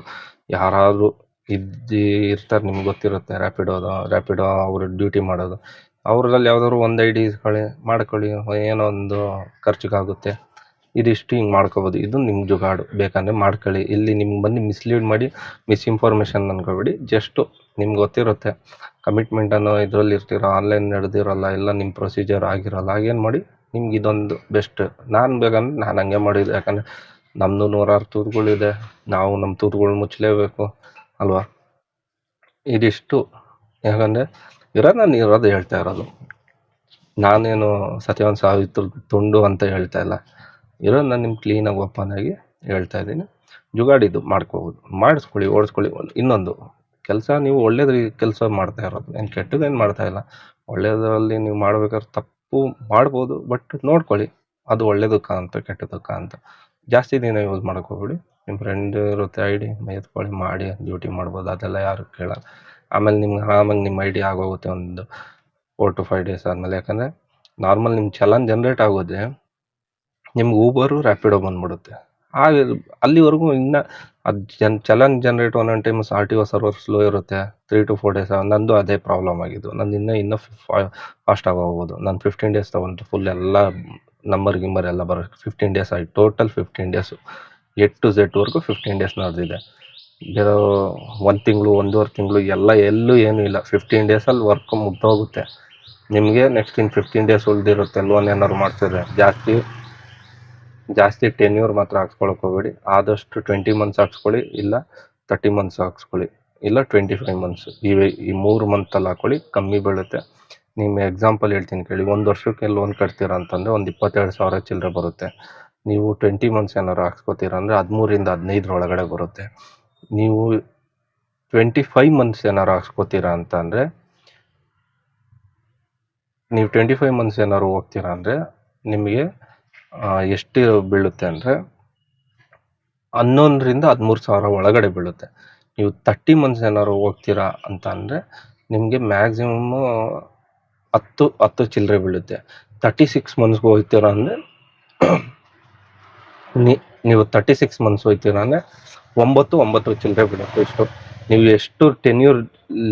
ಯಾರಾದರೂ ಇರ್ತಾರೆ, ನಿಮ್ಗೆ ಗೊತ್ತಿರುತ್ತೆ, ರ್ಯಾಪಿಡೋ ಅವರು ಡ್ಯೂಟಿ ಮಾಡೋದು, ಅವ್ರಲ್ಲಿ ಯಾವ್ದಾದ್ರು ಒಂದು ID ಮಾಡ್ಕೊಳ್ಳಿ. ಏನೋ ಒಂದು ಖರ್ಚಿಗಾಗುತ್ತೆ, ಇದಿಷ್ಟು ಹಿಂಗೆ ಮಾಡ್ಕೋಬೋದು. ಇದು ನಿಮ್ಮ ಜುಗಾಡು, ಬೇಕಂದರೆ ಮಾಡ್ಕೊಳ್ಳಿ. ಇಲ್ಲಿ ನಿಮ್ಗೆ ಬಂದು ಮಿಸ್ಲೀಡ್ ಮಾಡಿ ಮಿಸ್ಇನ್ಫಾರ್ಮೇಷನ್ ಅನ್ಕೋಬೇಡಿ. ಜಸ್ಟು ನಿಮ್ಗೆ ಗೊತ್ತಿರುತ್ತೆ, ಕಮಿಟ್ಮೆಂಟ್ ಅನ್ನೋ ಇದರಲ್ಲಿ ಇರ್ತೀರ, ಆನ್ಲೈನ್ ನಡೆದಿರೋಲ್ಲ, ಇಲ್ಲ ನಿಮ್ಮ ಪ್ರೊಸೀಜರ್ ಆಗಿರೋಲ್ಲ. ಹಾಗೇನು ಮಾಡಿ ನಿಮ್ಗೆ ಇದೊಂದು ಬೆಸ್ಟ್. ನಾನು ಬೇಕಂದ್ರೆ ನಾನು ಹಂಗೆ ಮಾಡಿದ್ದೆ, ಯಾಕಂದರೆ ನಮ್ಮದು 100 ತೂರುಗಳಿದೆ, ನಾವು ನಮ್ಮ ತೂರುಗಳು ಮುಚ್ಚಲೇಬೇಕು ಅಲ್ವಾ. ಇದಿಷ್ಟು, ಯಾಕಂದರೆ ನಾನು ಇರೋದು ಹೇಳ್ತಾ ಇರೋದು, ನಾನೇನು ಸತ್ಯವಂತ ಸಾವಿತ್ರ ತುಂಡು ಅಂತ ಹೇಳ್ತಾ ಇಲ್ಲ, ಇರೋದು ನಾನು ನಿಮ್ಗೆ ಕ್ಲೀನಾಗಿ ಓಪನ್ ಆಗಿ ಹೇಳ್ತಾ ಇದ್ದೀನಿ. ಜುಗಾಡಿದ್ದು ಮಾಡ್ಕೋಬೋದು, ಮಾಡಿಸ್ಕೊಳ್ಳಿ, ಓಡಿಸ್ಕೊಳ್ಳಿ. ಇನ್ನೊಂದು ಕೆಲಸ, ನೀವು ಒಳ್ಳೇದು ಕೆಲಸ ಮಾಡ್ತಾ ಇರೋದು, ಏನು ಕೆಟ್ಟದೇನು ಮಾಡ್ತಾ ಇಲ್ಲ. ಒಳ್ಳೆಯದರಲ್ಲಿ ನೀವು ಮಾಡ್ಬೇಕಾದ್ರೆ ತಪ್ಪು ಮಾಡ್ಬೋದು, ಬಟ್ ನೋಡ್ಕೊಳ್ಳಿ ಅದು ಒಳ್ಳೇದಕ್ಕ ಅಂತ ಕೆಟ್ಟದಕ್ಕ ಅಂತ. ಜಾಸ್ತಿ ದಿನ ಯೂಸ್ ಹೋಗ್ಬೇಡಿ. ನಿಮ್ಮ ಫ್ರೆಂಡ್ ಇರುತ್ತೆ ID ಎತ್ಕೊಳ್ಳಿ, ಮಾಡಿ ಡ್ಯೂಟಿ ಮಾಡ್ಬೋದು, ಅದೆಲ್ಲ ಯಾರು ಕೇಳಲ್ಲ. ಆಮೇಲೆ ನಿಮ್ಗೆ ಆರಾಮಾಗಿ ನಿಮ್ಮ ID ಆಗೋಗುತ್ತೆ ಒಂದು 4 to 5 ಡೇಸ್ ಆದಮೇಲೆ. ಯಾಕಂದರೆ ನಾರ್ಮಲ್ ನಿಮ್ಮ ಚಲನ್ ಜನ್ರೇಟ್ ಆಗೋದೆ ನಿಮ್ಗೆ ಊಬರು, ರ್ಯಾಪಿಡೋ ಬಂದ್ಬಿಡುತ್ತೆ. ಅಲ್ಲಿವರೆಗೂ ಇನ್ನು ಅದು ಚಲನ್ ಜನ್ರೇಟ್ ಒಂದೊಂದು ಟೈಮ್ RTO ಸರ್ವರ್ ಸ್ಲೋ ಇರುತ್ತೆ, 3 to 4 ಡೇಸ್. ನಂದು ಅದೇ ಪ್ರಾಬ್ಲಮ್ ಆಗಿದ್ದು, ನಂದು ಇನ್ನೂ ಫಾಸ್ಟಾಗಿ ಹೋಗ್ಬೋದು. ನಾನು 15 ಡೇಸ್ ತೊಗೊಂಡು ಫುಲ್ ಎಲ್ಲ ನಂಬರ್ ಎಲ್ಲ ಬರೋಕ್ಕೆ 15 ಡೇಸ್ ಆಗಿ, total 15 days A to Z ವರೆಗೂ 15 ಡೇಸ್ ನಡೆದಿದೆ. ಬೇರೆ 1 ತಿಂಗಳು 1.5 ತಿಂಗಳು ಎಲ್ಲೂ ಏನೂ ಇಲ್ಲ. 15 ಡೇಸಲ್ಲಿ ವರ್ಕ್ ಮುಗ್ದೋಗುತ್ತೆ ನಿಮಗೆ. ನೆಕ್ಸ್ಟ್ ಇನ್ನು 15 ಡೇಸ್ ಉಳಿದಿರುತ್ತೆ ಲೋನ್ ಏನಾದ್ರು ಮಾಡ್ತಿದ್ರೆ. ಜಾಸ್ತಿ ಟೆನ್ಯೂರ್ ಮಾತ್ರ ಹಾಕ್ಸ್ಕೊಳಕ್ಕೆ ಹೋಗಬೇಡಿ. ಆದಷ್ಟು 20 ಮಂತ್ಸ್ ಹಾಕ್ಸ್ಕೊಳ್ಳಿ, ಇಲ್ಲ 30 ಮಂತ್ಸ್ ಹಾಕ್ಸ್ಕೊಳ್ಳಿ, ಇಲ್ಲ 25 ಮಂತ್ಸ್. ಈ 3 ಮಂತಲ್ಲಿ ಹಾಕ್ಕೊಳ್ಳಿ, ಕಮ್ಮಿ ಬೀಳುತ್ತೆ. ನಿಮ್ಮ ಎಕ್ಸಾಂಪಲ್ ಹೇಳ್ತೀನಿ ಕೇಳಿ, 1 ವರ್ಷಕ್ಕೆ ಲೋನ್ ಕಟ್ತೀರಾ ಅಂತಂದರೆ ಒಂದು 22,000 ಚಿಲ್ಲರೆ ಬರುತ್ತೆ. ನೀವು 20 ಮಂತ್ಸ್ ಏನಾರು ಹಾಕ್ಸ್ಕೊತೀರಾ ಅಂದರೆ 13ರಿಂದ 15 ಒಳಗಡೆ ಬರುತ್ತೆ. ನೀವು 25 ಮಂತ್ಸ್ ಏನಾರು ಹಾಕ್ಸ್ಕೊತೀರಾ ಅಂತಂದರೆ, ನೀವು 25 ಮಂತ್ಸ್ ಏನಾರು ಹೋಗ್ತೀರಾ ಅಂದರೆ ನಿಮಗೆ ಎಷ್ಟು ಬೀಳುತ್ತೆ ಅಂದರೆ 11ರಿಂದ 13,000 ಒಳಗಡೆ ಬೀಳುತ್ತೆ. ನೀವು 30 ಮಂತ್ಸ್ ಏನಾರು ಹೋಗ್ತೀರಾ ಅಂತ ಅಂದರೆ ನಿಮಗೆ ಮ್ಯಾಕ್ಸಿಮಮ್ಮು 10 ಚಿಲ್ಲರೆ ಬೀಳುತ್ತೆ. 36 ಮಂತ್ಸ್ಗೆ ಹೋಗ್ತೀರಾ ಅಂದರೆ ನೀವು 36 ಮಂತ್ಸ್ ಹೋಗ್ತೀರಾ ಅಂದರೆ 9 ಚಿಲ್ಲರೆ ಬೀಳುತ್ತೆ. ಇಷ್ಟು ನೀವು ಎಷ್ಟು ಟೆನ್ಯೂರ್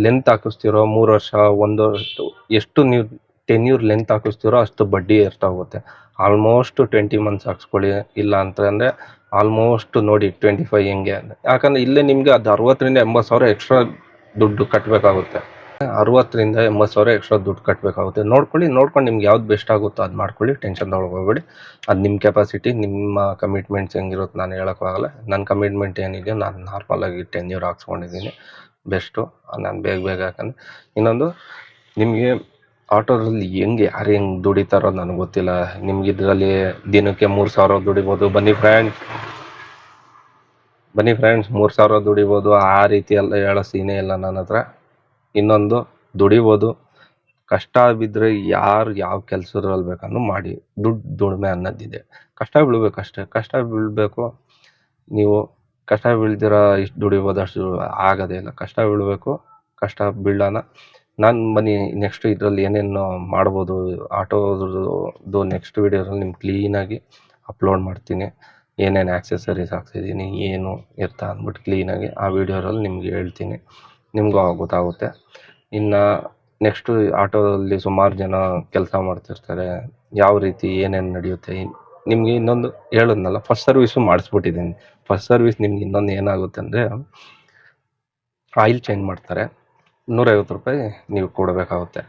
ಲೆಂತ್ ಹಾಕಿಸ್ತೀರೋ, 3 ವರ್ಷ 1 ವರ್ಷ, ಎಷ್ಟು ನೀವು ಟೆನ್ಯೂರ್ ಲೆಂತ್ ಹಾಕಿಸ್ತೀರೋ ಅಷ್ಟು ಬಡ್ಡಿ ಎರ್ತಾ ಹೋಗುತ್ತೆ. ಆಲ್ಮೋಸ್ಟ್ 20 ಮಂತ್ಸ್ ಹಾಕ್ಸ್ಕೊಳ್ಳಿ, ಇಲ್ಲ ಅಂತಂದರೆ ಆಲ್ಮೋಸ್ಟ್ ನೋಡಿ 25 ಹೆಂಗೆ. ಯಾಕಂದರೆ ಇಲ್ಲೇ ನಿಮಗೆ ಅದು 60,000-80,000 ಎಕ್ಸ್ಟ್ರಾ ದುಡ್ಡು ಕಟ್ಟಬೇಕಾಗುತ್ತೆ. 60,000-80,000 ಎಕ್ಸ್ಟ್ರಾ ದುಡ್ಡು ಕಟ್ಟಬೇಕಾಗುತ್ತೆ. ನೋಡ್ಕೊಂಡು ನಿಮ್ಗೆ ಯಾವ್ದು ಬೆಸ್ಟ್ ಆಗುತ್ತೋ ಅದು ಮಾಡ್ಕೊಳ್ಳಿ, ಟೆನ್ಷನ್ ತೊಗೊಳ್ಬೇಡಿ. ಅದು ನಿಮ್ಮ ಕೆಪಾಸಿಟಿ, ನಿಮ್ಮ ಕಮಿಟ್ಮೆಂಟ್ಸ್ ಹೆಂಗಿರುತ್ತೆ ನಾನು ಹೇಳೋಕ್ಕಾಗಲ್ಲ. ನನ್ನ ಕಮಿಟ್ಮೆಂಟ್ ಏನಿದೆಯೋ ನಾನು ನಾರ್ಮಲಾಗಿ ಟೆನ್ಯೂರ್ ಹಾಕ್ಸ್ಕೊಂಡಿದ್ದೀನಿ ಬೆಸ್ಟು. ನಾನು ಬೇಗ ಯಾಕಂದರೆ ಇನ್ನೊಂದು ನಿಮಗೆ ಆಟೋದಲ್ಲಿ ಯಾರು ಹೆಂಗೆ ದುಡಿತಾರೋ ನನಗೆ ಗೊತ್ತಿಲ್ಲ. ನಿಮ್ಗೆ ಇದರಲ್ಲಿ ದಿನಕ್ಕೆ 3,000 ದುಡಿಬೋದು. ಬನ್ನಿ ಫ್ರೆಂಡ್ಸ್ 3,000 ದುಡಿಬೋದು. ಆ ರೀತಿ ಎಲ್ಲ ಹೇಳೋ ಸೀನೇ ಇಲ್ಲ ನನ್ನ ಹತ್ರ. ಇನ್ನೊಂದು ದುಡಿಬೋದು, ಕಷ್ಟ ಬಿದ್ದರೆ ಯಾರು ಯಾವ ಕೆಲಸದಲ್ಲಿ ಬೇಕಂದ್ರೂ ಮಾಡಿ. ದುಡಿಮೆ ಅನ್ನೋದಿದೆ, ಕಷ್ಟ ಬೀಳ್ಬೇಕು ಅಷ್ಟೇ. ಕಷ್ಟ ಬೀಳಬೇಕು. ನೀವು ಕಷ್ಟ ಬೀಳ್ದಿರ ಇಷ್ಟು ದುಡಿಬೋದು ಅಷ್ಟು ಆಗೋದೇ ಇಲ್ಲ. ಕಷ್ಟ ಬೀಳಬೇಕು, ಕಷ್ಟ ಬೀಳೋಣ. ನಾನು ಬನ್ನಿ ನೆಕ್ಸ್ಟ್ ಇದರಲ್ಲಿ ಏನೇನು ಮಾಡ್ಬೋದು ಆಟೋದು ನೆಕ್ಸ್ಟ್ ವೀಡಿಯೋದಲ್ಲಿ ನಿಮ್ಗೆ ಕ್ಲೀನಾಗಿ ಅಪ್ಲೋಡ್ ಮಾಡ್ತೀನಿ. ಏನೇನು ಆಕ್ಸೆಸರೀಸ್ ಹಾಕ್ಸಿದ್ದೀನಿ, ಏನು ಇರ್ತಾ ಅಂದ್ಬಿಟ್ಟು ಕ್ಲೀನಾಗಿ ಆ ವಿಡಿಯೋದಲ್ಲಿ ನಿಮ್ಗೆ ಹೇಳ್ತೀನಿ. ನಿಮಗೂ ಗೊತ್ತಾಗುತ್ತೆ. ಇನ್ನು ನೆಕ್ಸ್ಟು ಆಟೋದಲ್ಲಿ ಸುಮಾರು ಜನ ಕೆಲಸ ಮಾಡ್ತಿರ್ತಾರೆ, ಯಾವ ರೀತಿ ಏನೇನು ನಡೆಯುತ್ತೆ. ನಿಮಗೆ ಇನ್ನೊಂದು ಹೇಳಿದ್ನಲ್ಲ, ಫಸ್ಟ್ ಸರ್ವಿಸು ಮಾಡಿಸ್ಬಿಟ್ಟಿದ್ದೀನಿ. ಫಸ್ಟ್ ಸರ್ವಿಸ್ ನಿಮ್ಗೆ ಇನ್ನೊಂದು ಏನಾಗುತ್ತೆ ಅಂದರೆ, ಆಯಿಲ್ ಚೇಂಜ್ ಮಾಡ್ತಾರೆ, 150 ರೂಪಾಯಿ ನೀವು ಕೊಡಬೇಕಾಗುತ್ತೆ.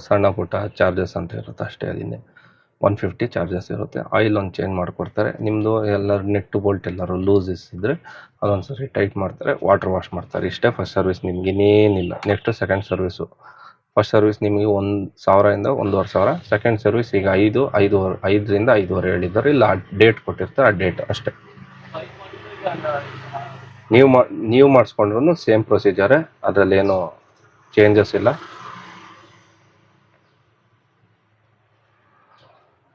ಸಣ್ಣ ಪುಟ್ಟ ಚಾರ್ಜಸ್ ಅಂತ ಇರುತ್ತೆ ಅಷ್ಟೇ. ಅದನ್ನೇ 150 ಚಾರ್ಜಸ್ ಇರುತ್ತೆ. ಆಯಿಲ್ ಒಂದು ಚೇಂಜ್ ಮಾಡಿಕೊಡ್ತಾರೆ. ನಿಮ್ಮದು ಎಲ್ಲರೂ ನೆಟ್ಟು ಬೋಲ್ಟ್ ಎಲ್ಲರೂ ಲೂಸ್ ಇದ್ದರೆ ಅದೊಂದು ಸರಿ ಟೈಟ್ ಮಾಡ್ತಾರೆ, ವಾಟರ್ ವಾಶ್ ಮಾಡ್ತಾರೆ. ಇಷ್ಟೇ ಫಸ್ಟ್ ಸರ್ವಿಸ್, ನಿಮ್ಗೆ ಇನ್ನೇನಿಲ್ಲ. Next second service. First service ನಿಮಗೆ 1,000 - 1,500. ಸೆಕೆಂಡ್ ಸರ್ವಿಸ್ ಈಗ 5ರಿಂದ 5.5 ಹೇಳಿದ್ದಾರೆ. ಇಲ್ಲ ಡೇಟ್ ಕೊಟ್ಟಿರ್ತಾರೆ, ಆ ಡೇಟ್ ಅಷ್ಟೇ. ನೀವು ಮಾಡಿಸ್ಕೊಂಡ್ರು ಸೇಮ್ ಪ್ರೊಸೀಜರೇ, ಅದರಲ್ಲೇನು ಚೇಂಜಸ್ ಇಲ್ಲ.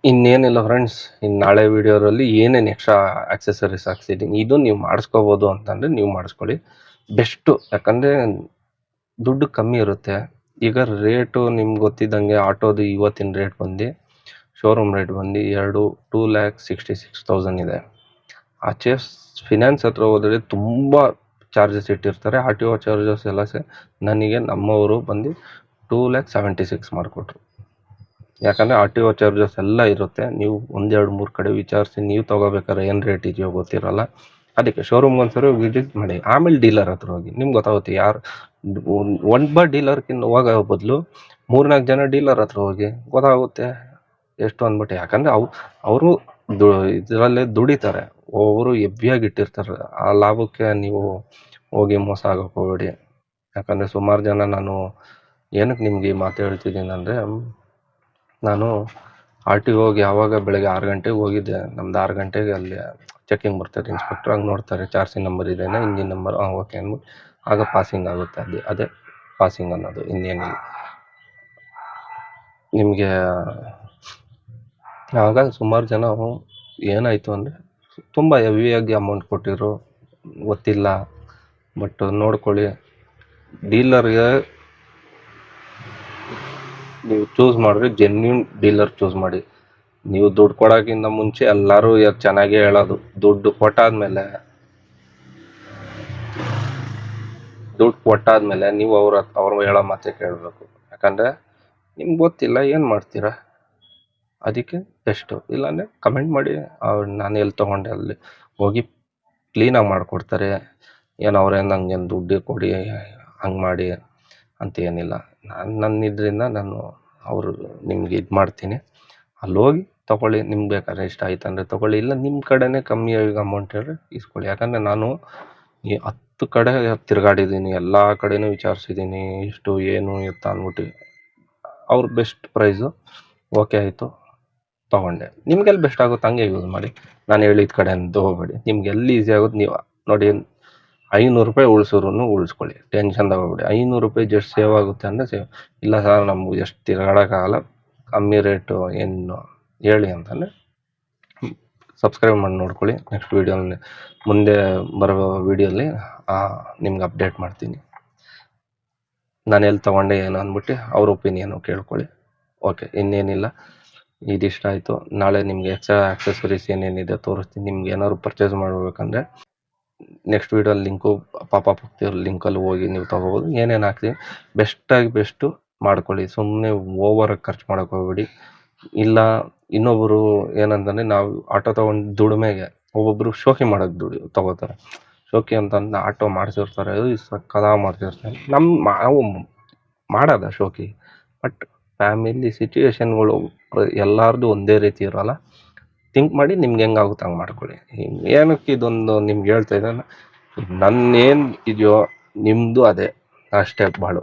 ಇನ್ನೇನಿಲ್ಲ ಫ್ರೆಂಡ್ಸ್, ಇನ್ನು ನಾಳೆ ವೀಡಿಯೋದಲ್ಲಿ ಏನೇನು ಎಕ್ಸ್ಟ್ರಾ ಆಕ್ಸೆಸರೀಸ್ ಹಾಕ್ಸಿದ್ದೀನಿ ಇದು ನೀವು ಮಾಡಿಸ್ಕೋಬೋದು ಅಂತಂದರೆ ನೀವು ಮಾಡಿಸ್ಕೊಳ್ಳಿ ಬೆಸ್ಟು. ಯಾಕಂದರೆ ದುಡ್ಡು ಕಮ್ಮಿ ಇರುತ್ತೆ. ಈಗ ರೇಟು ನಿಮ್ಗೆ ಗೊತ್ತಿದ್ದಂಗೆ ಆಟೋದು ಇವತ್ತಿನ ರೇಟ್ ಬಂದು ಶೋರೂಮ್ ರೇಟ್ ಬಂದು 2,66,000 ಇದೆ. ಆಚೆ ಫಿನಾನ್ಸ್ ಹತ್ರ ಹೋದರೆ ತುಂಬ ಚಾರ್ಜಸ್ ಇಟ್ಟಿರ್ತಾರೆ. ಆರ್ ಟಿ ಒ ಚಾರ್ಜಸ್ ಎಲ್ಲ ನನಗೆ ನಮ್ಮವರು ಬಂದು 2,76,000 ಮಾಡಿಕೊಟ್ರು. ಯಾಕಂದರೆ ಆರ್ ಟಿ ಒ ಚಾರ್ಜಸ್ ಎಲ್ಲ ಇರುತ್ತೆ. ನೀವು 1-2-3 ಕಡೆ ವಿಚಾರಿಸಿ ನೀವು ತೊಗೋಬೇಕಾದ್ರೆ ಏನು ರೇಟ್ ಇದೆಯೋ ಗೊತ್ತಿರಲ್ಲ. ಅದಕ್ಕೆ ಶೋರೂಮ್ಗೆ ಒಂದ್ಸರಿ ವಿಸಿಟ್ ಮಾಡಿ, ಆಮೇಲೆ ಡೀಲರ್ ಹತ್ರ ಹೋಗಿ. ನಿಮ್ಗೆ ಗೊತ್ತಾಗುತ್ತೆ ಯಾರು ಒಬ್ಬ ಡೀಲರ್ಗಿಂತ ಹೋಗೋ ಬದಲು 3-4 ಜನ ಡೀಲರ್ ಹತ್ರ ಹೋಗಿ, ಗೊತ್ತಾಗುತ್ತೆ ಎಷ್ಟು ಅಂದ್ಬಿಟ್ಟು. ಯಾಕಂದರೆ ಅವರು ಇದರಲ್ಲೇ ದುಡಿತಾರೆ, ಒಬ್ಬರು ಹೆವ್ವಿಯಾಗಿ ಇಟ್ಟಿರ್ತಾರೆ. ಆ ಲಾಭಕ್ಕೆ ನೀವು ಹೋಗಿ ಮೋಸ ಆಗೋಕ್ಕೆ ಹೋಗಬೇಡಿ. ಯಾಕಂದರೆ ಸುಮಾರು ಜನ ನಾನು ಏನಕ್ಕೆ ನಿಮಗೆ ಈ ಮಾತು ಹೇಳ್ತಿದ್ದೀನಿ ಅಂದರೆ, ನಾನು ಆರ್ ಟಿ ಒಗೆ ಯಾವಾಗ ಬೆಳಗ್ಗೆ 6 ಗಂಟೆಗೆ ಹೋಗಿದ್ದೆ. ನಮ್ದು 6 ಗಂಟೆಗೆ ಅಲ್ಲಿ ಚೆಕಿಂಗ್ ಬರ್ತಾರೆ, ಇನ್ಸ್ಪೆಕ್ಟ್ರ್. ಹಂಗೆ ನೋಡ್ತಾರೆ, ಚಾರ್ಸಿ ನಂಬರ್ ಇದೆಯಾ, ಇಂಜಿನ್ ನಂಬರ್, ಓಕೆ ಅಂದ್ಬಿಟ್ಟು ಆಗ ಪಾಸಿಂಗ್ ಆಗುತ್ತೆ. ಅದೇ ಪಾಸಿಂಗ್ ಅನ್ನೋದು, ಇನ್ನೇನಿಲ್ಲ. ನಿಮಗೆ ಆಗ ಸುಮಾರು ಜನ ಏನಾಯಿತು ಅಂದರೆ ತುಂಬ ಹೆವಿಯಾಗಿ ಅಮೌಂಟ್ ಕೊಟ್ಟಿರೋ ಗೊತ್ತಿಲ್ಲ. ಬಟ್ ನೋಡ್ಕೊಳ್ಳಿ, ಡೀಲರ್ಗೆ ನೀವು ಚೂಸ್ ಮಾಡಿದ್ರೆ ಜೆನ್ಯೂನ್ ಡೀಲರ್ ಚೂಸ್ ಮಾಡಿ. ನೀವು ದುಡ್ಡು ಕೊಡೋಕ್ಕಿಂತ ಮುಂಚೆ ಎಲ್ಲರೂ ಚೆನ್ನಾಗೇ ಹೇಳೋದು. ದುಡ್ಡು ಕೊಟ್ಟಾದ್ಮೇಲೆ ನೀವು ಅವ್ರು ಹೇಳೋ ಮಾತೇ ಕೇಳಬೇಕು. ಯಾಕಂದರೆ ನಿಮ್ಗೆ ಗೊತ್ತಿಲ್ಲ ಏನು ಮಾಡ್ತೀರಾ. ಅದಕ್ಕೆ ಬೆಸ್ಟು. ಇಲ್ಲಾಂದರೆ ಕಮೆಂಟ್ ಮಾಡಿ, ನಾನು ಎಲ್ಲಿ ತೊಗೊಂಡೆ ಅಲ್ಲಿ ಹೋಗಿ ಕ್ಲೀನಾಗಿ ಮಾಡಿಕೊಡ್ತಾರೆ. ಏನು ಅವ್ರೇನು ನಂಗೇನು ದುಡ್ಡು ಕೊಡಿ ಹಂಗೆ ಮಾಡಿ ಅಂತ ಏನಿಲ್ಲ. ನನ್ನ ಇದರಿಂದ ನಾನು ನಿಮ್ಗೆ ಇದು ಮಾಡ್ತೀನಿ. ಅಲ್ಲಿ ಹೋಗಿ ತೊಗೊಳ್ಳಿ. ನಿಮ್ಗೆ ಬೇಕಾದ್ರೆ ಇಷ್ಟ ಆಯ್ತು ಅಂದರೆ ತೊಗೊಳ್ಳಿ, ಇಲ್ಲ ನಿಮ್ಮ ಕಡೆನೇ ಕಮ್ಮಿ ಅಮೌಂಟ್ ಹೇಳಿದ್ರೆ ಇಸ್ಕೊಳ್ಳಿ. ಯಾಕಂದರೆ ನಾನು ಈ 10 ಕಡೆ ತಿರುಗಾಡಿದ್ದೀನಿ, ಎಲ್ಲ ಕಡೆನೂ ವಿಚಾರಿಸಿದ್ದೀನಿ ಇಷ್ಟು ಏನು ಎತ್ತ ಅಂದ್ಬಿಟ್ಟು. ಅವ್ರು ಬೆಸ್ಟ್ ಪ್ರೈಸು ಓಕೆ ಆಯಿತು, ತೊಗೊಂಡೆ. ನಿಮ್ಗೆಲ್ಲಿ ಬೆಸ್ಟ್ ಆಗುತ್ತೆ ಹಂಗೆ ಯೂಸ್ ಮಾಡಿ. ನಾನು ಹೇಳಿದ ಕಡೆ ತೊಗೋಬೇಡಿ. ನಿಮ್ಗೆ ಎಲ್ಲಿ ಈಸಿ ಆಗುತ್ತೆ ನೀವು ನೋಡಿ. 500 ರೂಪಾಯಿ ಉಳಿಸ್ಕೊಳ್ಳಿ, ಟೆನ್ಷನ್ ತಗೋಬೇಡಿ. 500 ರೂಪಾಯಿ ಜಸ್ಟ್ ಸೇವ್ ಆಗುತ್ತೆ ಅಂದರೆ ಸೇವ್. ಇಲ್ಲ ಸರ್ ನಮ್ಗೆ ಎಷ್ಟು ತಿರುಗಾಡೋಕ್ಕಾಗಲ್ಲ, ಕಮ್ಮಿ ರೇಟು ಏನು ಹೇಳಿ ಅಂತಂದರೆ ಸಬ್ಸ್ಕ್ರೈಬ್ ಮಾಡಿ ನೋಡ್ಕೊಳ್ಳಿ. ನೆಕ್ಸ್ಟ್ ವೀಡಿಯೋನಲ್ಲಿ ಮುಂದೆ ಬರೋ ವೀಡಿಯೋಲಿ ನಿಮ್ಗೆ ಅಪ್ಡೇಟ್ ಮಾಡ್ತೀನಿ. ನಾನು ಎಲ್ಲಿ ತೊಗೊಂಡೆ ಏನು ಅಂದ್ಬಿಟ್ಟು ಅವ್ರ ಒಪಿನಿಯನು ಕೇಳ್ಕೊಳ್ಳಿ. ಓಕೆ, ಇನ್ನೇನಿಲ್ಲ. ಇದಿಷ್ಟ ಆಯಿತು. ನಾಳೆ ನಿಮಗೆ ಎಕ್ಸ್ಟ್ರಾ ಆಕ್ಸೆಸರೀಸ್ ಏನೇನಿದೆ ತೋರಿಸ್ತೀನಿ. ನಿಮ್ಗೆ ಏನಾದ್ರು ಪರ್ಚೇಸ್ ಮಾಡಬೇಕಂದ್ರೆ ನೆಕ್ಸ್ಟ್ ವೀಡಿಯೋಲ್ಲಿ ಲಿಂಕು ಪಾಪ ಲಿಂಕಲ್ಲಿ ಹೋಗಿ ನೀವು ತೊಗೋಬೋದು. ಏನೇನು ಹಾಕ್ತೀನಿ ಬೆಸ್ಟು ಮಾಡ್ಕೊಳ್ಳಿ. ಸುಮ್ಮನೆ ಓವರಾಗಿ ಖರ್ಚು ಮಾಡೋಕೆ ಹೋಗ್ಬೇಡಿ. ಇಲ್ಲ ಇನ್ನೊಬ್ಬರು ಏನಂತಂದರೆ, ನಾವು ಆಟೋ ತೊಗೊಂಡು ದುಡಿಮೆಗೆ ಒಬ್ಬೊಬ್ಬರು ಶೋಕಿ ಮಾಡೋಕ್ಕೆ ತೊಗೋತಾರೆ. ಶೋಕಿ ಅಂತಂದು ಆಟೋ ಮಾಡಿಸಿರ್ತಾರೆ, ಸಕ್ಕದ ಮಾಡ್ತಿರ್ತಾರೆ. ನಾವು ಮಾಡೋದ ಶೋಕಿ, ಬಟ್ ಫ್ಯಾಮಿಲಿ ಸಿಚುವೇಶನ್ಗಳು ಎಲ್ಲರದು ಒಂದೇ ರೀತಿ ಇರೋಲ್ಲ. ಥಿಂಕ್ ಮಾಡಿ ನಿಮ್ಗೆ ಹೆಂಗಾಗುತ್ತೆ ಹಂಗೆ ಮಾಡ್ಕೊಳ್ಳಿ. ಏನಕ್ಕೆ ಇದೊಂದು ನಿಮ್ಗೆ ಹೇಳ್ತಾ ಇದ್ದಾನೆ, ನನ್ನೇನು ಇದೆಯೋ ನಿಮ್ಮದು ಅದೇ ಅಷ್ಟೇ ಬಾಳು.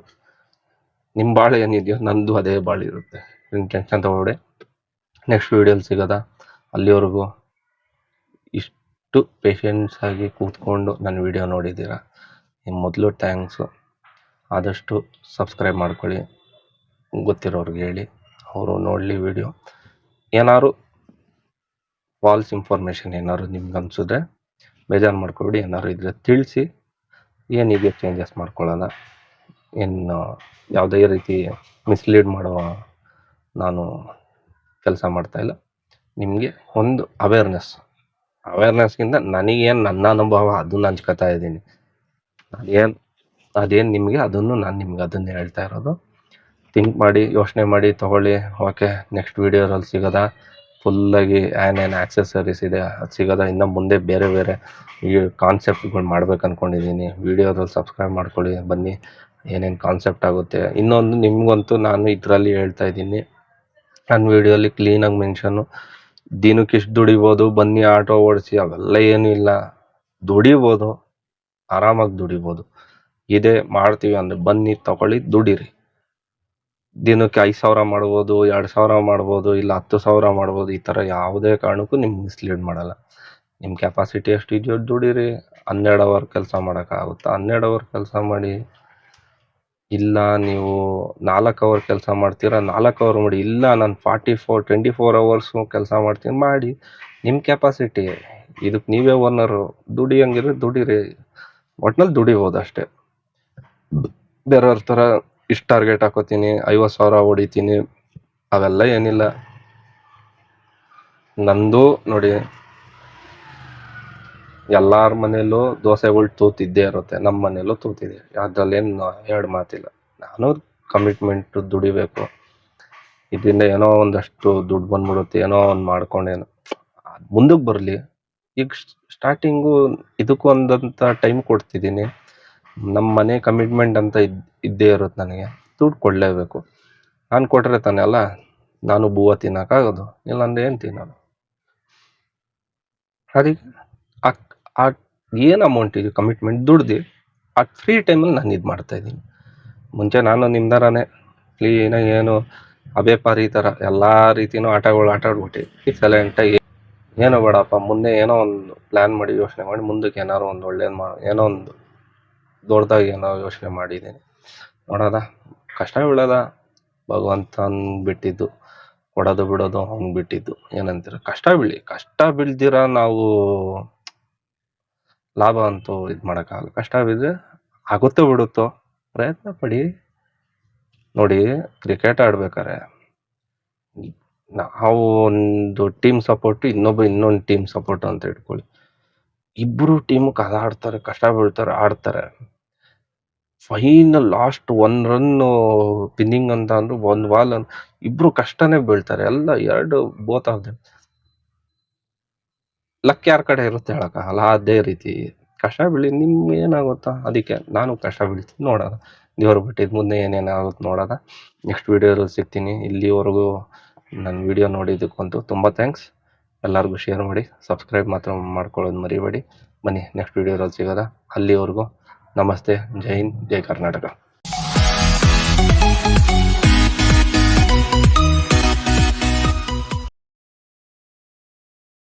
ನಿಮ್ಮ ಬಾಳು ಏನಿದೆಯೋ ನಂದು ಅದೇ ಬಾಳು ಇರುತ್ತೆ. ನಿಮ್ಮ ಟೆನ್ಷನ್ ತಗೊಳ್ಳಿ. ನೆಕ್ಸ್ಟ್ ವೀಡಿಯೋಲಿ ಸಿಗೋದ. ಅಲ್ಲಿವರೆಗೂ ಇಷ್ಟು ಪೇಷನ್ಸ್ ಆಗಿ ಕೂತ್ಕೊಂಡು ನನ್ನ ವಿಡಿಯೋ ನೋಡಿದ್ದೀರಾ, ನಿಮ್ಮ ಮೊದಲು ಥ್ಯಾಂಕ್ಸು. ಆದಷ್ಟು ಸಬ್ಸ್ಕ್ರೈಬ್ ಮಾಡ್ಕೊಳ್ಳಿ. ಗೊತ್ತಿರೋರ್ಗೆ ಹೇಳಿ, ಅವರು ನೋಡಲಿ ವಿಡಿಯೋ. ಏನಾದ್ರು ಫಾಲ್ಸ್ ಇನ್ಫಾರ್ಮೇಷನ್ ಏನಾದ್ರು ನಿಮ್ಗೆ ಅನ್ಸಿದ್ರೆ ಬೇಜಾರು ಮಾಡ್ಕೊಬೇಡಿ. ಏನಾದ್ರು ಇದ್ರೆ ತಿಳಿಸಿ, ಏನಿದೆ ಚೇಂಜಸ್ ಮಾಡ್ಕೊಳ್ಳೋಣ. ಏನು ಯಾವುದೇ ರೀತಿ ಮಿಸ್ಲೀಡ್ ಮಾಡುವ ನಾನು ಕೆಲಸ ಮಾಡ್ತಾಯಿಲ್ಲ. ನಿಮಗೆ ಒಂದು ಅವೇರ್ನೆಸ್ಗಿಂತ ನನಗೇನು ನನ್ನ ಅನುಭವ ಅದನ್ನು ಹಂಚ್ಕೊತಾ ಇದ್ದೀನಿ. ಅದೇನು ನಿಮಗೆ ಅದನ್ನು ನಾನು ನಿಮ್ಗೆ ಅದನ್ನೇ ಹೇಳ್ತಾ ಇರೋದು. ಥಿಂಕ್ ಮಾಡಿ, ಯೋಚನೆ ಮಾಡಿ ತೊಗೊಳ್ಳಿ. ಓಕೆ, ನೆಕ್ಸ್ಟ್ ವೀಡಿಯೋದಲ್ಲಿ ಸಿಗೋದ. ಫುಲ್ಲಾಗಿ ಏನೇನು ಆಕ್ಸೆಸರೀಸ್ ಇದೆ ಅದು ಸಿಗೋದ. ಇನ್ನು ಮುಂದೆ ಬೇರೆ ಬೇರೆ ಈ ಕಾನ್ಸೆಪ್ಟ್ಗಳು ಮಾಡ್ಬೇಕು ಅಂದ್ಕೊಂಡಿದ್ದೀನಿ. ವೀಡಿಯೋದಲ್ಲಿ ಸಬ್ಸ್ಕ್ರೈಬ್ ಮಾಡ್ಕೊಳ್ಳಿ. ಬನ್ನಿ, ಏನೇನು ಕಾನ್ಸೆಪ್ಟ್ ಆಗುತ್ತೆ. ಇನ್ನೊಂದು ನಿಮಗಂತೂ ನಾನು ಇದರಲ್ಲಿ ಹೇಳ್ತಾ ಇದ್ದೀನಿ, ನನ್ನ ವೀಡಿಯೋಲಿ ಕ್ಲೀನಾಗಿ ಮೆನ್ಷನ್ನು, ದಿನಕ್ಕೆ ಇಷ್ಟು ದುಡಿಬೋದು, ಬನ್ನಿ ಆಟೋ ಓಡಿಸಿ, ಅವೆಲ್ಲ ಏನೂ ಇಲ್ಲ. ದುಡಿಬೋದು, ಆರಾಮಾಗಿ ದುಡಿಬೋದು. ಇದೇ ಮಾಡ್ತೀವಿ ಅಂದರೆ ಬನ್ನಿ ತೊಗೊಳ್ಳಿ, ದುಡೀರಿ. ದಿನಕ್ಕೆ 5,000 ಮಾಡ್ಬೋದು, 2,000 ಮಾಡ್ಬೋದು, ಇಲ್ಲ 10,000 ಮಾಡ್ಬೋದು. ಈ ಥರ ಯಾವುದೇ ಕಾರಣಕ್ಕೂ ನಿಮ್ಗೆ ಮಿಸ್ಲೀಡ್ ಮಾಡಲ್ಲ. ನಿಮ್ಮ ಕೆಪಾಸಿಟಿ ಎಷ್ಟು ಇದೆಯೋ ದುಡೀರಿ. 12 ಅವರ್ ಕೆಲಸ ಮಾಡೋಕ್ಕಾಗುತ್ತಾ 12 ಅವರ್ ಕೆಲಸ ಮಾಡಿ. ಇಲ್ಲ ನೀವು 4 ಅವರ್ ಕೆಲಸ ಮಾಡ್ತೀರಾ, 4 ಅವರ್ ಮಾಡಿ. ಇಲ್ಲ ನಾನು 24 ಅವರ್ಸು ಕೆಲಸ ಮಾಡ್ತೀನಿ, ಮಾಡಿ. ನಿಮ್ಮ ಕೆಪಾಸಿಟಿ, ಇದಕ್ಕೆ ನೀವೇ ಓನರು. ದುಡಿಯಂಗಿದ್ರೆ ದುಡೀರಿ. ಒಟ್ನಲ್ಲಿ ದುಡಿಬೋದು ಅಷ್ಟೇ. ಬೇರೆಯವ್ರ ಥರ ಇಷ್ಟು ಟಾರ್ಗೆಟ್ ಹಾಕೋತೀನಿ, 50,000 ಹೊಡಿತೀನಿ, ಅವೆಲ್ಲ ಏನಿಲ್ಲ. ನಂದು ನೋಡಿ, ಎಲ್ಲರ ಮನೆಯಲ್ಲೂ ದೋಸೆಗಳು ತೂತಿದ್ದೇ ಇರುತ್ತೆ, ನಮ್ಮ ಮನೆಯಲ್ಲೂ ತೂತಿದೆ. ಅದರಲ್ಲೇನು ಎರಡು ಮಾತಿಲ್ಲ. ನಾನು ಕಮಿಟ್ಮೆಂಟು ದುಡಿಬೇಕು. ಇದರಿಂದ ಏನೋ ಒಂದಷ್ಟು ದುಡ್ಡು ಬಂದ್ಬಿಡುತ್ತೆ, ಏನೋ ಒಂದು ಮಾಡ್ಕೊಂಡೇನು ಮುಂದಕ್ಕೆ ಬರಲಿ. ಈಗ ಸ್ಟಾರ್ಟಿಂಗು ಇದಕ್ಕೂ ಒಂದಂಥ ಟೈಮ್ ಕೊಡ್ತಿದ್ದೀನಿ. ನಮ್ಮ ಮನೆ ಕಮಿಟ್ಮೆಂಟ್ ಅಂತ ಇದ್ದೇ ಇರುತ್ತೆ. ನನಗೆ ದುಡ್ಡು ಕೊಡಲೇಬೇಕು. ನಾನು ಕೊಟ್ಟರೆ ತಾನೇ ಅಲ್ಲ ನಾನು ಬೂವ ತಿನ್ನೋಕ್ಕಾಗೋದು. ಇಲ್ಲಾಂದರೆ ಏನು ತಿನ್ನೋದು? ಅದಕ್ಕೆ ಏನು ಅಮೌಂಟ್ ಇದೆ ಕಮಿಟ್ಮೆಂಟ್ ದುಡ್ದು ಆ ಫ್ರೀ ಟೈಮಲ್ಲಿ ನಾನು ಇದು ಮಾಡ್ತಾಯಿದ್ದೀನಿ. ಮುಂಚೆ ನಾನು ನಿಮ್ಮ ಥರನೇ ಕ್ಲೀನಾಗಿ ಏನು ಅಬೇಪಾರಿ ಥರ ಎಲ್ಲ ರೀತಿಯೂ ಆಟಗಳು ಆಟಾಡ್ಬಿಟ್ಟು ಸೈಲೆಂಟಾಗಿ ಏನೋ ಬೇಡಪ್ಪ, ಮುಂದೆ ಏನೋ ಒಂದು ಪ್ಲ್ಯಾನ್ ಮಾಡಿ ಯೋಚನೆ ಮಾಡಿ ಮುಂದಕ್ಕೆ ಏನಾದ್ರು ಒಂದು ಒಳ್ಳೇದು ಏನೋ ಒಂದು ದೊಡ್ಡದಾಗಿ ಏನೋ ಯೋಚನೆ ಮಾಡಿದ್ದೀನಿ. ನೋಡೋದ, ಕಷ್ಟ ಬೀಳೋದ, ಭಗವಂತನ ಬಿಟ್ಟಿದ್ದು. ಕೊಡೋದು ಬಿಡೋದು ಅವ್ನು ಬಿಟ್ಟಿದ್ದು. ಏನಂತೀರ? ಕಷ್ಟ ಬೀಳ್ದಿರ ನಾವು ಲಾಭ ಅಂತೂ ಇದು ಮಾಡೋಕ್ಕಾಗಲ್ಲ. ಕಷ್ಟ ಬಿದ್ದರೆ ಆಗುತ್ತೋ ಬಿಡುತ್ತೋ ಪ್ರಯತ್ನ ಪಡಿ. ನೋಡಿ, ಕ್ರಿಕೆಟ್ ಆಡ್ಬೇಕಾರೆ ನಾವು ಒಂದು ಟೀಮ್ ಸಪೋರ್ಟು, ಇನ್ನೊಂದು ಟೀಮ್ ಸಪೋರ್ಟು ಅಂತ ಇಟ್ಕೊಳ್ಳಿ. ಇಬ್ಬರು ಟೀಮು ಆಡ್ತಾರೆ, ಕಷ್ಟ ಬೀಳ್ತಾರೆ, ಆಡ್ತಾರೆ. ಫೈನಲ್ ಲಾಸ್ಟ್ 1 ರನ್ನು ವಿನ್ನಿಂಗ್ ಅಂತ ಅಂದ್ರು 1 ಬಾಲ್ ಇಬ್ರು ಕಷ್ಟನೇ ಬೀಳ್ತಾರೆ. ಎಲ್ಲ 2 ಬೋತ್ ಆಫ್ ದೆಮ್. ಲಕ್ ಯಾರ ಕಡೆ ಇರುತ್ತೆ ಹೇಳಕ್ಕಾಗಲ್ಲ. ಅದೇ ರೀತಿ ಕಷ್ಟ ಬೀಳಿ ನಿಮ್ಗೆ ಏನಾಗುತ್ತಾ? ಅದಕ್ಕೆ ನಾನು ಕಷ್ಟ ಬೀಳ್ತೀನಿ. ನೋಡೋಣ, ದೇವ್ರು ಬಿಟ್ಟಿದ್ದು ಮುಂದೆ ಏನೇನಾಗುತ್ತೆ ನೋಡೋಣ. ನೆಕ್ಸ್ಟ್ ವೀಡಿಯೋದಲ್ಲಿ ಸಿಗ್ತೀನಿ. ಇಲ್ಲಿವರೆಗೂ ನನ್ನ ವಿಡಿಯೋ ನೋಡಿದ್ದಕ್ಕಂತೂ ತುಂಬ ಥ್ಯಾಂಕ್ಸ್. ಎಲ್ಲರಿಗೂ ಶೇರ್ ಮಾಡಿ, ಸಬ್ಸ್ಕ್ರೈಬ್ ಮಾತ್ರ ಮಾಡ್ಕೊಳ್ಳೋದು ಮರಿಬೇಡಿ. ಬನ್ನಿ, ನೆಕ್ಸ್ಟ್ ವೀಡಿಯೋದಲ್ಲಿ ಸಿಗೋದ. ಅಲ್ಲಿವರೆಗೂ ನಮಸ್ತೆ, ಜೈ ಹಿಂದ್, ಜೈ ಕರ್ನಾಟಕ.